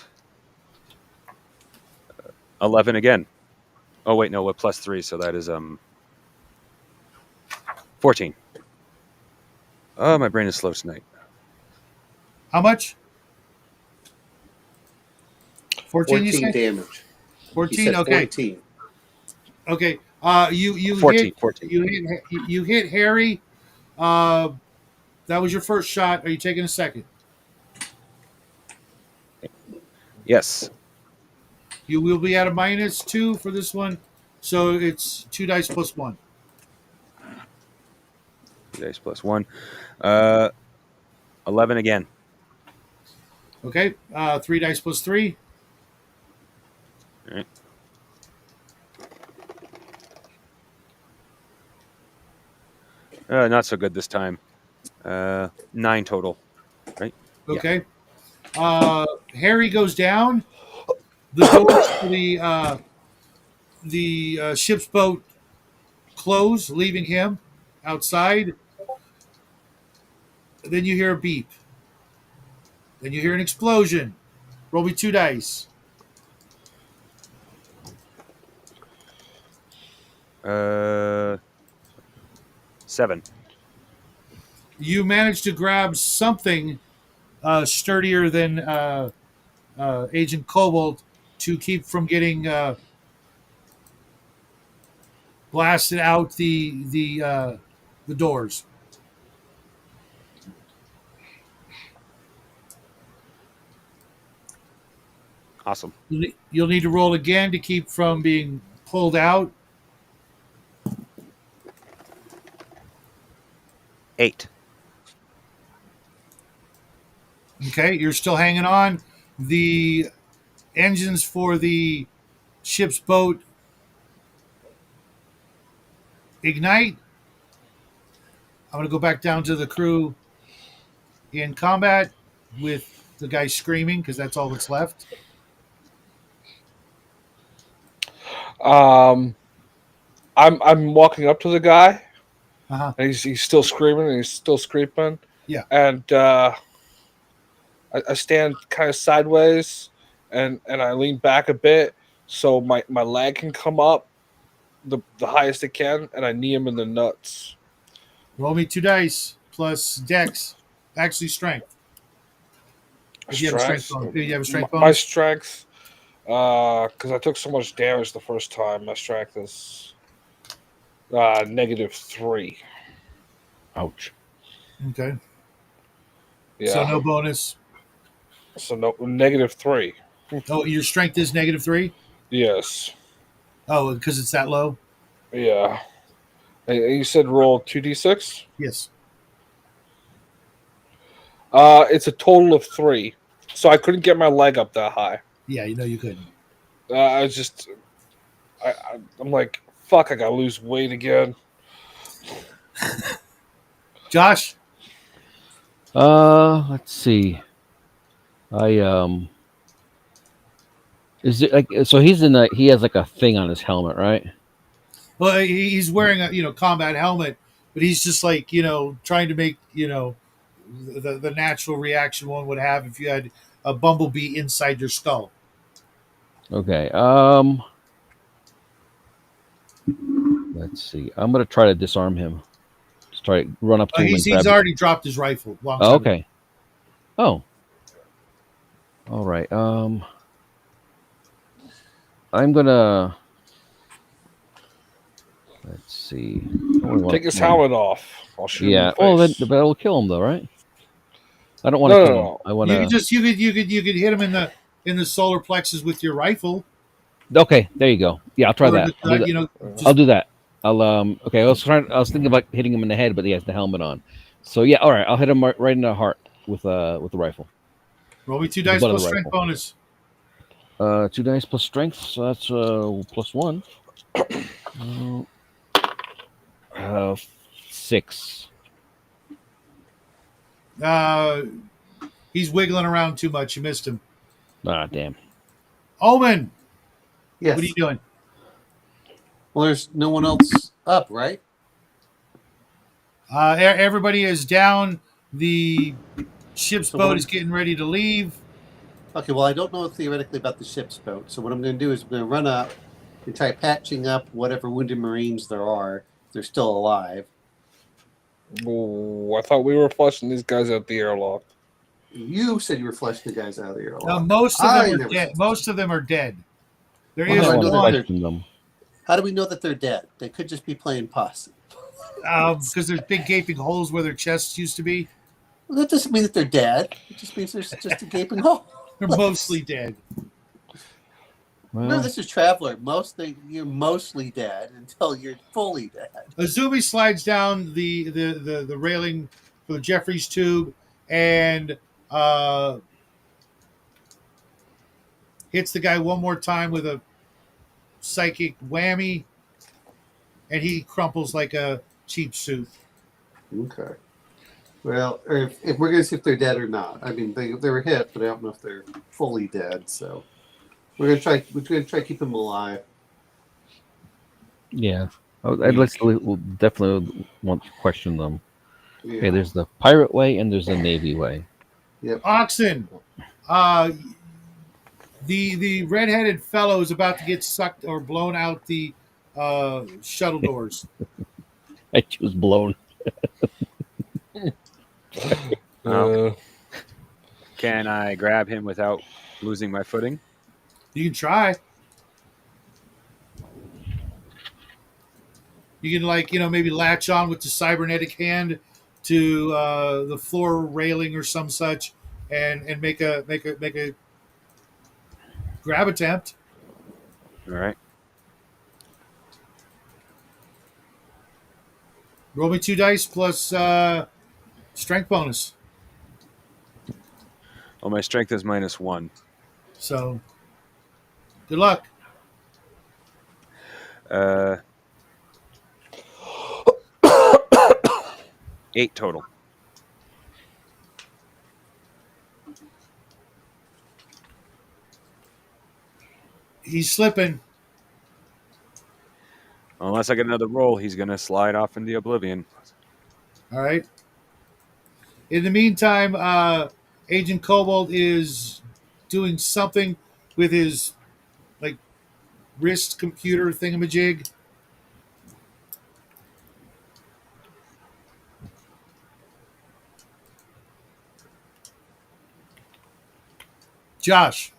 Speaker 4: 11 again. Oh wait, no, with +3, so that is 14. Oh, my brain is slow tonight.
Speaker 1: How much? 14, you
Speaker 5: 14
Speaker 1: say?
Speaker 5: damage.
Speaker 1: 14?
Speaker 5: Said
Speaker 1: Okay.
Speaker 5: 14.
Speaker 1: Okay. You
Speaker 4: 14,
Speaker 1: hit
Speaker 4: 14.
Speaker 1: you hit Harry. That was your first shot. Are you taking a second?
Speaker 4: Yes.
Speaker 1: You will be at a -2 for this one. So it's 2 dice plus 1.
Speaker 4: 2 dice plus 1. 11 again.
Speaker 1: Okay. 3 dice plus 3.
Speaker 4: All right. Not so good this time. 9 total. Right?
Speaker 1: Okay. Harry goes down. The doors for the ship's boat close, leaving him outside. Then you hear a beep. Then you hear an explosion. Roll me 2 dice.
Speaker 4: 7.
Speaker 1: You manage to grab something sturdier than Agent Cobalt to keep from getting blasted out the doors.
Speaker 4: Awesome.
Speaker 1: You'll need to roll again to keep from being pulled out.
Speaker 4: 8.
Speaker 1: Okay, you're still hanging on. The engines for the ship's boat ignite. I'm going to go back down to the crew in combat with the guy screaming because that's all that's left.
Speaker 3: I'm walking up to the guy,
Speaker 1: Uh-huh.
Speaker 3: and he's still screaming, and he's still screaming.
Speaker 1: Yeah.
Speaker 3: And I stand kind of sideways, and I lean back a bit so my leg can come up the highest it can, and I knee him in the nuts.
Speaker 1: Roll me 2 dice plus dex. Actually, strength. If you have a strength bonus. If you have a strength
Speaker 3: My
Speaker 1: bonus.
Speaker 3: strength, because I took so much damage the first time, my strength is -3.
Speaker 2: Ouch.
Speaker 1: Okay.
Speaker 3: Yeah.
Speaker 1: So no bonus.
Speaker 3: So no -3.
Speaker 1: Oh, your strength is -3?
Speaker 3: Yes.
Speaker 1: Oh, because it's that low?
Speaker 3: Yeah. And you said roll 2d6?
Speaker 1: Yes.
Speaker 3: It's a total of 3. So I couldn't get my leg up that high.
Speaker 1: Yeah, you couldn't.
Speaker 3: I was just, I'm like, fuck, I gotta lose weight again.
Speaker 1: Josh?
Speaker 2: Let's see. Is it like so? He has like a thing on his helmet, right?
Speaker 1: Well, he's wearing a combat helmet, but he's just like trying to make the natural reaction one would have if you had a bumblebee inside your skull.
Speaker 2: Okay. Let's see. I'm gonna try to disarm him. Just try to run up to him and
Speaker 1: He's
Speaker 2: grab him.
Speaker 1: already dropped his rifle.
Speaker 2: Oh, okay. Oh. All right. I'm gonna. Let's see.
Speaker 3: Take his helmet off. I'll shoot him in
Speaker 2: Yeah.
Speaker 3: the
Speaker 2: Well,
Speaker 3: face.
Speaker 2: that will kill him though, right? I don't want to kill him.
Speaker 3: No.
Speaker 2: I want
Speaker 1: You
Speaker 2: to.
Speaker 1: could just you could hit him in the solar plexus with your rifle.
Speaker 2: Okay, there you go. Yeah, I'll try
Speaker 1: Or
Speaker 2: that.
Speaker 1: just,
Speaker 2: I'll do that. I'll do that. Okay, I was thinking about hitting him in the head, but he has the helmet on. So yeah, all right. I'll hit him right in the heart with the rifle.
Speaker 1: Roll me 2
Speaker 2: The
Speaker 1: dice
Speaker 2: butt of
Speaker 1: plus
Speaker 2: the
Speaker 1: strength
Speaker 2: rifle.
Speaker 1: bonus.
Speaker 2: 2 dice plus strength, so that's +1. 6.
Speaker 1: He's wiggling around too much. You missed him.
Speaker 2: Ah, damn.
Speaker 1: Omen,
Speaker 5: Yes.
Speaker 1: what are you doing?
Speaker 5: Well, there's no one else up, right?
Speaker 1: Everybody is down. The ship's
Speaker 5: So
Speaker 1: boat
Speaker 5: what-
Speaker 1: is getting ready to leave.
Speaker 5: Okay, well, I don't know theoretically about the ship's boat. So what I'm going to do is I'm going to run up and try patching up whatever wounded Marines there are, if they're still alive.
Speaker 3: Oh, I thought we were flushing these guys out the airlock.
Speaker 5: You said you were flushing the guys out of the airlock.
Speaker 1: Most of
Speaker 5: I
Speaker 1: them are
Speaker 5: never
Speaker 1: dead.
Speaker 5: said
Speaker 1: Most of them are dead. There
Speaker 5: Well,
Speaker 1: is
Speaker 5: how do I
Speaker 2: I
Speaker 5: know
Speaker 2: want
Speaker 5: that
Speaker 2: to
Speaker 5: they're-
Speaker 2: question them.
Speaker 5: How do we know that they're dead? They could just be playing possum.
Speaker 1: because there's big gaping holes where their chests used to be.
Speaker 5: Well, that doesn't mean that they're dead. It just means there's just a gaping hole.
Speaker 1: They're mostly dead.
Speaker 5: Remember,
Speaker 2: Well,
Speaker 5: this is Traveler. You're mostly dead until you're fully dead.
Speaker 1: Azumi slides down the railing for the Jeffries tube and hits the guy one more time with a psychic whammy, and he crumples like a cheap suit.
Speaker 5: Okay. Well, or if we're going to see if they're dead or not. I mean, they were hit, but I don't know if they're fully dead. So we're going to try. We're going to try to keep them alive.
Speaker 2: yeah. I'd like to we'll definitely want to question them.
Speaker 5: Yeah.
Speaker 2: Okay, there's the pirate way and there's the navy way.
Speaker 5: Yep.
Speaker 1: Oxen, the redheaded fellow is about to get sucked or blown out the shuttle doors.
Speaker 2: I was blown.
Speaker 4: Can I grab him without losing my footing?
Speaker 1: You can try. You can maybe latch on with the cybernetic hand to the floor railing or some such, and make a grab attempt.
Speaker 4: All right.
Speaker 1: Roll me 2 dice plus strength bonus.
Speaker 4: Well, my strength is -1.
Speaker 1: So good luck.
Speaker 4: 8 total.
Speaker 1: He's slipping.
Speaker 4: Unless I get another roll, he's going to slide off into oblivion.
Speaker 1: All right. In the meantime, Agent Cobalt is doing something with his like wrist computer thingamajig. Josh,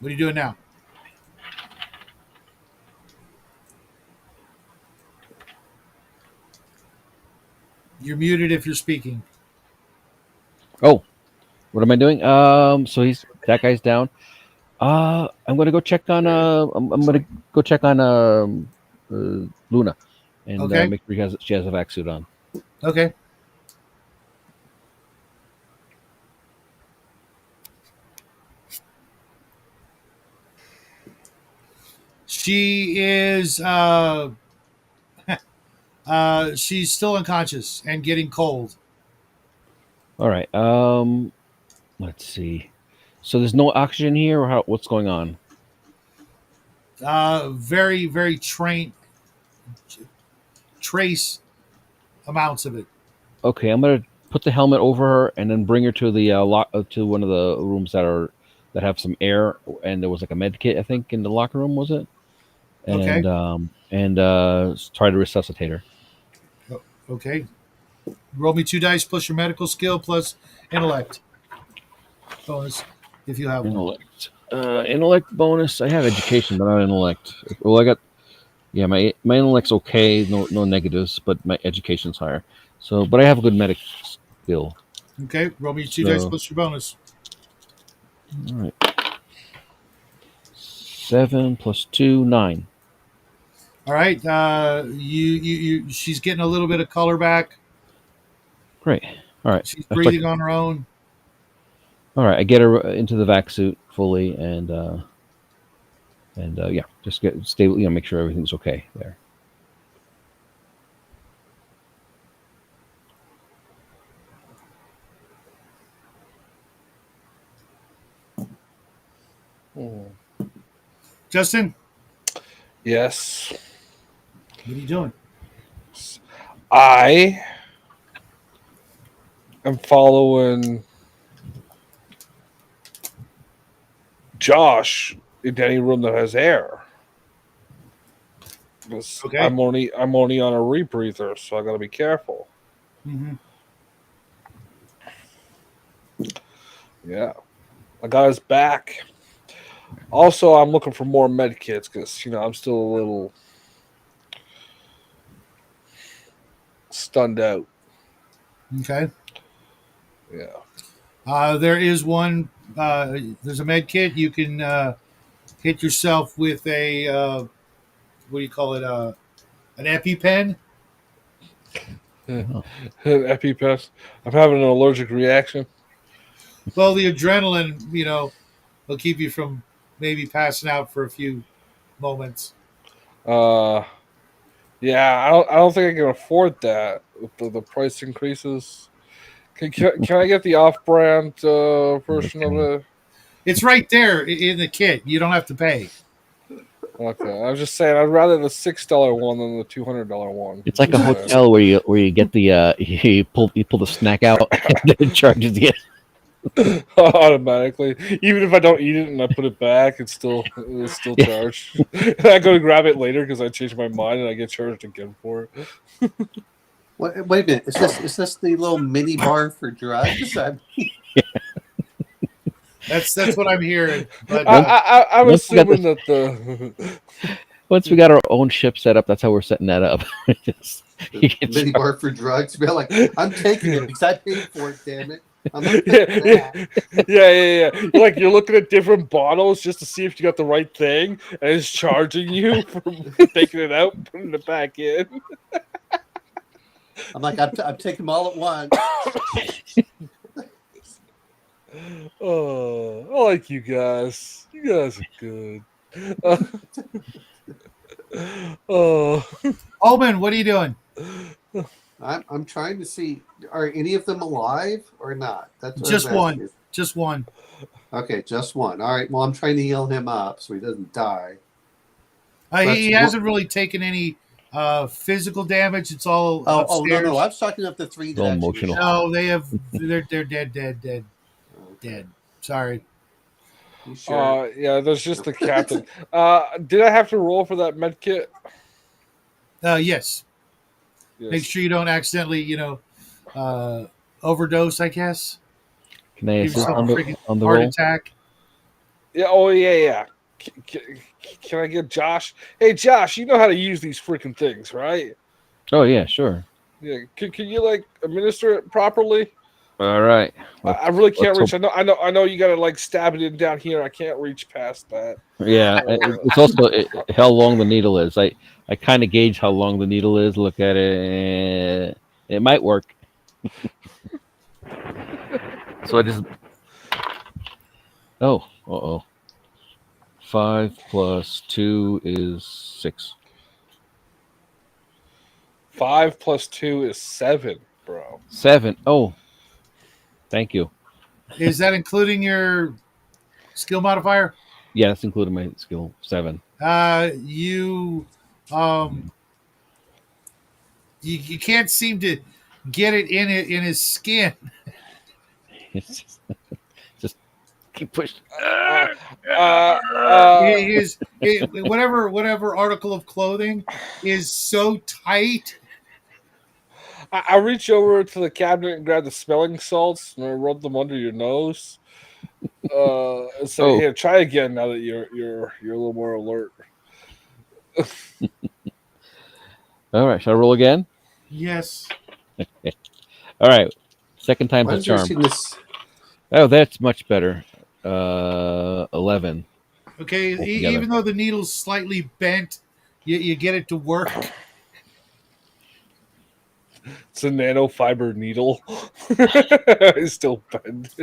Speaker 1: what are you doing now? You're muted if you're speaking.
Speaker 2: Oh, what am I doing? So that guy's down. I'm gonna go check on. I'm gonna go check on Luna, and
Speaker 1: Okay.
Speaker 2: make sure she has a vac suit on.
Speaker 1: Okay. She is she's still unconscious and getting cold.
Speaker 2: All right. Let's see. So there's no oxygen here, or what's going on?
Speaker 1: Very, very trace amounts of it.
Speaker 2: Okay, I'm gonna put the helmet over her and then bring her to the to one of the rooms that have some air, and there was like a med kit, I think, in the locker room, was it?
Speaker 1: Okay.
Speaker 2: And try to resuscitate her.
Speaker 1: Okay. Roll me 2 dice plus your medical skill plus intellect bonus if you have one.
Speaker 2: Intellect. Intellect bonus. I have education, but not intellect. Well, I got. Yeah, my intellect's okay. No negatives, but my education's higher. So, but I have a good medic skill.
Speaker 1: Okay. Roll me 2 dice plus your bonus.
Speaker 2: All right. 7 plus 2, 9.
Speaker 1: All right. She's getting a little bit of color back.
Speaker 2: Great. All right.
Speaker 1: She's breathing on her own.
Speaker 2: All right. I get her into the vac suit fully, and yeah, just stay. Make sure everything's okay there.
Speaker 1: Justin?
Speaker 3: Yes.
Speaker 1: What are you doing?
Speaker 3: I am following Josh in any room that has air.
Speaker 1: Okay.
Speaker 3: I'm only on a rebreather, so I got to be careful.
Speaker 1: Mm-hmm.
Speaker 3: Yeah, I got his back. Also, I'm looking for more med kits because I'm still a little stunned out.
Speaker 1: Okay.
Speaker 3: Yeah.
Speaker 1: There is one. There's a med kit. You can hit yourself with a what do you call it? An EpiPen.
Speaker 3: An EpiPen. I'm having an allergic reaction.
Speaker 1: Well, the adrenaline, will keep you from maybe passing out for a few moments.
Speaker 3: Yeah, I don't think I can afford that with the price increases. Can I get the off-brand version of it?
Speaker 1: It's right there in the kit. You don't have to pay.
Speaker 3: Okay, I was just saying I'd rather the $6 one than the $200 one.
Speaker 2: It's like a hotel where you get the you pull the snack out and it charges you.
Speaker 3: Automatically, even if I don't eat it and I put it back, it's still charged. I go to grab it later because I changed my mind and I get charged again for it.
Speaker 5: Wait a minute. Is this the little mini bar for drugs?
Speaker 1: That's what I'm hearing. But
Speaker 3: I'm assuming that the
Speaker 2: once we got our own ship set up, that's how we're setting that up.
Speaker 5: Mini bar for drugs. Be like, I'm taking it because I paid for it. Damn it. I'm not
Speaker 3: yeah. You're looking at different bottles just to see if you got the right thing, and it's charging you for taking it out and putting it back in.
Speaker 5: I'm like, I'm taking them all at once.
Speaker 3: Oh, I like you guys. You guys are good. Oh,
Speaker 1: Omen, what are you doing?
Speaker 5: I'm trying to see, are any of them alive or not? That's what
Speaker 1: Just
Speaker 5: I'm
Speaker 1: one.
Speaker 5: asking.
Speaker 1: Just one.
Speaker 5: Okay, just one. All right. Well, I'm trying to heal him up so he doesn't die.
Speaker 1: He
Speaker 5: That's
Speaker 1: hasn't really taken any physical damage. It's all
Speaker 5: Oh no,
Speaker 1: upstairs.
Speaker 5: I was talking of the three that
Speaker 2: All
Speaker 5: actually
Speaker 2: emotional.
Speaker 5: shot.
Speaker 1: No, they have. They're dead.
Speaker 5: Okay.
Speaker 1: Dead. Sorry.
Speaker 5: You sure?
Speaker 3: yeah. There's just the captain. Did I have to roll for that med kit?
Speaker 1: Yes.
Speaker 3: Yes.
Speaker 1: Make sure you don't accidentally, overdose. I guess.
Speaker 2: Can I
Speaker 1: Give
Speaker 2: assist
Speaker 1: yourself
Speaker 2: on
Speaker 1: a
Speaker 2: the
Speaker 1: freaking
Speaker 2: on the
Speaker 1: heart
Speaker 2: roll?
Speaker 1: attack.
Speaker 3: Yeah. Oh yeah. Can I get Josh? Hey Josh, you know how to use these freaking things, right?
Speaker 2: Oh yeah, sure.
Speaker 3: Yeah. Can you like administer it properly?
Speaker 2: All right.
Speaker 3: I really can't
Speaker 2: let's
Speaker 3: reach. I know. You gotta like stab it in down here. I can't reach past that.
Speaker 2: Yeah, it's also how long the needle is. I kind of gauge how long the needle is. Look at it. It might work. So I just. Oh. Uh-oh. 5 plus 2 is 6.
Speaker 3: 5 plus 2 is 7, bro.
Speaker 2: 7. Oh. Thank you.
Speaker 1: Is that including your skill modifier?
Speaker 2: Yeah, that's including my skill 7.
Speaker 1: You, you can't seem to get it in his skin.
Speaker 2: It's just keep pushing.
Speaker 1: His whatever article of clothing is so tight.
Speaker 3: I reach over to the cabinet and grab the smelling salts and I rub them under your nose. And say,
Speaker 2: Oh.
Speaker 3: "Here, try again now that you're a little more alert."
Speaker 2: All right. Shall I roll again?
Speaker 1: Yes.
Speaker 2: All right. Second time's
Speaker 5: Why
Speaker 2: a
Speaker 5: does there
Speaker 2: charm.
Speaker 5: seem this?
Speaker 2: Oh, that's much better. 11.
Speaker 1: Okay.
Speaker 2: Altogether.
Speaker 1: Even though the needle's slightly bent, you get it to work.
Speaker 3: It's a nanofiber needle. It's still bent.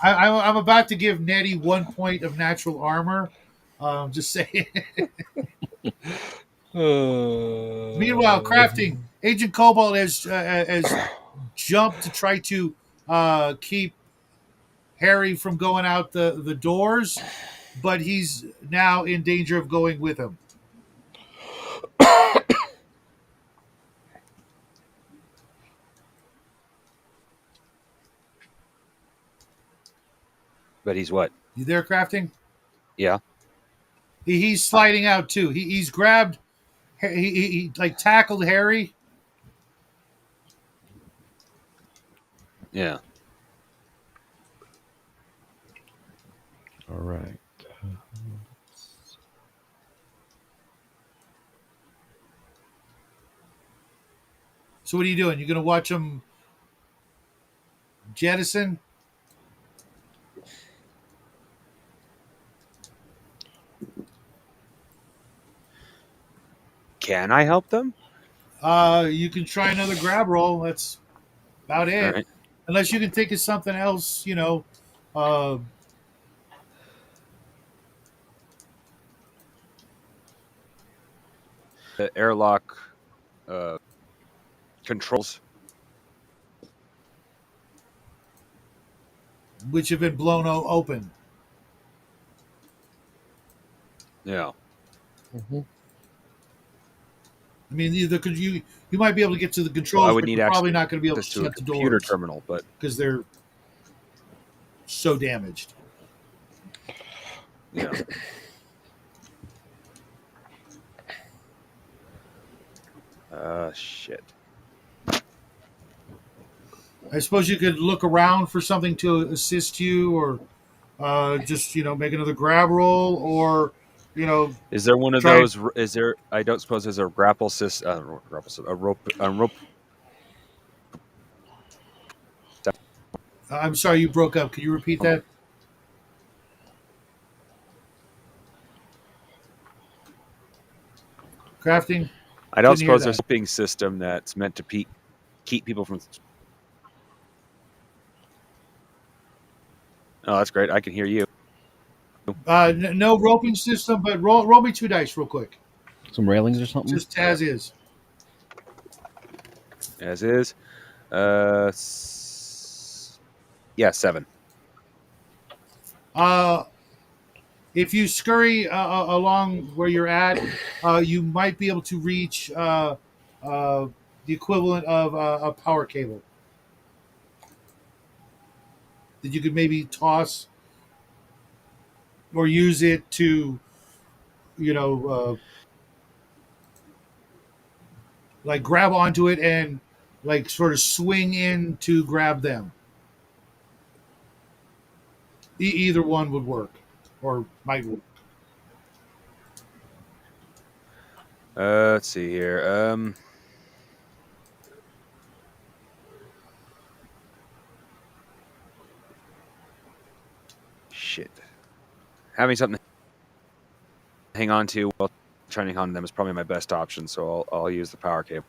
Speaker 1: I'm about to give Nettie 1 point of natural armor. Just saying. Meanwhile, crafting Agent Cobalt has jumped to try to keep Harry from going out the doors, but he's now in danger of going with him.
Speaker 4: But he's what?
Speaker 1: You there, crafting?
Speaker 4: Yeah.
Speaker 1: He's sliding out too. He's grabbed. He like tackled Harry.
Speaker 4: Yeah.
Speaker 2: All right.
Speaker 1: So what are you doing? You gonna watch him jettison?
Speaker 4: Can I help them?
Speaker 1: You can try another grab roll. That's about it.
Speaker 4: All right.
Speaker 1: Unless you can think of something else, Uh,
Speaker 4: The airlock controls.
Speaker 1: which have been blown open.
Speaker 4: Yeah.
Speaker 2: Mm-hmm.
Speaker 1: I mean, either could you might be able to get to the
Speaker 4: Well,
Speaker 1: controls,
Speaker 4: I would
Speaker 1: but
Speaker 4: need
Speaker 1: you're probably
Speaker 4: access
Speaker 1: not going to be able to
Speaker 4: to a
Speaker 1: shut the
Speaker 4: computer
Speaker 1: doors
Speaker 4: terminal, but
Speaker 1: because they're so damaged.
Speaker 4: yeah. Shit.
Speaker 1: I suppose you could look around for something to assist you, or just make another grab roll, or
Speaker 4: Is there one of
Speaker 1: try.
Speaker 4: those? Is there? I don't suppose there's a grapple system, a rope.
Speaker 1: I'm sorry, you broke up. Could you repeat that? Crafting.
Speaker 4: I don't
Speaker 1: Didn't hear
Speaker 4: suppose there's a
Speaker 1: that.
Speaker 4: roping system that's meant to keep people from. Oh, that's great. I can hear you.
Speaker 1: No roping system, but roll me 2 dice real quick,
Speaker 2: Some railings or something.
Speaker 1: just as is.
Speaker 4: As is. Yeah, 7.
Speaker 1: If you scurry along where you're at, you might be able to reach the equivalent of a power cable that you could maybe toss or use it to, like grab onto it and like sort of swing in to grab them. Either one would work or might work.
Speaker 4: Let's see here. Shit. Having something to hang on to while trying to hang on to them is probably my best option, so I'll use the power cable.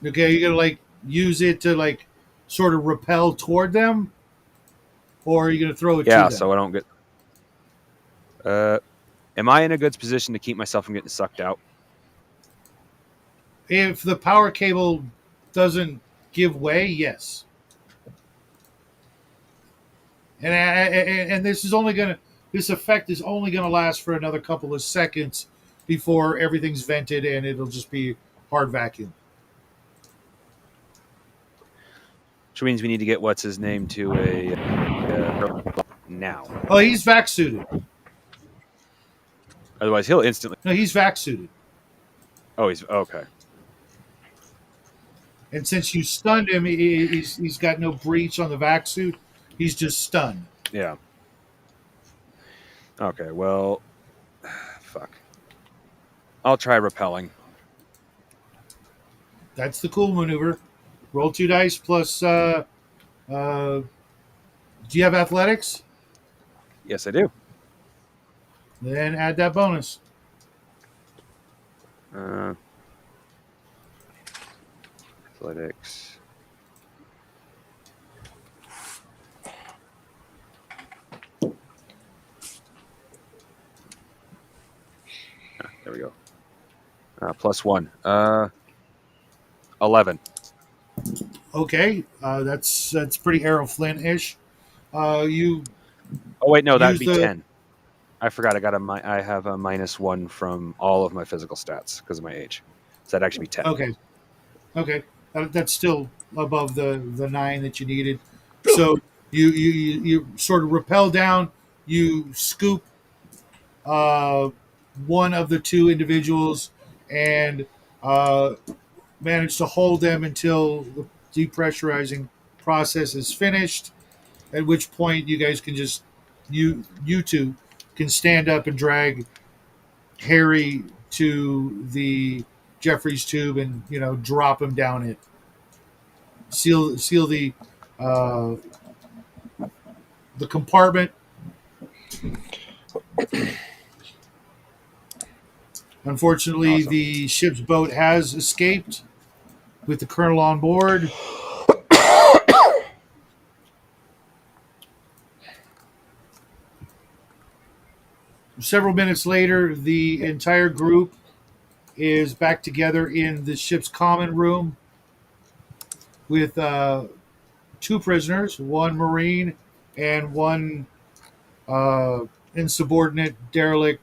Speaker 1: Okay, you're gonna like use it to like sort of repel toward them, or are you gonna throw it to
Speaker 4: Yeah,
Speaker 1: them?
Speaker 4: so I don't get. Am I in a good position to keep myself from getting sucked out?
Speaker 1: If the power cable doesn't give way, yes. And this effect is only gonna last for another couple of seconds before everything's vented and it'll just be hard vacuum.
Speaker 4: Which means we need to get what's his name to a now.
Speaker 1: Oh, he's vac suited.
Speaker 4: Otherwise, he'll instantly.
Speaker 1: No, he's vac suited.
Speaker 4: Oh, he's okay.
Speaker 1: And since you stunned him, he's got no breach on the vac suit. He's just stunned.
Speaker 4: Yeah. Okay. Well, fuck. I'll try repelling.
Speaker 1: That's the cool maneuver. Roll 2 dice plus. Do you have athletics?
Speaker 4: Yes, I do.
Speaker 1: Then add that bonus.
Speaker 4: Athletics. There we go. +1. 11.
Speaker 1: Okay, that's pretty Errol Flynn-ish. You
Speaker 4: Oh wait, no, that'd be
Speaker 1: use the-
Speaker 4: 10. I forgot. I have a -1 from all of my physical stats because of my age. So that'd actually be 10.
Speaker 1: Okay, that's still above the 9 that you needed. So you sort of rappel down. You scoop one of the 2 individuals and manage to hold them until the depressurizing process is finished. At which point you guys can just you 2 can stand up and drag Harry to the Jeffries tube and drop him down it. Seal the compartment. Unfortunately,
Speaker 3: Awesome.
Speaker 1: the ship's boat has escaped with the colonel on board. Several minutes later, the entire group is back together in the ship's common room with 2 prisoners, 1 Marine and 1 insubordinate, derelict,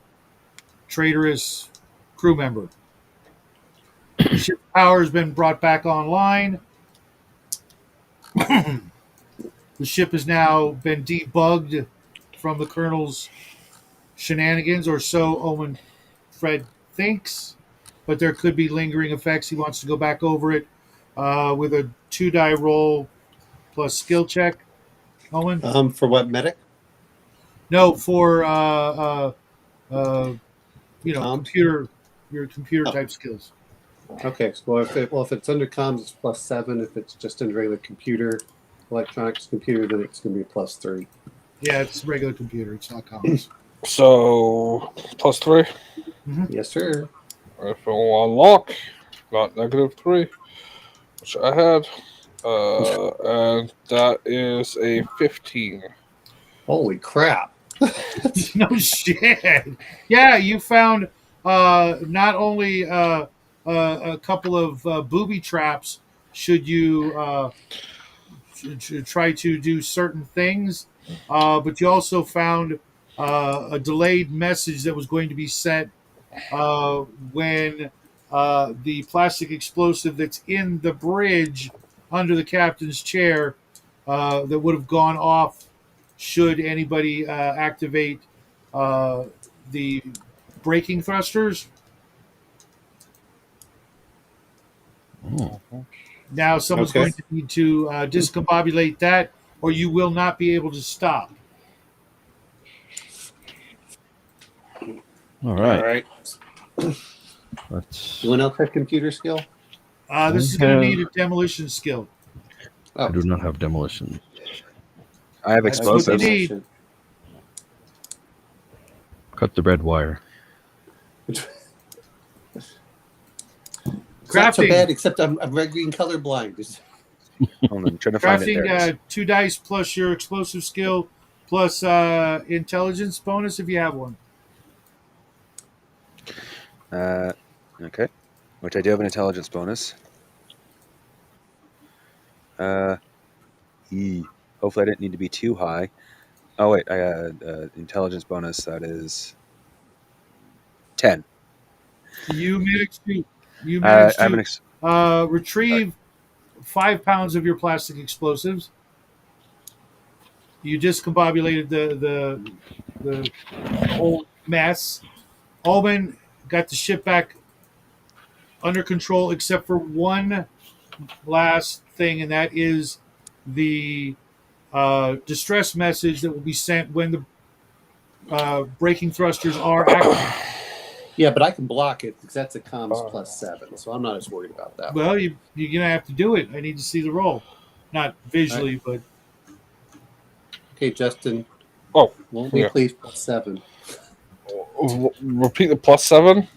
Speaker 1: traitorous crew member. The ship's power has been brought back online. The ship has now been debugged from the colonel's shenanigans, or so Owen Fred thinks, but there could be lingering effects. He wants to go back over it with a 2 die roll plus skill check. Owen?
Speaker 5: For what, medic?
Speaker 1: No, for computer type skills.
Speaker 5: Okay, so if it's under comms, it's +7. If it's just under regular computer, electronics computer, then it's going to be +3.
Speaker 1: Yeah, it's regular computer. It's not comms.
Speaker 3: So +3.
Speaker 5: Yes, sir.
Speaker 3: If it will unlock, not -3, which I had, and that is a 15.
Speaker 5: Holy crap!
Speaker 1: No shit. Yeah, you found not only a couple of booby traps should you try to do certain things, but you also found a delayed message that was going to be sent when the plastic explosive that's in the bridge under the captain's chair that would have gone off should anybody activate the braking thrusters.
Speaker 2: Oh.
Speaker 1: Now, someone's
Speaker 5: Okay.
Speaker 1: going to need to discombobulate that, or you will not be able to stop.
Speaker 2: All right.
Speaker 5: All right.
Speaker 2: Let's.
Speaker 5: Anyone else have computer skill?
Speaker 1: This is going to need a demolition skill.
Speaker 2: I do not have demolition.
Speaker 4: I have
Speaker 1: That's what you
Speaker 4: explosives.
Speaker 1: need.
Speaker 2: Cut the red wire.
Speaker 5: It's not so
Speaker 1: Crafting.
Speaker 5: bad, except I'm red green colorblind.
Speaker 4: Hold on, I'm trying to find it. There it
Speaker 1: Crafting
Speaker 4: is.
Speaker 1: 2 dice plus your explosive skill plus intelligence bonus if you have one.
Speaker 4: Okay. Which I do have an intelligence bonus. Hopefully I didn't need to be too high. Oh wait, I intelligence bonus, that is 10.
Speaker 1: You managed to
Speaker 4: I have an
Speaker 1: retrieve 5 pounds of your plastic explosives. You discombobulated the whole mess. Alban got the ship back under control, except for one last thing, and that is the distress message that will be sent when the braking thrusters are active.
Speaker 5: Yeah, but I can block it because that's a comms +7, so I'm not as worried about that.
Speaker 1: Well, you're going to have to do it. I need to see the roll. Not visually, but...
Speaker 5: Okay, Justin.
Speaker 3: Oh,
Speaker 5: Won't we
Speaker 3: yeah.
Speaker 5: please +7?
Speaker 3: Repeat the +7.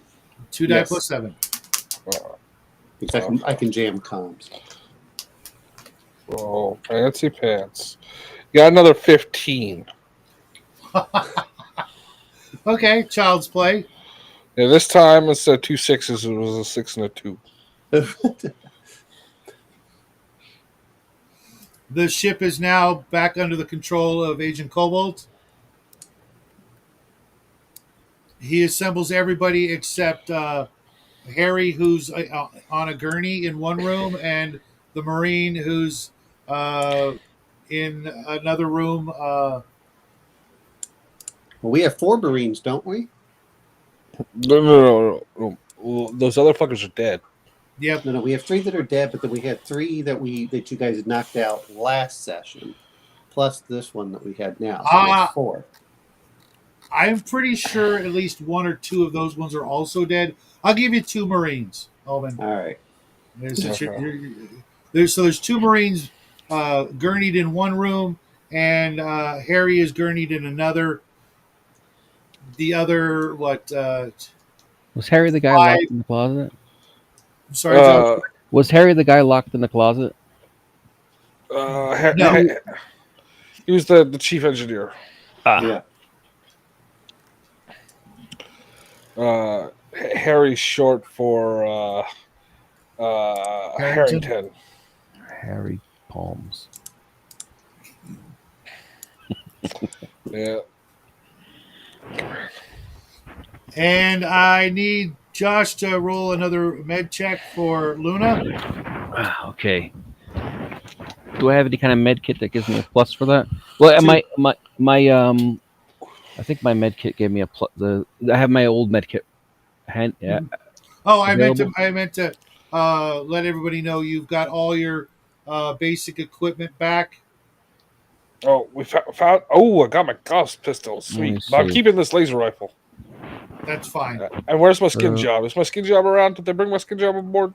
Speaker 1: 2 die
Speaker 5: Yes.
Speaker 1: plus 7.
Speaker 5: Because I can jam comms.
Speaker 3: Oh, fancy pants. You got another 15.
Speaker 1: Okay, child's play.
Speaker 3: Yeah, this time instead of 2 6s, it was a 6 and a 2.
Speaker 1: The ship is now back under the control of Agent Cobalt. He assembles everybody except Harry, who's on a gurney in one room, and the Marine, who's in another room.
Speaker 5: Well, we have 4 Marines, don't we?
Speaker 3: No. Well, those other fuckers are dead.
Speaker 1: Yep.
Speaker 5: No, we have 3 that are dead, but then we had 3 that you guys had knocked out last session, plus this one that we had now. So we have 4.
Speaker 1: I'm pretty sure at least 1 or 2 of those ones are also dead. I'll give you 2 Marines, Alvin.
Speaker 5: All right.
Speaker 1: There's 2 Marines gurneyed in one room, and Harry is gurneyed in another. The other, what?
Speaker 2: Was Harry the guy
Speaker 1: 5.
Speaker 2: locked in the closet?
Speaker 1: I'm sorry, Joe.
Speaker 2: Was Harry the guy locked in the closet?
Speaker 1: No.
Speaker 3: He was the chief engineer.
Speaker 5: Yeah.
Speaker 3: Harry's short for Harrington.
Speaker 2: Harry Palms.
Speaker 3: Yeah.
Speaker 1: And I need Josh to roll another med check for Luna.
Speaker 2: Okay. Do I have any kind of med kit that gives me a plus for that? Well, my I think my med kit gave me a plus. I have my old med kit. Yeah.
Speaker 1: Oh, I meant
Speaker 2: Available?
Speaker 1: to let everybody know you've got all your basic equipment back.
Speaker 3: Oh, we found. Oh, I got my Gauss pistol. Sweet. But I'm
Speaker 2: see.
Speaker 3: keeping this laser rifle.
Speaker 1: That's fine.
Speaker 3: And where's my skin job? Is my skin job around? Did they bring my skin job aboard?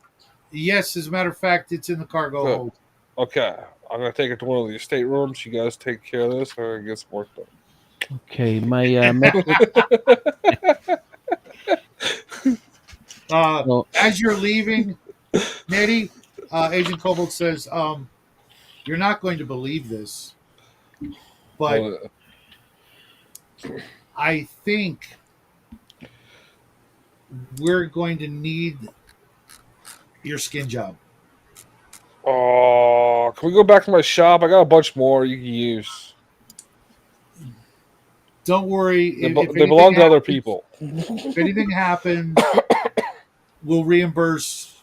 Speaker 1: Yes, as a matter of fact, it's in the cargo
Speaker 3: Good.
Speaker 1: hold.
Speaker 3: Okay. I'm going to take it to one of the staterooms. You guys take care of this and get some work done.
Speaker 2: Okay, my med kit.
Speaker 1: As you're leaving, Nettie, Agent Cobalt says, "You're not going to believe this, but I think we're going to need your skin job.
Speaker 3: Oh, can we go back to my shop? I got a bunch more you can use.
Speaker 1: Don't worry.
Speaker 3: They belong to other people.
Speaker 1: If anything happens, we'll reimburse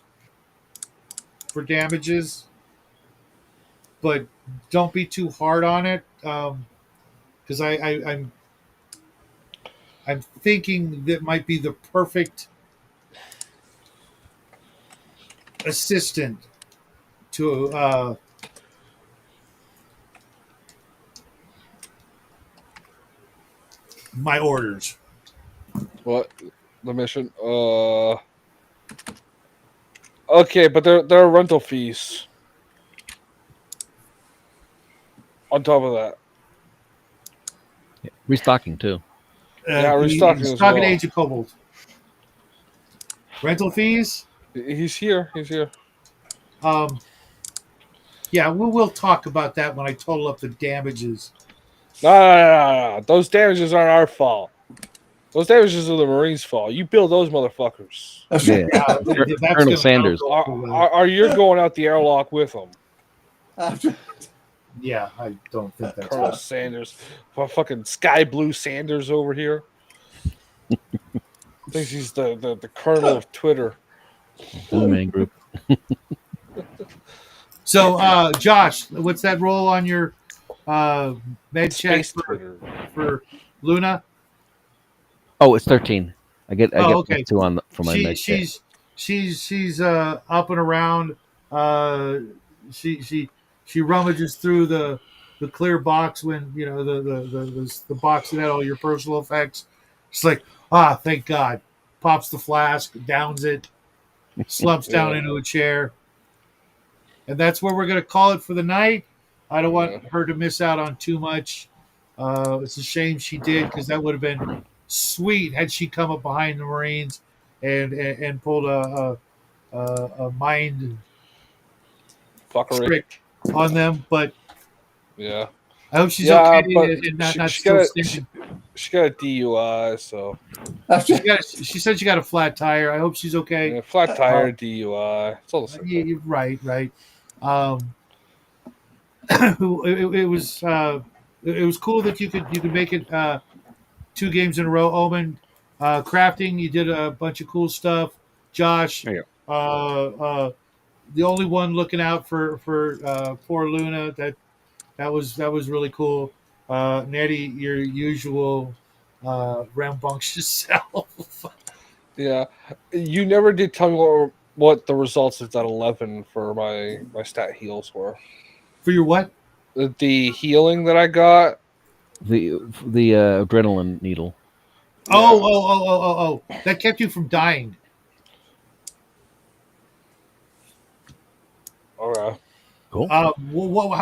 Speaker 1: for damages. But don't be too hard on it, because I'm thinking that might be the perfect assistant to my orders.
Speaker 3: What? The mission? Okay, but there are rental fees on top of that.
Speaker 2: Yeah. Restocking too.
Speaker 3: Yeah, restocking as
Speaker 1: Stocking
Speaker 3: well.
Speaker 1: Age of Cobalt. Rental fees.
Speaker 3: He's here. He's here.
Speaker 1: Yeah, we'll talk about that when I total up the damages.
Speaker 3: No. Those damages aren't our fault. Those damages are the Marines' fault. You build those motherfuckers.
Speaker 2: Yeah.
Speaker 1: That's
Speaker 2: Colonel
Speaker 1: gonna
Speaker 2: Sanders.
Speaker 1: go over well.
Speaker 3: Are you going out the airlock with them?
Speaker 1: Yeah, I don't think that's
Speaker 3: Colonel
Speaker 1: right.
Speaker 3: Sanders. Fucking sky blue Sanders over here. Thinks he's the colonel of Twitter.
Speaker 2: Blue Man Group.
Speaker 1: So, Josh, what's that roll on your med check
Speaker 3: Space Twitter.
Speaker 1: for Luna?
Speaker 2: Oh, it's 13. I get
Speaker 1: okay.
Speaker 2: +2 on for my med check.
Speaker 1: She's up and around. She rummages through the clear box when the box that had all your personal effects. She's like, thank God. Pops the flask, downs it, slumps down into a chair. And that's where we're going to call it for the night. I don't want her to miss out on too much. It's a shame she did, because that would have been sweet had she come up behind the Marines and pulled a mind
Speaker 3: Fuckery.
Speaker 1: trick on them. But
Speaker 3: Yeah.
Speaker 1: I hope she's okay
Speaker 3: but
Speaker 1: and not
Speaker 3: she
Speaker 1: still
Speaker 3: got
Speaker 1: standing.
Speaker 3: she got a DUI, so
Speaker 1: She said she got a flat tire. I hope she's okay.
Speaker 3: yeah, flat tire, DUI. It's all the same.
Speaker 1: Yeah, right. It was cool that you could make it 2 games in a row. Omen, crafting, you did a bunch of cool stuff. Josh,
Speaker 4: There you
Speaker 1: the only one looking out for poor Luna. That was really cool. Nettie, your usual rambunctious self.
Speaker 3: Yeah. You never did tell me what the results of that 11 for my stat heals were.
Speaker 1: For your what?
Speaker 3: The healing that I got.
Speaker 2: The adrenaline needle.
Speaker 1: Oh! That kept you from dying.
Speaker 3: Okay.
Speaker 2: Cool.
Speaker 1: How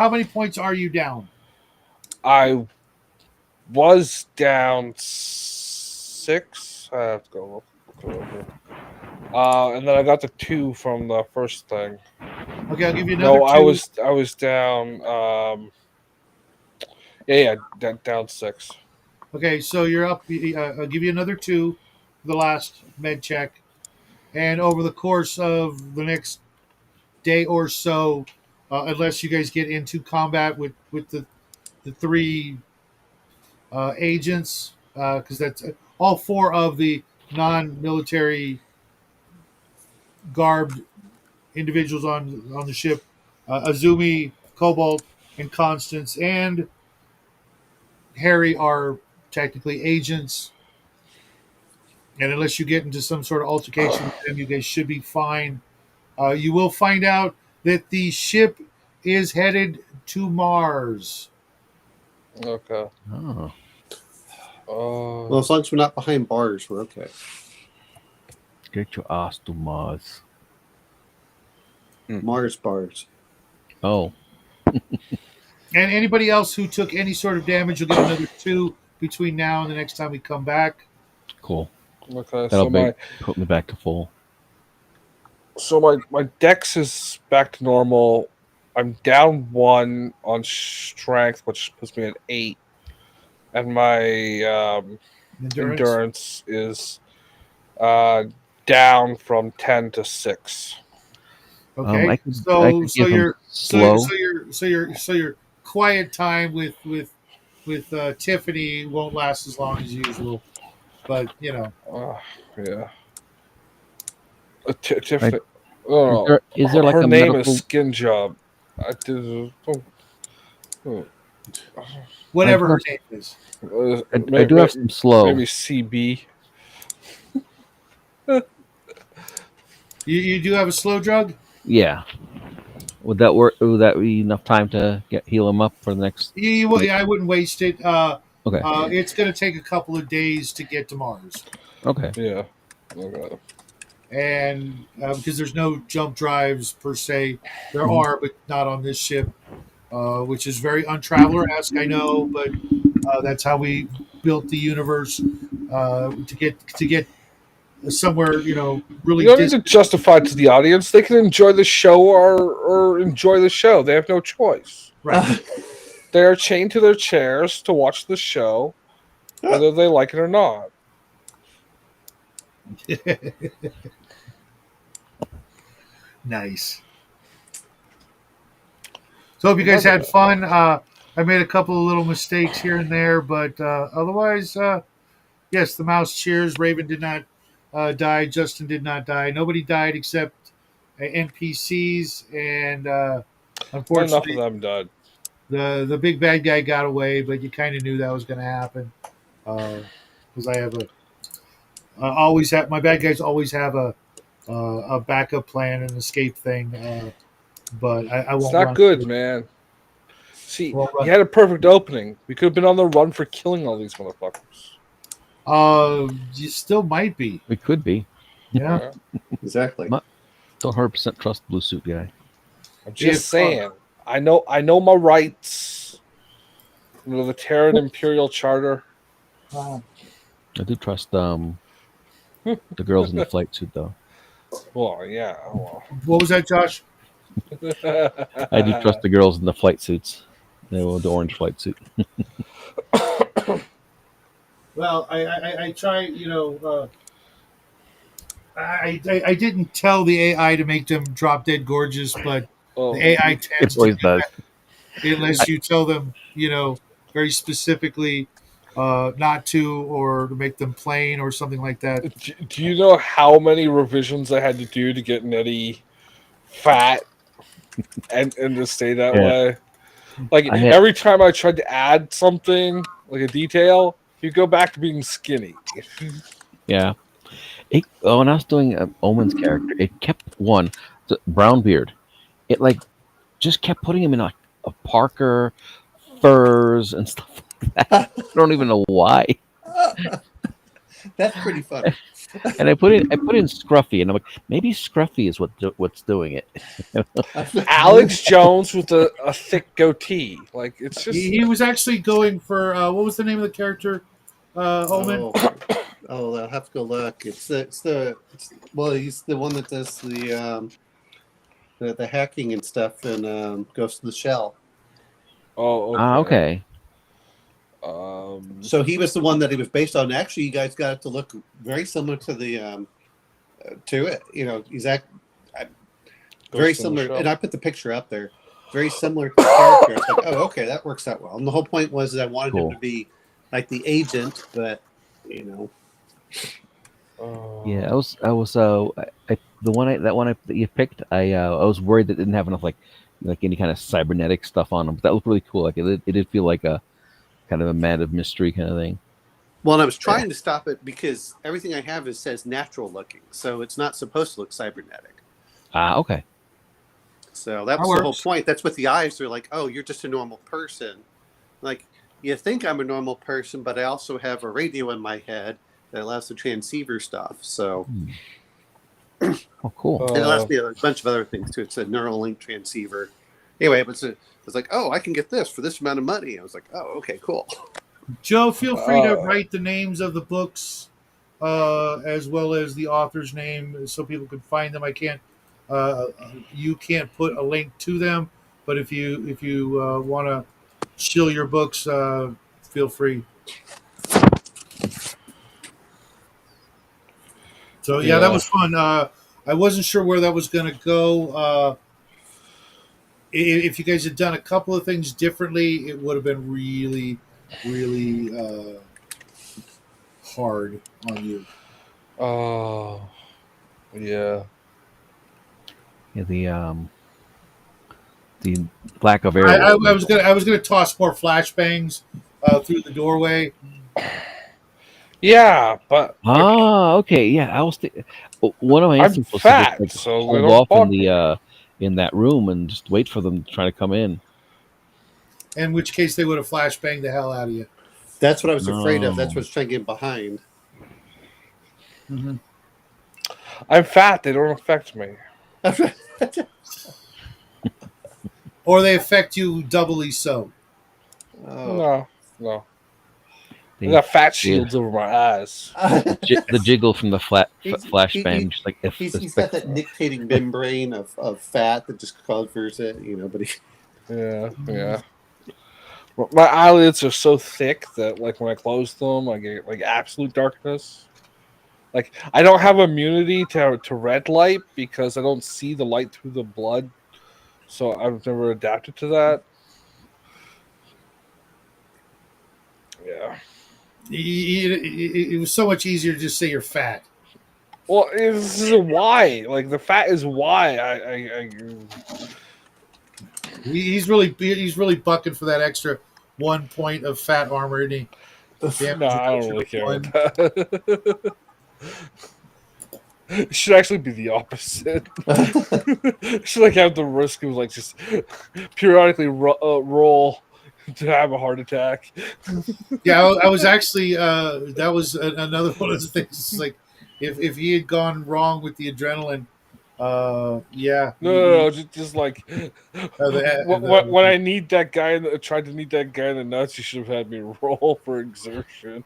Speaker 1: many points are you down?
Speaker 3: I was down 6. I have to go look over. And then I got the 2 from the first thing.
Speaker 1: Okay, I'll give you another 2.
Speaker 3: I was down. Down 6.
Speaker 1: Okay, so you're up. I'll give you another 2 for the last med check. And over the course of the next day or so, unless you guys get into combat with the 3 agents, because that's all 4 of the non-military garbed individuals on the ship, Azumi, Cobalt, and Constance, and Harry are technically agents. And unless you get into some sort of altercation with them, you guys should be fine. You will find out that the ship is headed to Mars.
Speaker 3: Okay.
Speaker 2: Oh.
Speaker 5: Well, as long as we're not behind bars, we're okay.
Speaker 2: Get your ass to Mars.
Speaker 5: Mars bars.
Speaker 2: Oh.
Speaker 1: And anybody else who took any sort of damage will get another 2 between now and the next time we come back.
Speaker 2: Cool.
Speaker 3: Okay.
Speaker 2: That'll put me back to full.
Speaker 3: So my dex is back to normal. I'm down 1 on strength, which puts me at 8. and my endurance is down from 10 to 6.
Speaker 1: Okay,
Speaker 2: I could
Speaker 1: so
Speaker 2: give him slow.
Speaker 1: your quiet time with Tiffany won't last as long as usual, but you know.
Speaker 3: Yeah.
Speaker 2: Like,
Speaker 3: Tiffany. Oh,
Speaker 2: is there like
Speaker 3: her
Speaker 2: a
Speaker 3: name is
Speaker 2: medical?
Speaker 3: Skin Job. I did.
Speaker 2: I
Speaker 1: Whatever
Speaker 2: do have,
Speaker 1: her name is.
Speaker 2: I do have some slow.
Speaker 3: Maybe CB.
Speaker 1: You do have a slow drug?
Speaker 2: Yeah. Would that work? Would that be enough time to heal him up for the next?
Speaker 1: I wouldn't waste it.
Speaker 2: Okay.
Speaker 1: It's going to take a couple of days to get to Mars,
Speaker 2: Okay.
Speaker 3: Yeah. Okay.
Speaker 1: and because there's no jump drives per se, there
Speaker 2: Mhm.
Speaker 1: are, but not on this ship, which is very untraveler-esque. I know, but that's how we built the universe to get somewhere, really
Speaker 3: You don't need to
Speaker 1: distant.
Speaker 3: justify to the audience. They can enjoy the show or enjoy the show. They have no choice.
Speaker 1: Right.
Speaker 3: They are chained to their chairs to watch the show, whether they like it or not.
Speaker 1: Nice. So hope you guys had fun. I made a couple of little mistakes here and there, but otherwise, yes, the mouse cheers. Raven did not die. Justin did not die. Nobody died except NPCs, and
Speaker 3: Not enough of
Speaker 1: unfortunately,
Speaker 3: them died.
Speaker 1: the big bad guy got away. But you kind of knew that was going to happen because I have always have my bad guys always have a backup plan, an escape thing. But I won't
Speaker 3: It's not
Speaker 1: run
Speaker 3: good,
Speaker 1: through-
Speaker 3: man. See,
Speaker 1: won't run
Speaker 3: you had a perfect opening. We could have been on the run for killing all these motherfuckers.
Speaker 1: You still might be.
Speaker 2: It could be.
Speaker 1: Yeah.
Speaker 5: Exactly.
Speaker 2: Don't 100% trust blue suit guy.
Speaker 3: I'm just
Speaker 1: If,
Speaker 3: saying. I know my rights. The Terran Imperial Charter.
Speaker 1: Uh,
Speaker 2: I do trust the girls in the flight suit though.
Speaker 3: Well, yeah.
Speaker 1: what was that, Josh?
Speaker 2: I do trust the girls in the flight suits. The orange flight suit.
Speaker 1: Well, I try. I didn't tell the AI to make them drop dead gorgeous, but
Speaker 3: Oh,
Speaker 1: the AI
Speaker 2: It
Speaker 1: tends to
Speaker 2: always
Speaker 1: do
Speaker 2: does.
Speaker 1: that unless you tell them, very specifically not to, or to make them plain or something like that.
Speaker 3: do you know how many revisions I had to do to get Nettie fat and to stay that
Speaker 2: Yeah.
Speaker 3: way? Like
Speaker 2: I had-
Speaker 3: every time I tried to add something, like a detail, you go back to being skinny.
Speaker 2: Yeah. When I was doing Omen's character, it kept brown beard. It like just kept putting him in like a Parker, furs, and stuff like that. I don't even know why.
Speaker 5: That's pretty funny.
Speaker 2: And I put in Scruffy, and I'm like, maybe Scruffy is what's doing it.
Speaker 3: Alex Jones with a thick goatee. Like it's just
Speaker 1: He was actually going for what was the name of the character? Omen.
Speaker 5: Oh, I'll have to go look. He's the one that does the hacking and stuff and Ghost of the Shell.
Speaker 3: oh
Speaker 2: Okay.
Speaker 5: So he was the one that he was based on. Actually, you guys got it to look very similar to the to it. Very similar. And I put the picture up there. Very similar to the character. It's like, oh, okay, that works out well. And the whole point was that I wanted him to be like the agent, but
Speaker 2: Yeah, I was the one that you picked. I was worried that it didn't have enough like any kind of cybernetic stuff on them. But that looked really cool. Like it did feel like a kind of a man of mystery kind of thing.
Speaker 5: Well, and I was trying to stop it because everything I have says natural looking, so it's not supposed to look cybernetic.
Speaker 2: Okay.
Speaker 5: So that was the whole point. That's what the eyes are like. Oh, you're just a normal person. Like you think I'm a normal person, but I also have a radio in my head that allows the transceiver stuff. So,
Speaker 2: oh, cool.
Speaker 5: And it allows me a bunch of other things too. It's a neural link transceiver. Anyway, it was like, oh, I can get this for this amount of money. I was like, oh, okay, cool.
Speaker 1: Joe, feel free to write the names of the books as well as the author's name so people can find them. I can't. You can't put a link to them, but if you want to shill your books, feel free. So yeah, that was fun. I wasn't sure where that was going to go. If you guys had done a couple of things differently, it would have been really, really hard on you.
Speaker 3: Oh, yeah.
Speaker 2: Yeah, the lack of air.
Speaker 1: I was gonna toss more flashbangs through the doorway.
Speaker 3: Yeah, but
Speaker 2: Okay, yeah. I was one of my
Speaker 3: I'm
Speaker 2: instincts was
Speaker 3: fat,
Speaker 2: to just
Speaker 3: so they
Speaker 2: hold
Speaker 3: don't
Speaker 2: off
Speaker 3: bug
Speaker 2: in
Speaker 3: me.
Speaker 2: the in that room and just wait for them to try to come in.
Speaker 1: In which case, they would have flashbanged the hell out of you.
Speaker 5: That's what I was afraid of. That's
Speaker 2: No.
Speaker 5: what's trying to get behind.
Speaker 1: Mm-hmm.
Speaker 3: I'm fat. They don't affect me.
Speaker 1: Or they affect you doubly so.
Speaker 5: Oh.
Speaker 3: No. I
Speaker 2: The,
Speaker 3: got fat shields over my eyes.
Speaker 2: the jiggle from the flashbang, just like
Speaker 5: He's got that nictating membrane of fat that just covers it, but
Speaker 3: Yeah. My eyelids are so thick that, like, when I close them, I get like absolute darkness. Like, I don't have immunity to red light because I don't see the light through the blood, so I've never adapted to that. Yeah.
Speaker 1: It was so much easier to just say you're fat.
Speaker 3: Well, this is a why. Like, the fat is why I
Speaker 1: He's really bucking for that extra 1 point of fat armor, isn't he?
Speaker 3: no, I don't really care about that. It should actually be the opposite. It should like have the risk of like just periodically roll to have a heart attack.
Speaker 1: Yeah, I was actually that was another one of the things. It's like if he had gone wrong with the adrenaline, yeah.
Speaker 3: No, just like when I need that guy, tried to need that guy in the nuts, you should have had me roll for exertion.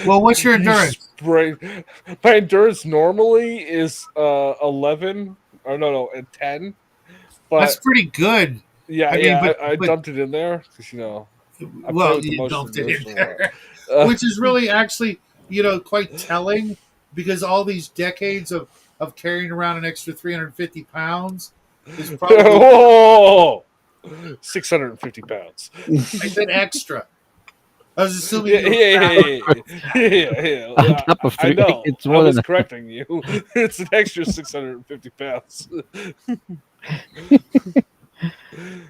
Speaker 1: Well, what's your endurance?
Speaker 3: My endurance normally is 11. Or no, 10. But
Speaker 1: That's pretty good.
Speaker 3: yeah,
Speaker 1: I mean,
Speaker 3: I dumped it in there because I
Speaker 1: well,
Speaker 3: with the
Speaker 1: you
Speaker 3: most
Speaker 1: dumped it in
Speaker 3: emotional
Speaker 1: there,
Speaker 3: one.
Speaker 1: which is really actually quite telling because all these decades of carrying around an extra 350 pounds is probably
Speaker 3: Whoa! 650 pounds.
Speaker 1: I said extra. I was assuming
Speaker 3: Yeah.
Speaker 2: On top of
Speaker 3: I
Speaker 2: three,
Speaker 3: know.
Speaker 2: it's
Speaker 3: I
Speaker 2: more
Speaker 3: was
Speaker 2: than
Speaker 3: correcting you. It's an extra 650 pounds.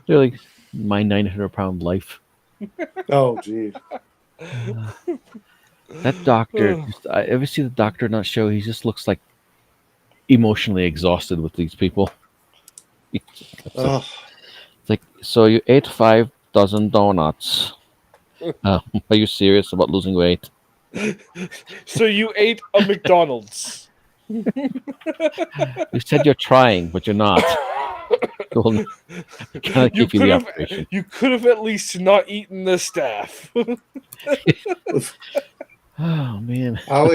Speaker 2: they're like my 900-pound life.
Speaker 5: Oh, geez.
Speaker 2: That doctor, I ever see the doctor on that show? He just looks like emotionally exhausted with these people.
Speaker 5: Oh.
Speaker 2: It's like, so you ate 5 dozen donuts. Are you serious about losing weight?
Speaker 3: So you ate a McDonald's.
Speaker 2: You said you're trying, but you're not. Can I give you the operation?
Speaker 3: You could have at least not eaten the staff.
Speaker 2: Oh man.
Speaker 5: Oh,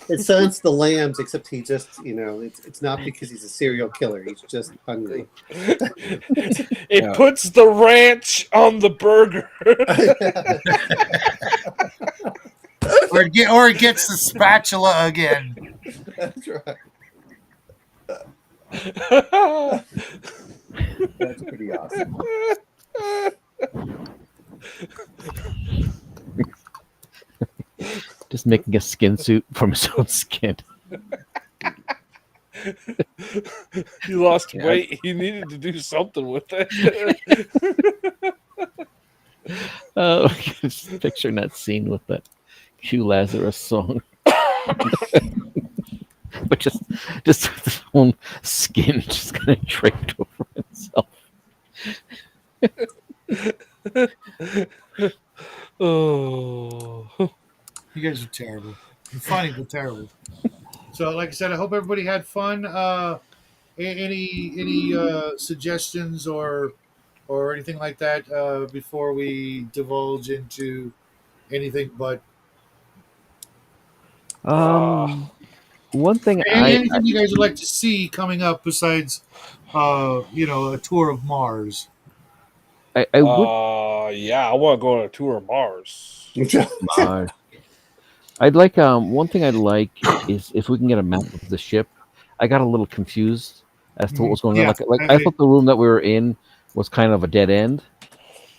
Speaker 5: it sounds the lambs, except he just, it's not because he's a serial killer. He's just hungry.
Speaker 3: It puts the ranch on the burger.
Speaker 1: or it gets the spatula again.
Speaker 5: That's right. That's pretty awesome.
Speaker 2: Just making a skin suit from his own skin.
Speaker 3: He lost weight. He needed to do something with it.
Speaker 2: Just picturing that scene with that Q Lazarus song. But just with his own skin just kind of draped over himself.
Speaker 3: Oh.
Speaker 1: You guys are terrible. You're funny, but terrible. So, like I said, I hope everybody had fun. Any suggestions or anything like that before we divulge into anything but
Speaker 2: one thing
Speaker 1: anything you guys would like to see coming up besides a tour of Mars?
Speaker 2: I would
Speaker 3: Yeah, I want to go on a tour of Mars.
Speaker 2: I'd like one thing I'd like is if we can get a map of the ship. I got a little confused as to what was going on.
Speaker 1: Yeah,
Speaker 2: Like I thought the room that we were in was kind of a dead end,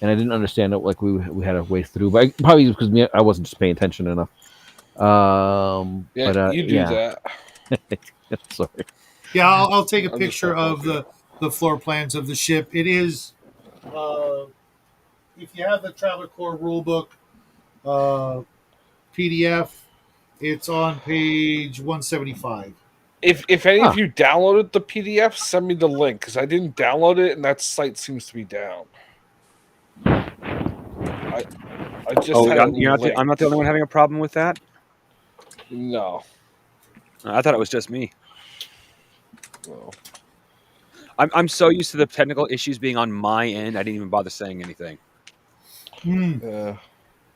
Speaker 2: and I didn't understand it. Like we had a way through, but probably because I wasn't just paying attention enough.
Speaker 3: Yeah,
Speaker 2: But
Speaker 3: you do that.
Speaker 2: Sorry.
Speaker 1: yeah. I'll take a
Speaker 3: I'm just
Speaker 1: picture of the floor plans of the ship. It is, if you have the Traveler Core rulebook PDF, it's on page 175.
Speaker 3: If any of you downloaded the PDF, send me the link because I didn't download it and that site seems to be down. I just had
Speaker 4: I'm not the only one having a problem with that.
Speaker 3: No.
Speaker 4: I thought it was just me.
Speaker 3: No.
Speaker 4: I'm so used to the technical issues being on my end. I didn't even bother saying anything.
Speaker 3: Yeah.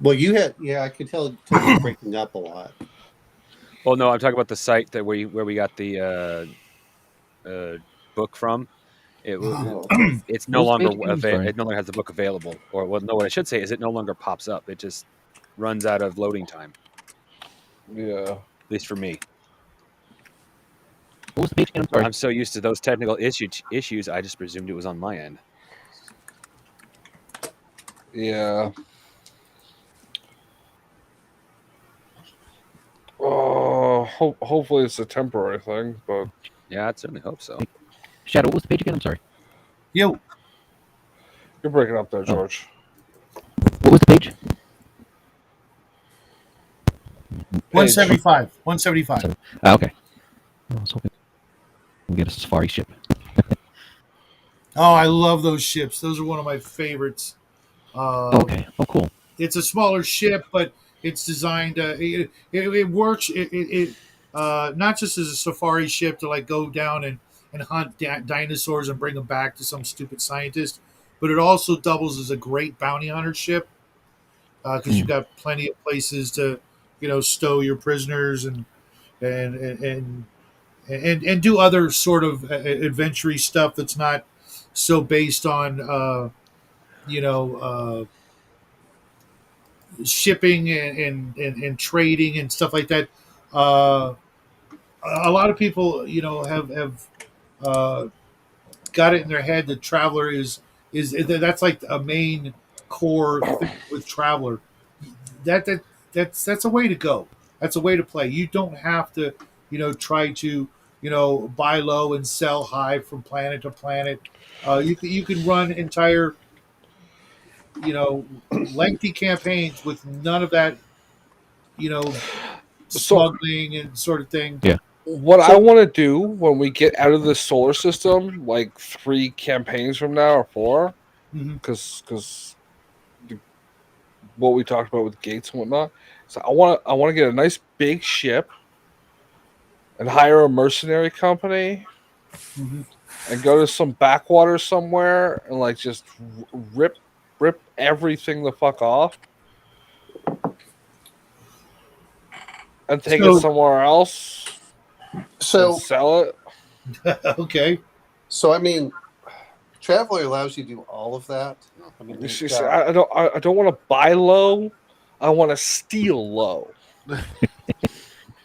Speaker 5: Well, you had, I could tell you're breaking up a lot.
Speaker 4: Well, no, I'm talking about the site that where we got the book from. It's no longer it no longer has the book available. Or well, no, what I should say is it no longer pops up. It just runs out of loading time.
Speaker 3: Yeah.
Speaker 4: At least for me.
Speaker 2: What was the page again? I'm sorry.
Speaker 4: I'm so used to those technical issues. I just presumed it was on my end.
Speaker 3: Yeah. Oh, hopefully it's a temporary thing, but
Speaker 4: yeah, I certainly hope so.
Speaker 2: Shadow, what was the page again? I'm sorry.
Speaker 1: Yo,
Speaker 3: you're breaking up there, George.
Speaker 2: What was the page?
Speaker 1: 175. 175.
Speaker 2: Okay. I was hoping we get a safari ship.
Speaker 1: Oh, I love those ships. Those are one of my favorites.
Speaker 2: Okay. Oh, cool.
Speaker 1: It's a smaller ship, but it's designed. It works. It not just as a safari ship to like go down and hunt dinosaurs and bring them back to some stupid scientist, but it also doubles as a great bounty hunter ship because you've got plenty of places to stow your prisoners and do other sort of adventure stuff that's not so based on shipping and trading and stuff like that. A lot of people, have got it in their head that Traveler is that's like a main core thing with Traveler. That's a way to go. That's a way to play. You don't have to, try to, buy low and sell high from planet to planet. You can run entire, lengthy campaigns with none of that, smuggling and sort of thing.
Speaker 2: Yeah.
Speaker 3: What I want to do when we get out of the solar system, like 3 campaigns from now or 4, because what we talked about with gates and whatnot. So I want to get a nice big ship and hire a mercenary company and go to some backwater somewhere and like just rip everything the fuck off and take it somewhere else.
Speaker 5: So
Speaker 3: sell it.
Speaker 1: Okay.
Speaker 5: So I mean, Traveler allows you to do all of that. I mean,
Speaker 3: I don't want to buy low. I want to steal low.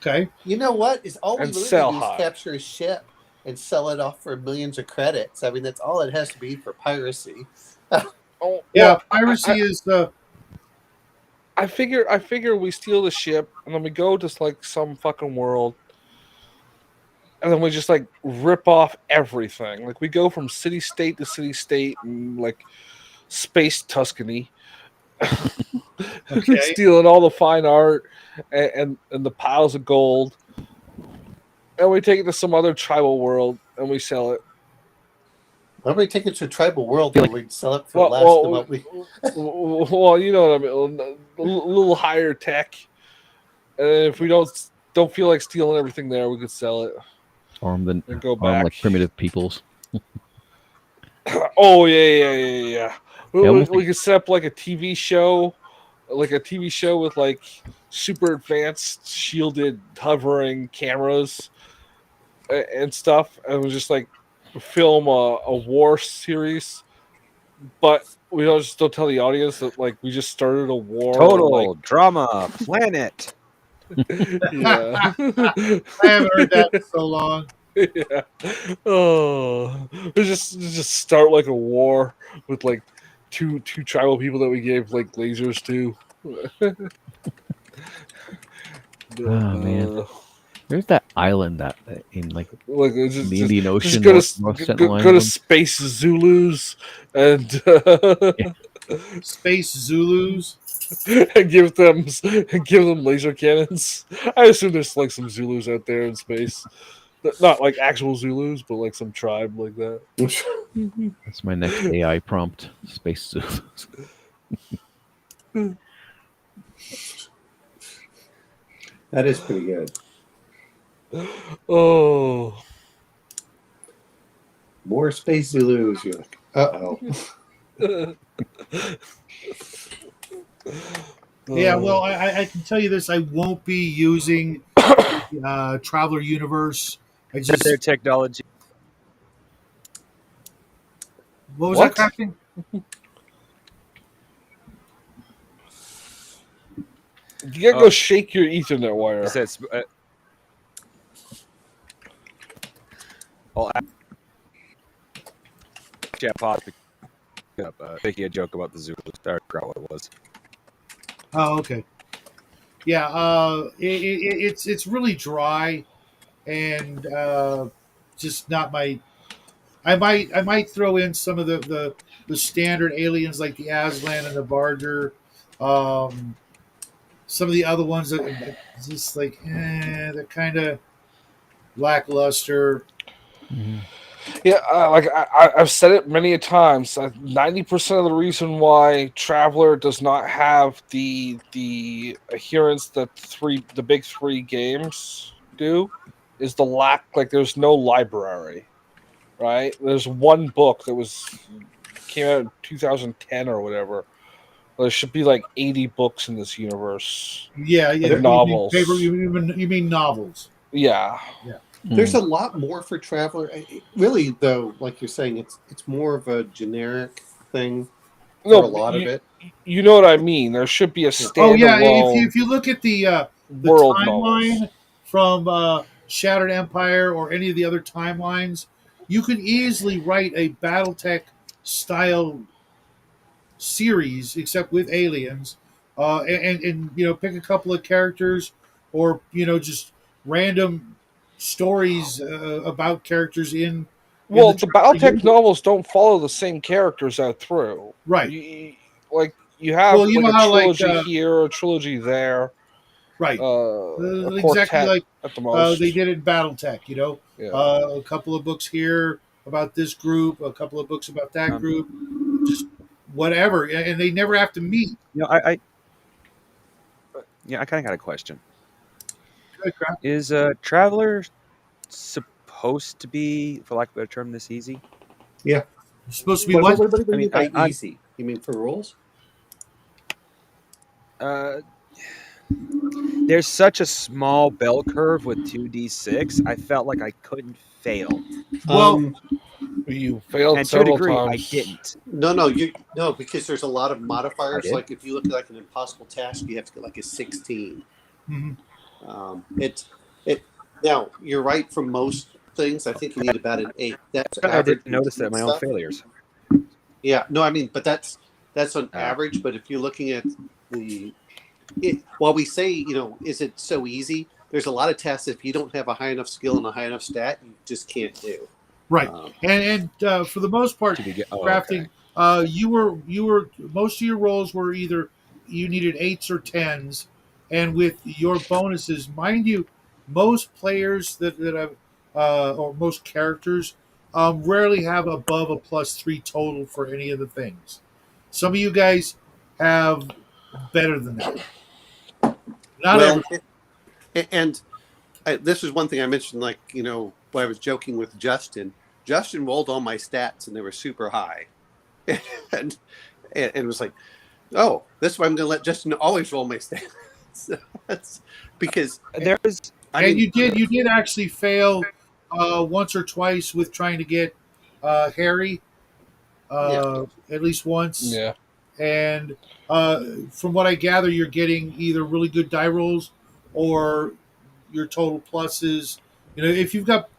Speaker 1: Okay.
Speaker 5: You know what? Is all we
Speaker 3: And
Speaker 5: really
Speaker 3: sell
Speaker 5: do is
Speaker 3: high.
Speaker 5: capture a ship and sell it off for millions of credits. I mean, that's all it has to be for piracy.
Speaker 3: Oh
Speaker 1: Yeah,
Speaker 3: well,
Speaker 1: piracy is the.
Speaker 3: I figure we steal the ship and then we go to like some fucking world. And then we just like rip off everything. Like we go from city state to city state and like space Tuscany,
Speaker 1: Okay.
Speaker 3: stealing all the fine art and the piles of gold. And we take it to some other tribal world and we sell it.
Speaker 5: Why don't we take it to a tribal world where we sell it for less than what we?
Speaker 3: Well, you know what I mean. A little higher tech. And if we don't feel like stealing everything there, we could sell it.
Speaker 2: And
Speaker 3: go back
Speaker 2: like primitive peoples.
Speaker 3: Oh yeah. We could set up like a TV show, with like super advanced shielded hovering cameras and stuff, and we just like film a war series but we don't just don't tell the audience that like we just started a war.
Speaker 4: Total drama planet.
Speaker 3: Yeah.
Speaker 1: I haven't heard that in so long.
Speaker 3: Yeah. Oh, just start like a war with like two tribal people that we gave like lasers to.
Speaker 2: Oh, man. There's that island that in like
Speaker 3: just,
Speaker 2: the Indian
Speaker 3: just
Speaker 2: Ocean,
Speaker 3: go
Speaker 2: North
Speaker 3: to
Speaker 2: Sentinel
Speaker 3: go to
Speaker 2: Island.
Speaker 3: Space Zulus and
Speaker 1: Space Zulus.
Speaker 3: and give them laser cannons. I assume there's like some Zulus out there in space. Not like actual Zulus, but like some tribe like that.
Speaker 2: That's my next AI prompt. Space Zulus.
Speaker 5: That is pretty good.
Speaker 3: Oh,
Speaker 5: More Space Zulus. You're like, uh-oh.
Speaker 1: Yeah, well, I can tell you this: I won't be using Traveler Universe. I just
Speaker 4: Their technology.
Speaker 1: what was
Speaker 3: What?
Speaker 1: that crafting?
Speaker 3: you gotta go shake your Ethernet wire.
Speaker 4: It says, I'll actually, I paused to pick up, making a joke about the Zulus. I forgot what it was.
Speaker 1: Oh, okay. Yeah, it's really dry, and just not my. I might throw in some of the standard aliens like the Aslan and the Barger. Some of the other ones that just like they're kind of lackluster.
Speaker 2: Mhm.
Speaker 3: Yeah, I've said it many a times. 90% of the reason why Traveler does not have the adherence that the big three games do is the lack. Like, there's no library, right? There's one book that came out in 2010 or whatever. There should be like 80 books in this universe.
Speaker 1: Yeah.
Speaker 3: Novels.
Speaker 1: You mean novels?
Speaker 3: Yeah.
Speaker 5: There's a lot more for Traveler. Really, though, like you're saying, it's more of a generic thing for
Speaker 3: No,
Speaker 5: a lot of it.
Speaker 3: You know what I mean. There should be a standalone
Speaker 1: Oh yeah, if you look at the
Speaker 3: world
Speaker 1: timeline
Speaker 3: novels.
Speaker 1: from Shattered Empire or any of the other timelines, you could easily write a BattleTech style series, except with aliens, and pick a couple of characters, or just random stories about characters in.
Speaker 3: Well,
Speaker 1: the
Speaker 3: the
Speaker 1: Traveler
Speaker 3: BattleTech
Speaker 1: universe.
Speaker 3: novels don't follow the same characters out through.
Speaker 1: Right.
Speaker 3: You have
Speaker 1: Well, you
Speaker 3: like
Speaker 1: know
Speaker 3: a
Speaker 1: how
Speaker 3: trilogy here, a trilogy there,
Speaker 1: right.
Speaker 3: a
Speaker 1: Exactly
Speaker 3: quartet
Speaker 1: like
Speaker 3: at the most.
Speaker 1: they did in BattleTech.
Speaker 3: Yeah.
Speaker 1: A couple of books here about this group, a couple of books about that group, just whatever, and they never have to meet.
Speaker 4: I kind of got a question.
Speaker 1: Good crap.
Speaker 4: Is Traveler supposed to be, for lack of a better term, this easy?
Speaker 5: Yeah.
Speaker 1: It's supposed to be
Speaker 5: What
Speaker 1: what?
Speaker 5: do you
Speaker 4: I mean,
Speaker 5: mean by easy? You mean for rules?
Speaker 4: There's such a small bell curve with 2d6. I felt like I couldn't fail.
Speaker 1: Well,
Speaker 3: You failed
Speaker 4: And to a
Speaker 3: several
Speaker 4: degree,
Speaker 3: times.
Speaker 4: I didn't.
Speaker 5: No, because there's a lot of modifiers.
Speaker 4: did?
Speaker 5: Like if you look at like an impossible task, you have to get like a 16.
Speaker 1: mhm.
Speaker 5: Now you're right for most things. I think you need about an 8. That's
Speaker 4: I
Speaker 5: average.
Speaker 4: didn't notice that in my own
Speaker 5: stuff.
Speaker 4: failures.
Speaker 5: Yeah, no, I mean, but that's on average. But if you're looking at while we say, is it so easy? There's a lot of tests. If you don't have a high enough skill and a high enough stat, you just can't do.
Speaker 1: Right, and for the most part, crafting, you were most of your rolls were either you needed 8s or 10s, and with your bonuses, mind you, most players that have or most characters rarely have above a +3 total for any of the things. Some of you guys have better than that. Not
Speaker 5: Well,
Speaker 1: every.
Speaker 5: and this is one thing I mentioned, like, when I was joking with Justin. Justin rolled all my stats, and they were super high. and it was like, oh, this is why I'm going to let Justin always roll my stats. So that's because
Speaker 4: There's,
Speaker 1: you did actually fail once or twice with trying to get Harry. at least once.
Speaker 3: Yeah.
Speaker 1: And from what I gather, you're getting either really good die rolls or your total pluses. If you've got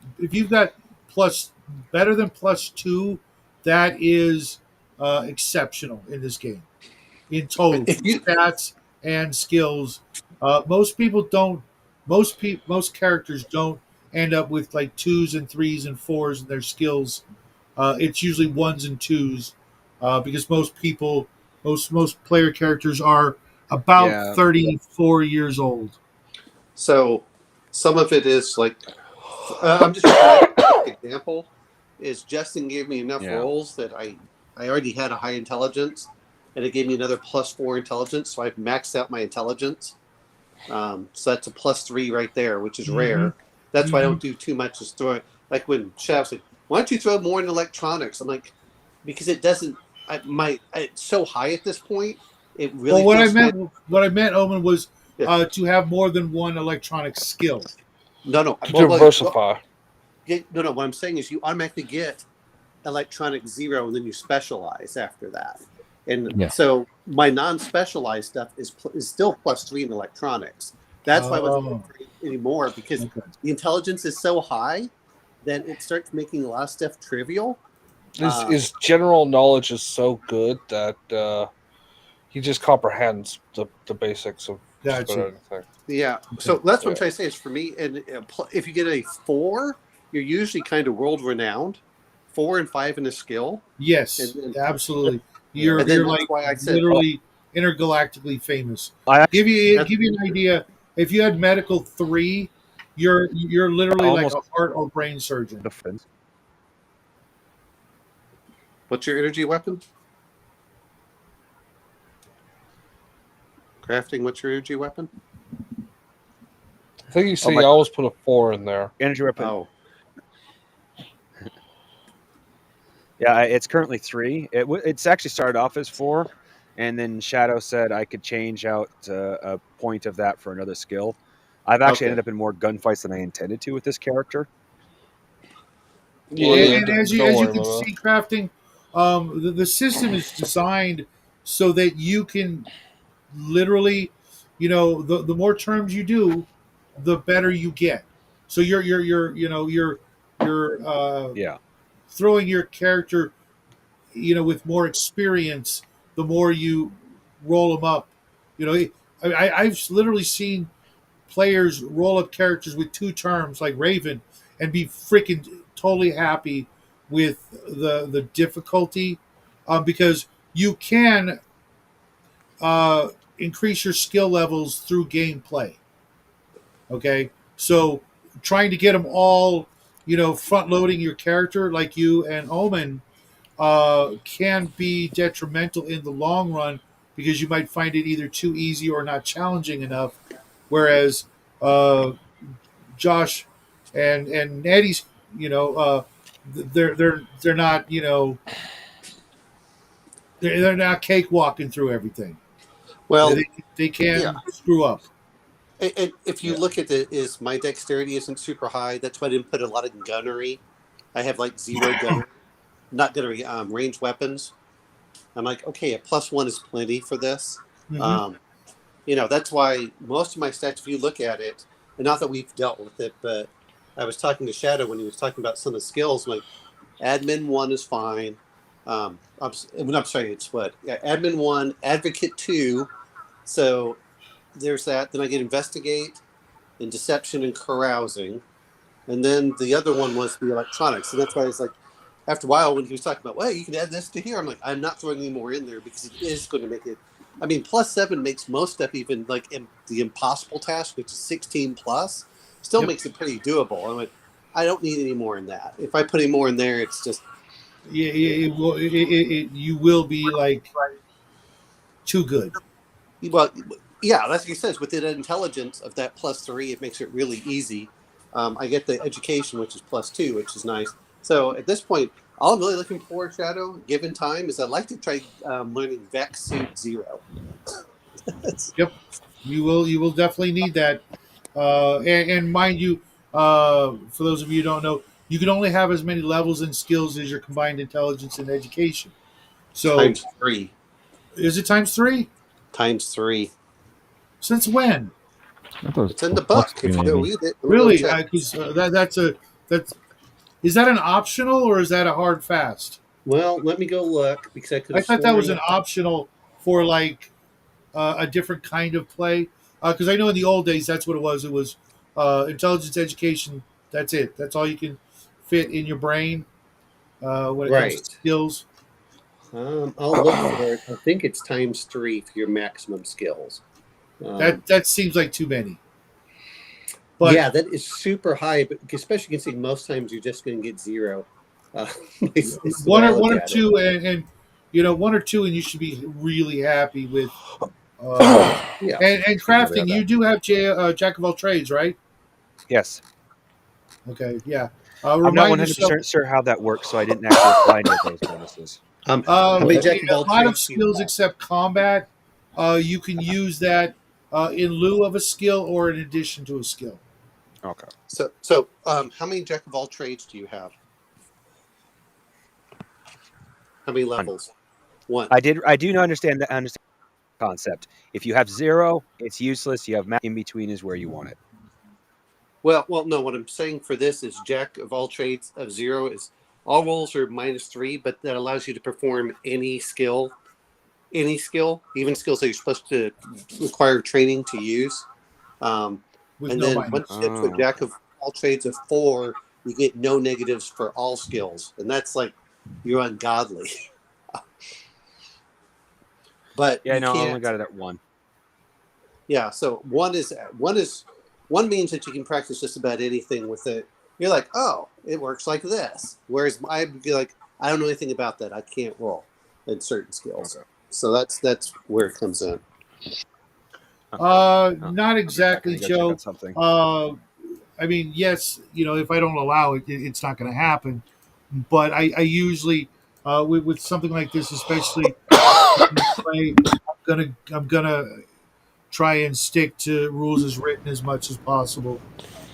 Speaker 1: plus better than +2, that is exceptional in this game in total
Speaker 5: If you
Speaker 1: stats and skills. Most people don't. Most characters don't end up with like 2s and 3s and 4s in their skills. It's usually 1s and 2s because most player characters are about
Speaker 4: Yeah.
Speaker 1: 34 years old.
Speaker 5: so some of it is like I'm just using an example. Is Justin gave me enough
Speaker 4: Yeah.
Speaker 5: rolls that I already had a high intelligence, and it gave me another +4 intelligence, so I've maxed out my intelligence. So that's a +3 right there, which is rare. That's why I don't do too much. Just throw it like when Shav said, "Why don't you throw more in electronics?" I'm like, because it doesn't. It's so high at this point. It really.
Speaker 1: Well,
Speaker 5: feels
Speaker 1: what I meant, Omen, was
Speaker 5: Yeah.
Speaker 1: to have more than one electronic skill.
Speaker 5: No.
Speaker 3: To
Speaker 5: Well,
Speaker 3: diversify.
Speaker 5: no. What I'm saying is you automatically get electronic 0, and then you specialize after that. And
Speaker 2: Yeah.
Speaker 5: so my non-specialized stuff is still +3 in electronics. That's why I wasn't
Speaker 1: Oh.
Speaker 5: doing it anymore, because
Speaker 1: Okay.
Speaker 5: the intelligence is so high that it starts making a lot of stuff trivial.
Speaker 3: His general knowledge is so good that he just comprehends the basics of just
Speaker 1: Gotcha.
Speaker 3: about anything.
Speaker 5: Yeah. So that's what I'm
Speaker 3: Yeah.
Speaker 5: trying to say is for me, and if you get a 4, you're usually kind of world renowned. 4 and 5 in a skill.
Speaker 1: Yes,
Speaker 5: And then-
Speaker 1: absolutely.
Speaker 3: Yeah.
Speaker 1: You're
Speaker 5: And then
Speaker 1: you're
Speaker 5: that's
Speaker 1: like
Speaker 5: why I said,
Speaker 1: literally intergalactically famous.
Speaker 4: I
Speaker 1: Give you
Speaker 5: That's-
Speaker 1: give you an idea. If you had medical 3, you're literally like
Speaker 4: Almost-
Speaker 1: a heart or brain surgeon.
Speaker 4: the friends.
Speaker 5: What's your energy weapon? Crafting, what's your energy weapon?
Speaker 3: I think you said
Speaker 4: my-
Speaker 3: you always put a 4 in there.
Speaker 4: Energy weapon.
Speaker 5: Oh,
Speaker 4: Yeah, it's currently 3. It's actually started off as 4, and then Shadow said I could change out a point of that for another skill. I've actually
Speaker 5: Okay.
Speaker 4: ended up in more gunfights than I intended to with this character.
Speaker 3: Yeah,
Speaker 1: And as you
Speaker 3: don't worry
Speaker 1: can
Speaker 3: about
Speaker 1: see, crafting, the system is designed so that you can literally, the more terms you do, the better you get. So you're
Speaker 4: Yeah.
Speaker 1: throwing your character, with more experience, the more you roll them up. I've literally seen players roll up characters with 2 terms like Raven and be freaking totally happy with the difficulty, because you can increase your skill levels through gameplay. Okay, so trying to get them all, front loading your character like you and Omen can be detrimental in the long run because you might find it either too easy or not challenging enough. Whereas Josh and Nettie's, they're not, they're not cakewalking through everything.
Speaker 5: well,
Speaker 1: They can
Speaker 5: yeah.
Speaker 1: screw up.
Speaker 5: And if you look at it, is my dexterity isn't super high. That's why I didn't put a lot of gunnery. I have like 0 gunnery, not gunnery, ranged weapons. I'm like, okay, a +1 is plenty for this.
Speaker 1: Mhm.
Speaker 5: That's why most of my stats, if you look at it, and not that we've dealt with it, but I was talking to Shadow when he was talking about some of the skills. I'm like, admin 1 is fine. I'm sorry, it's what? Yeah, admin 1, advocate 2. So there's that. Then I get investigate and deception and carousing. And then the other one was the electronics. And that's why it's like, after a while, when he was talking about, well, you can add this to here, I'm like, I'm not throwing any more in there because it is going to make it. I mean, +7 makes most stuff, even like the impossible task, which is 16 plus, still
Speaker 1: Yep.
Speaker 5: makes it pretty doable. I'm like, I don't need any more in that. If I put any more in there, it's just.
Speaker 1: Yeah, you will be like too good.
Speaker 5: Well, yeah, that's what he says. With the intelligence of that +3, it makes it really easy. I get the education, which is +2, which is nice. So at this point, all I'm really looking for, Shadow, given time, is I'd like to try learning Vex Suit 0.
Speaker 1: Yep, you will definitely need that. And mind you, for those of you who don't know, you can only have as many levels and skills as your combined intelligence and education. So
Speaker 5: Times 3.
Speaker 1: is it times 3?
Speaker 5: Times 3.
Speaker 1: Since when?
Speaker 2: I thought it was
Speaker 5: It's in the
Speaker 2: plus
Speaker 5: book.
Speaker 2: three,
Speaker 5: If you go
Speaker 2: maybe.
Speaker 5: read it, let me go
Speaker 1: Really?
Speaker 5: check.
Speaker 1: Because that's is that an optional or is that a hard fast?
Speaker 5: Well, let me go look because I could
Speaker 1: I
Speaker 5: have
Speaker 1: thought that was
Speaker 5: sworn
Speaker 1: an optional for like a different kind of play. Because I know in the old days that's what it was. It was intelligence education. That's it. That's all you can fit in your brain when it comes to
Speaker 5: Right.
Speaker 1: skills.
Speaker 5: I'll look for it. I think it's times 3 for your maximum skills.
Speaker 1: That seems like too many. But
Speaker 5: yeah, that is super high, but especially considering most times you're just going to get 0. It's the way I look
Speaker 1: one or
Speaker 5: at it.
Speaker 1: two, and one or two, and you should be really happy with.
Speaker 5: Yeah.
Speaker 1: And
Speaker 4: Excuse me
Speaker 1: crafting,
Speaker 4: about
Speaker 1: you
Speaker 4: that.
Speaker 1: do have jack of all trades, right?
Speaker 4: Yes.
Speaker 1: Okay, yeah.
Speaker 4: I'm not
Speaker 1: Remind
Speaker 4: 100%
Speaker 1: yourself.
Speaker 4: sure how that works, so I didn't actually apply any of those bonuses.
Speaker 5: How many jack of
Speaker 1: A
Speaker 5: all
Speaker 1: lot of
Speaker 5: trades do you
Speaker 1: skills
Speaker 5: have?
Speaker 1: except combat, you can use that in lieu of a skill or in addition to a skill.
Speaker 4: Okay.
Speaker 5: So, how many jack of all trades do you have? How many levels? 1.
Speaker 4: I do not understand the concept. If you have 0, it's useless. You have in between is where you want it.
Speaker 5: Well, no. What I'm saying for this is jack of all trades of 0 is all rolls are -3, but that allows you to perform any skill, even skills that you're supposed to require training to use.
Speaker 1: With
Speaker 5: And
Speaker 1: no
Speaker 5: then
Speaker 1: minus.
Speaker 5: once you get to a jack of all trades of 4, you get no negatives for all skills, and that's like you're ungodly. But
Speaker 4: Yeah,
Speaker 5: you
Speaker 4: no, I only
Speaker 5: can't.
Speaker 4: got it at 1.
Speaker 5: Yeah, so one means that you can practice just about anything with it. You're like, oh, it works like this. Whereas I'd be like, I don't know anything about that. I can't roll in certain skills.
Speaker 4: Okay.
Speaker 5: So that's where it comes in.
Speaker 1: Not exactly,
Speaker 4: I gotta check
Speaker 1: Joe.
Speaker 4: on something.
Speaker 1: I mean, yes, if I don't allow it, it's not going to happen. But I usually, with something like this, especially, I'm gonna try and stick to rules as written as much as possible.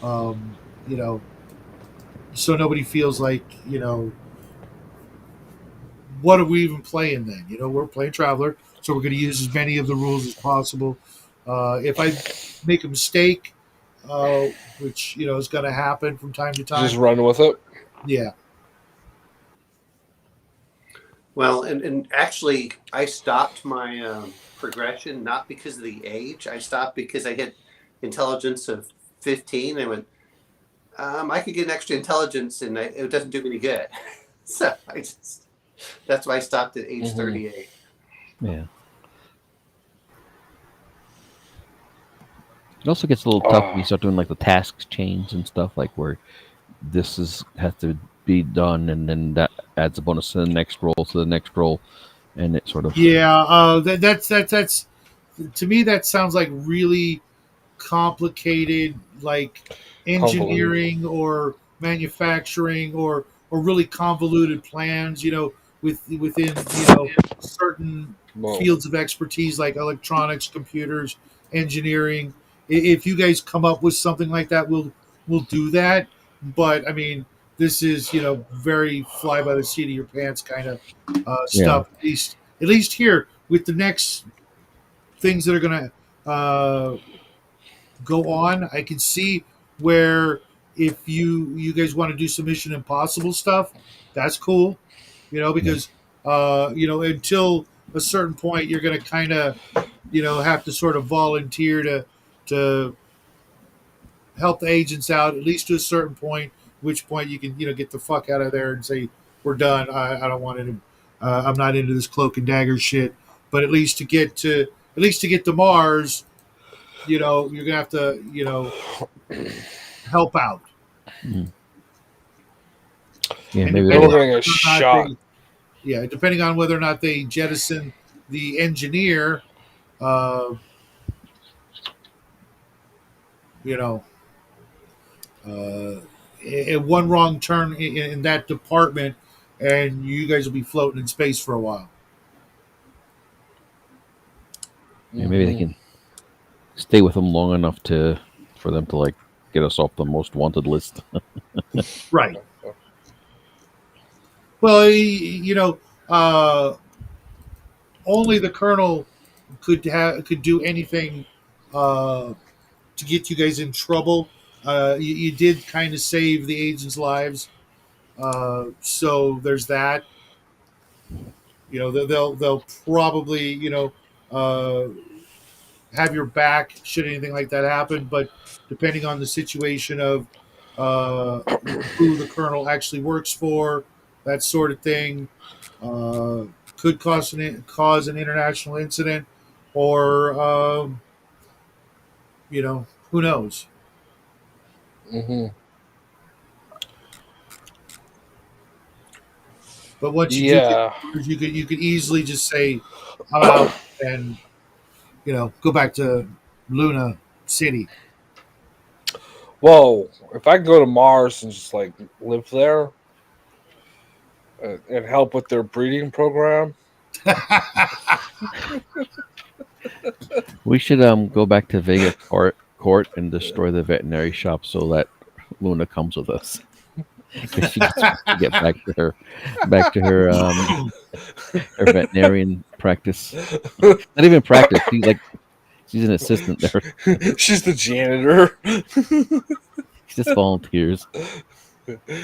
Speaker 1: Um, you know, so nobody feels like what are we even playing then? We're playing Traveler, so we're going to use as many of the rules as possible. If I make a mistake, which is going to happen from time to
Speaker 3: Just
Speaker 1: time,
Speaker 3: run with it.
Speaker 1: yeah.
Speaker 5: Well, and actually, I stopped my progression not because of the age. I stopped because I hit intelligence of 15. I went, I could get an extra intelligence, and it doesn't do me any good. So that's why I stopped at age 38.
Speaker 2: Yeah. It also gets a little tough when you start doing like the tasks change and stuff, like where this has to be done, and then that adds a bonus to the next roll, and it sort of
Speaker 1: Yeah, that's to me that sounds like really complicated, like engineering or manufacturing or really convoluted plans. Within certain
Speaker 3: Whoa.
Speaker 1: fields of expertise like electronics, computers, engineering. If you guys come up with something like that, we'll do that. But I mean, this is very fly by the seat of your pants kind of stuff. At least here with the next things that are going to go on, I can see where if you guys want to do some Mission Impossible stuff, that's cool. Because until a certain point, you're going to kind of have to sort of volunteer to help the agents out, at least to a certain point. Which point you can get the fuck out of there and say we're done. I don't want to. I'm not into this cloak and dagger shit. But at least to get to Mars, you're gonna have to help out.
Speaker 2: yeah,
Speaker 1: And
Speaker 2: maybe
Speaker 3: We're
Speaker 1: depending
Speaker 3: getting a
Speaker 1: on
Speaker 3: shot.
Speaker 1: depending on whether or not they jettison the engineer, uh, you know, one wrong turn in that department, and you guys will be floating in space for a while.
Speaker 2: maybe they can stay with them long enough for them to like get us off the most wanted list.
Speaker 1: Right. Well, only the colonel could do anything to get you guys in trouble. You did kind of save the agents' lives, so there's that. You know, they'll probably uh, have your back should anything like that happen. But depending on the situation of who the colonel actually works for, that sort of thing, uh, could cause an international incident, or who knows.
Speaker 3: Mm-hmm.
Speaker 1: But once you do get,
Speaker 3: Yeah.
Speaker 1: you could easily just say, "I'm out," and go back to Luna City.
Speaker 3: Whoa. If I could go to Mars and just like live there and help with their breeding program.
Speaker 2: We should go back to Vega Court and destroy the veterinary shop so that Luna comes with us. Because she just wants to get back to her her veterinarian practice. Not even practice. She's an assistant there.
Speaker 3: She's the janitor.
Speaker 2: She just volunteers.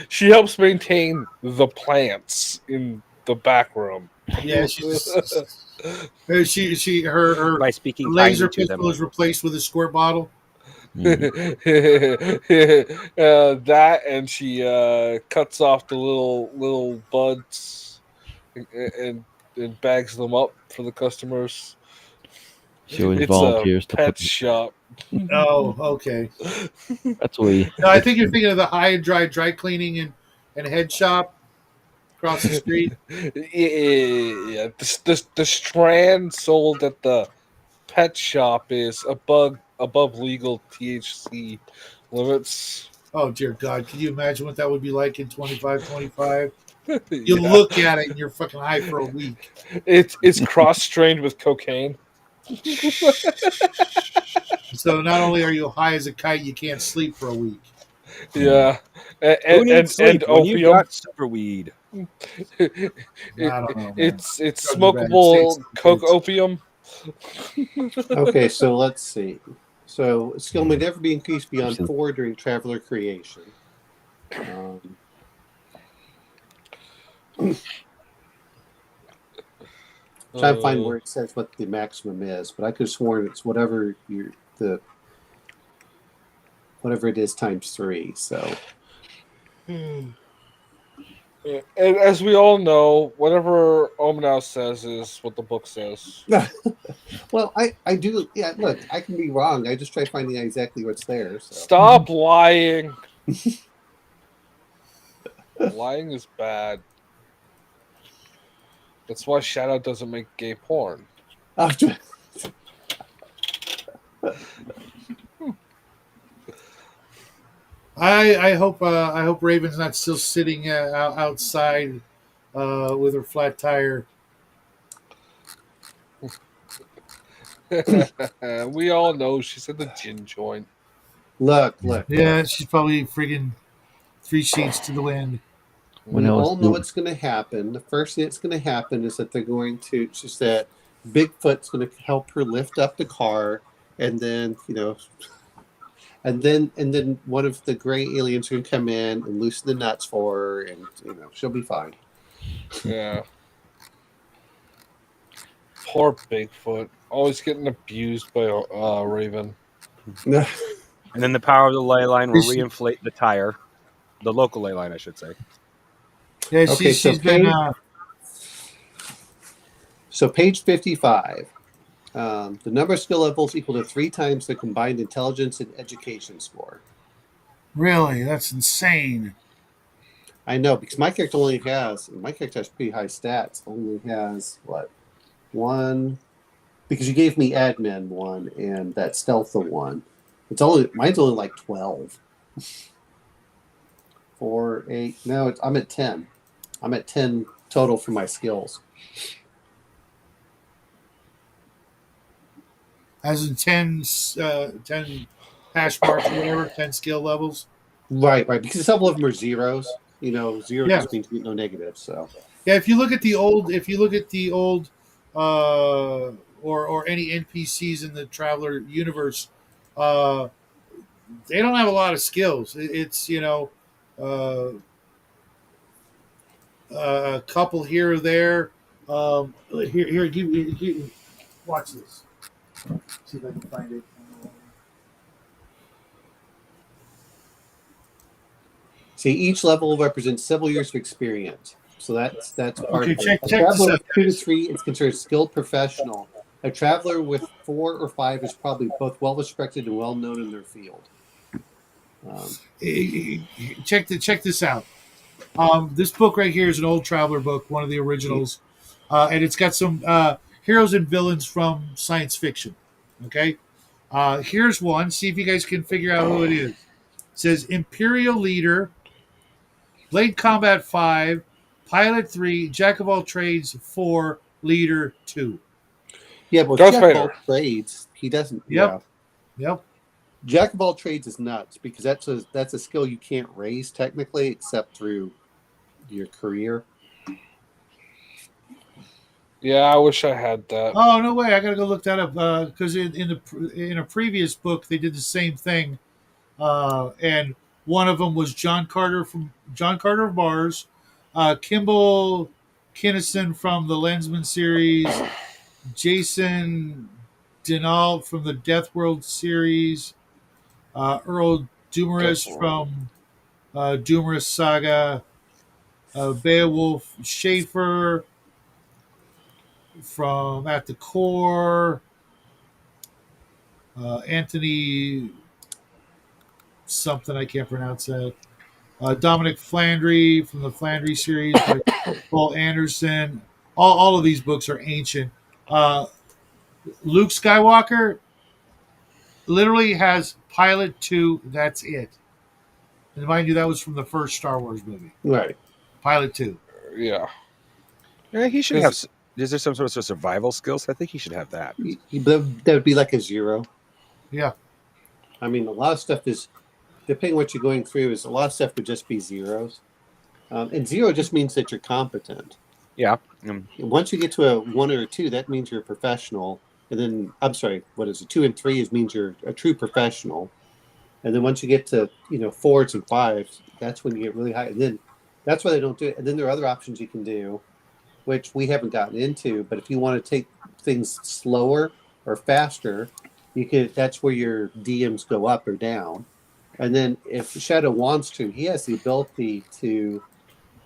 Speaker 3: She helps maintain the plants in the back room.
Speaker 1: Yeah, her
Speaker 4: By speaking
Speaker 1: laser
Speaker 4: kindly to them.
Speaker 1: pistol is replaced with a squirt bottle.
Speaker 3: That and she cuts off the little buds and bags them up for the customers.
Speaker 2: She always
Speaker 3: It's
Speaker 2: volunteers
Speaker 3: a
Speaker 2: to
Speaker 3: pet
Speaker 2: put.
Speaker 3: shop.
Speaker 1: Oh, okay.
Speaker 2: That's what we.
Speaker 1: No, I think you're thinking of the high and dry cleaning and head shop across the street.
Speaker 3: Yeah. The strand sold at the pet shop is above legal THC limits.
Speaker 1: Oh dear God, can you imagine what that would be like in 25? You
Speaker 3: Yeah.
Speaker 1: look at it and you're fucking high for a week.
Speaker 3: It's cross strained with cocaine.
Speaker 1: So not only are you high as a kite, you can't sleep for a week.
Speaker 3: Yeah,
Speaker 4: Who
Speaker 3: and
Speaker 4: needs sleep when you
Speaker 3: opium.
Speaker 4: got super weed?
Speaker 1: I don't know, man.
Speaker 3: It's
Speaker 1: Drugs are bad.
Speaker 3: smokable
Speaker 1: It's
Speaker 3: coke opium.
Speaker 5: Okay, so let's see. So skill may never be increased beyond
Speaker 2: Absolutely.
Speaker 5: 4 during traveler creation. Trying to find where it says what the maximum is, but I could have sworn it's whatever whatever it is times 3. So
Speaker 3: And as we all know, whatever Omnow says is what the book says.
Speaker 5: well, I do. Yeah, look, I can be wrong. I just try finding out exactly what's there. So.
Speaker 3: Stop lying. Lying is bad. That's why Shadow doesn't make gay porn.
Speaker 1: I hope Raven's not still sitting outside with her flat tire.
Speaker 3: We all know she's at the gin joint.
Speaker 5: Look.
Speaker 1: Yeah, she's probably friggin' 3 sheets to the wind.
Speaker 5: We all know what's going to happen. The first thing that's going to happen is that they're going to just that Bigfoot's going to help her lift up the car, and then and then one of the gray aliens are going to come in and loosen the nuts for her, and she'll be fine.
Speaker 3: Yeah. Poor Bigfoot, always getting abused by Raven.
Speaker 4: And then the power of the ley line will reinflate the tire, the local ley line, I should say.
Speaker 1: Yeah,
Speaker 5: Okay,
Speaker 1: she's been.
Speaker 5: So page 55. The number of skill levels equal to 3 times the combined intelligence and education score.
Speaker 1: Really, that's insane.
Speaker 5: I know, because my character has pretty high stats. Only has what? 1, because you gave me admin 1 and that stealth 1. Mine's only like 12. 4, 8. No, I'm at 10. I'm at 10 total for my skills.
Speaker 1: As in 10 hash marks or whatever, 10 skill levels.
Speaker 5: Right, because a couple of them are zeros. Zero
Speaker 1: Yeah.
Speaker 5: just means no negatives. So
Speaker 1: Yeah, if you look at the old or any NPCs in the Traveler universe, uh, they don't have a lot of skills. It's uh, a couple here or there. Here, watch this. See if I can find it.
Speaker 5: See, each level represents several years of experience. So that's part
Speaker 1: Okay,
Speaker 5: of it.
Speaker 1: check
Speaker 5: A
Speaker 1: this
Speaker 5: traveler
Speaker 1: out,
Speaker 5: with 2 to
Speaker 1: guys.
Speaker 5: 3 is considered skilled professional. A traveler with 4 or 5 is probably both well respected and well known in their field.
Speaker 1: Check this out. This book right here is an old Traveler book, one of the originals, and it's got some heroes and villains from science fiction. Okay, here's one. See if you guys can figure out who it is. It says Imperial Leader, Blade Combat 5, Pilot 3, Jack of all trades 4, Leader 2.
Speaker 5: Yeah, but
Speaker 3: Ghost
Speaker 5: Jack of all
Speaker 3: Rider.
Speaker 5: trades, he doesn't.
Speaker 1: Yep.
Speaker 5: Yeah,
Speaker 1: Yep.
Speaker 5: Jack of all trades is nuts because that's a skill you can't raise technically except through your career.
Speaker 3: Yeah, I wish I had that.
Speaker 1: Oh no way! I gotta go look that up because in a previous book they did the same thing, and one of them was John Carter of Mars, Kimball Kinnison from the Lensman series, Jason Denault from the Death World series, Earl Dumaris from Dumaris Saga, Beowulf Schaefer from At the Core, Anthony something I can't pronounce that. Dominic Flandry from the Flandry series by Paul Anderson. All of these books are ancient. Luke Skywalker literally has Pilot 2. That's it. And mind you, that was from the first Star Wars movie.
Speaker 5: Right.
Speaker 1: Pilot 2.
Speaker 3: Yeah.
Speaker 4: Yeah, he should have. Is there some sort of survival skills? I think he should have that.
Speaker 5: That would be like a 0.
Speaker 1: Yeah.
Speaker 5: I mean, a lot of stuff is, depending on what you're going through, is a lot of stuff would just be 0s. And 0 just means that you're competent.
Speaker 4: Yeah.
Speaker 5: Once you get to a 1 or a 2, that means you're a professional. And then, I'm sorry, what is it? 2 and 3 means you're a true professional. And then once you get to 4s and 5s, that's when you get really high. And then that's why they don't do it. And then there are other options you can do, which we haven't gotten into. But if you want to take things slower or faster, you could. That's where your DMs go up or down. And then if Shadow wants to, he has the ability to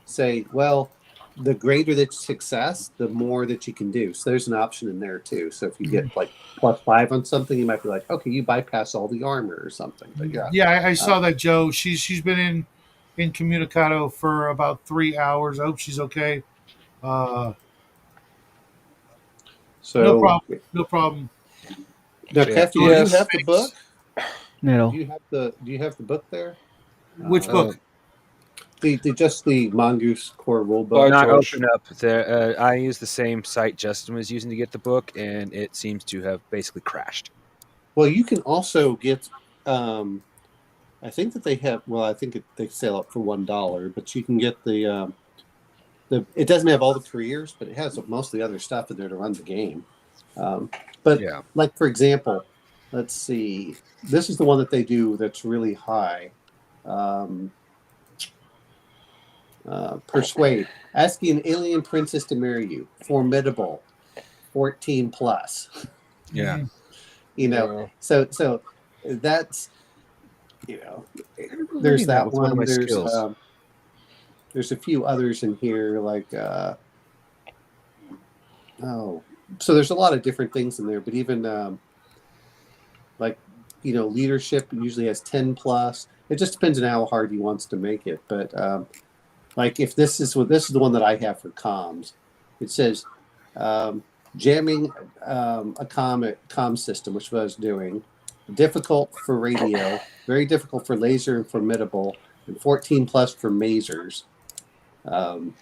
Speaker 5: say, well, the greater the success, the more that you can do. So there's an option in there too. So if you get like +5 on something, you might be like, okay, you bypass all the armor or something. But
Speaker 1: yeah, I saw that, Joe. She's been in Communicado for about 3 hours. I hope she's okay.
Speaker 5: So
Speaker 1: no problem. No problem.
Speaker 5: Now, Kathy, do you have the book?
Speaker 2: No.
Speaker 5: Do you have the book there?
Speaker 1: Which book?
Speaker 5: The Mongoose Core rule book.
Speaker 4: Not open up. I use the same site Justin was using to get the book, and it seems to have basically crashed.
Speaker 5: Well, you can also get. I think that they have. Well, I think they sell it for $1, but you can get the. It doesn't have all the careers, but it has most of the other stuff in there to run the game. But
Speaker 4: Yeah.
Speaker 5: like for example, let's see. This is the one that they do that's really high. Persuade. Asking an alien princess to marry you. Formidable. 14 plus.
Speaker 4: Yeah.
Speaker 5: So that's there's that
Speaker 4: What's one of my
Speaker 5: there's
Speaker 4: skills?
Speaker 5: there's a few others in here like so there's a lot of different things in there, but even like leadership usually has 10 plus. It just depends on how hard he wants to make it, but like if this is the one that I have for comms, it says jamming a comm system, which is what I was doing. Difficult for radio, very difficult for laser and formidable, and 14 plus for masers. And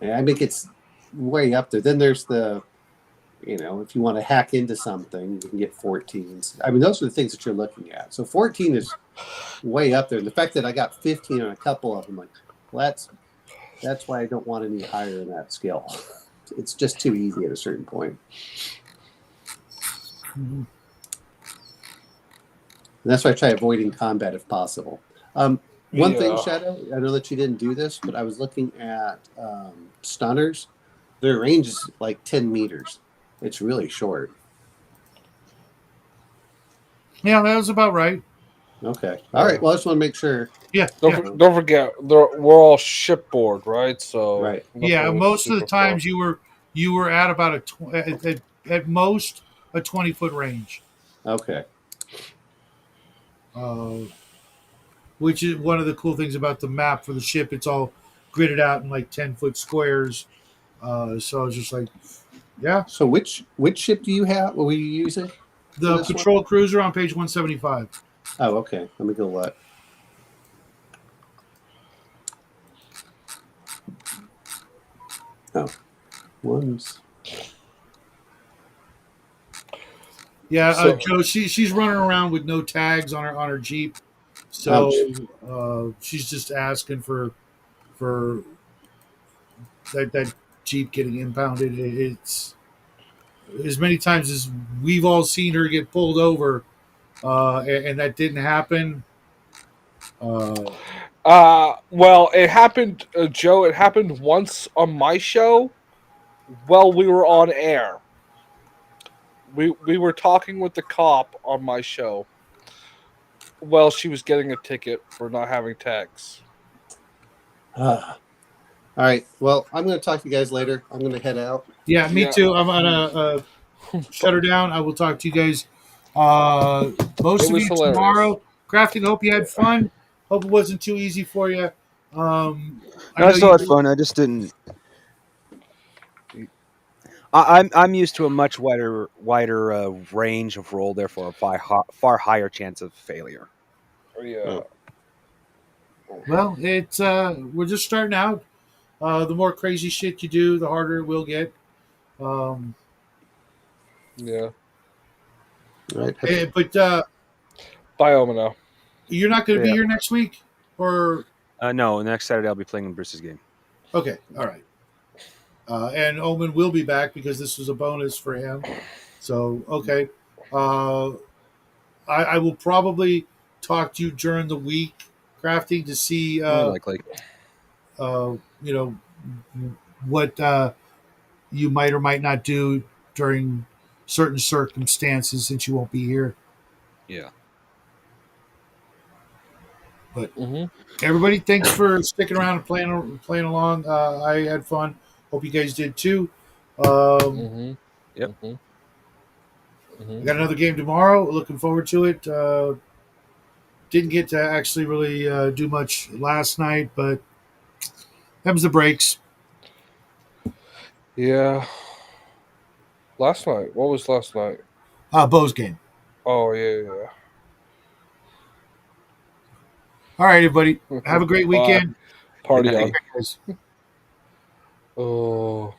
Speaker 5: I think it's way up there. Then there's the, if you want to hack into something, you can get 14s. I mean, those are the things that you're looking at. So 14 is way up there. And the fact that I got 15 on a couple of them, like, well, that's why I don't want any higher in that skill. It's just too easy at a certain point.
Speaker 1: Mhm.
Speaker 5: And that's why I try avoiding combat if possible. One thing,
Speaker 3: Yeah.
Speaker 5: Shadow, I know that you didn't do this, but I was looking at stunners. Their range is like 10 meters. It's really short.
Speaker 1: Yeah, that was about right.
Speaker 5: Okay. All right. Well, I just want to make sure.
Speaker 1: Yeah,
Speaker 3: Don't,
Speaker 1: yeah,
Speaker 3: don't forget, we're all shipboard, right? So
Speaker 5: Right.
Speaker 1: yeah.
Speaker 3: nothing
Speaker 1: Most of the
Speaker 3: super
Speaker 1: times
Speaker 3: far.
Speaker 1: you were at about at most a 20-foot range,
Speaker 5: Okay.
Speaker 1: uh, which is one of the cool things about the map for the ship. It's all gridded out in like 10-foot squares. So I was just like, yeah,
Speaker 5: So which ship do you have? What were you using for
Speaker 1: the
Speaker 5: this one?
Speaker 1: patrol cruiser on page 175.
Speaker 5: Oh, okay. Let me go look. Oh, ones.
Speaker 1: Yeah,
Speaker 3: So
Speaker 1: Joe. She's running around with no tags on her Jeep, so
Speaker 5: Ouch.
Speaker 1: she's just asking for that Jeep getting impounded. It's as many times as we've all seen her get pulled over, and that didn't happen. Uh,
Speaker 3: well, it happened, Joe. It happened once on my show while we were on air. We were talking with the cop on my show while she was getting a ticket for not having tags.
Speaker 5: Ah. All right. Well, I'm going to talk to you guys later. I'm going to head out.
Speaker 1: yeah, me
Speaker 3: Yeah.
Speaker 1: too. I'm gonna shut her down. I will talk to you guys. Most
Speaker 3: It
Speaker 1: of
Speaker 3: was
Speaker 1: you
Speaker 3: hilarious.
Speaker 1: tomorrow. Crafting. Hope you had fun. Hope it wasn't too easy for you. I
Speaker 4: No,
Speaker 1: know
Speaker 4: I still
Speaker 1: you.
Speaker 4: had fun. I just didn't. I'm used to a much wider range of roll, therefore a far higher chance of failure.
Speaker 3: Yeah.
Speaker 1: Well, it's we're just starting out. The more crazy shit you do, the harder it will get. Um,
Speaker 3: Yeah.
Speaker 5: All right.
Speaker 1: but
Speaker 3: Bye, Omino.
Speaker 1: you're not going to be
Speaker 4: Yeah.
Speaker 1: here next week, or
Speaker 4: No, next Saturday I'll be playing in Bruce's game.
Speaker 1: okay, all right. And Omen will be back because this was a bonus for him. So okay, uh, I will probably talk to you during the week, crafting to see
Speaker 4: More likely.
Speaker 1: you know what you might or might not do during certain circumstances since you won't be here.
Speaker 4: Yeah.
Speaker 1: But
Speaker 3: Mm-hmm.
Speaker 1: everybody, thanks for sticking around and playing along. I had fun. Hope you guys did too.
Speaker 3: Mm-hmm.
Speaker 4: Yep.
Speaker 3: Mm-hmm.
Speaker 1: I got another game tomorrow. Looking forward to it. Didn't get to actually really do much last night, but them's the breaks.
Speaker 3: Yeah. Last night. What was last night?
Speaker 1: Bo's game.
Speaker 3: Oh yeah.
Speaker 1: All right, everybody.
Speaker 3: Yeah.
Speaker 1: Have a great
Speaker 3: Bye.
Speaker 1: weekend.
Speaker 3: Party
Speaker 4: Good night.
Speaker 3: on.
Speaker 1: Okay, guys.
Speaker 3: Oh.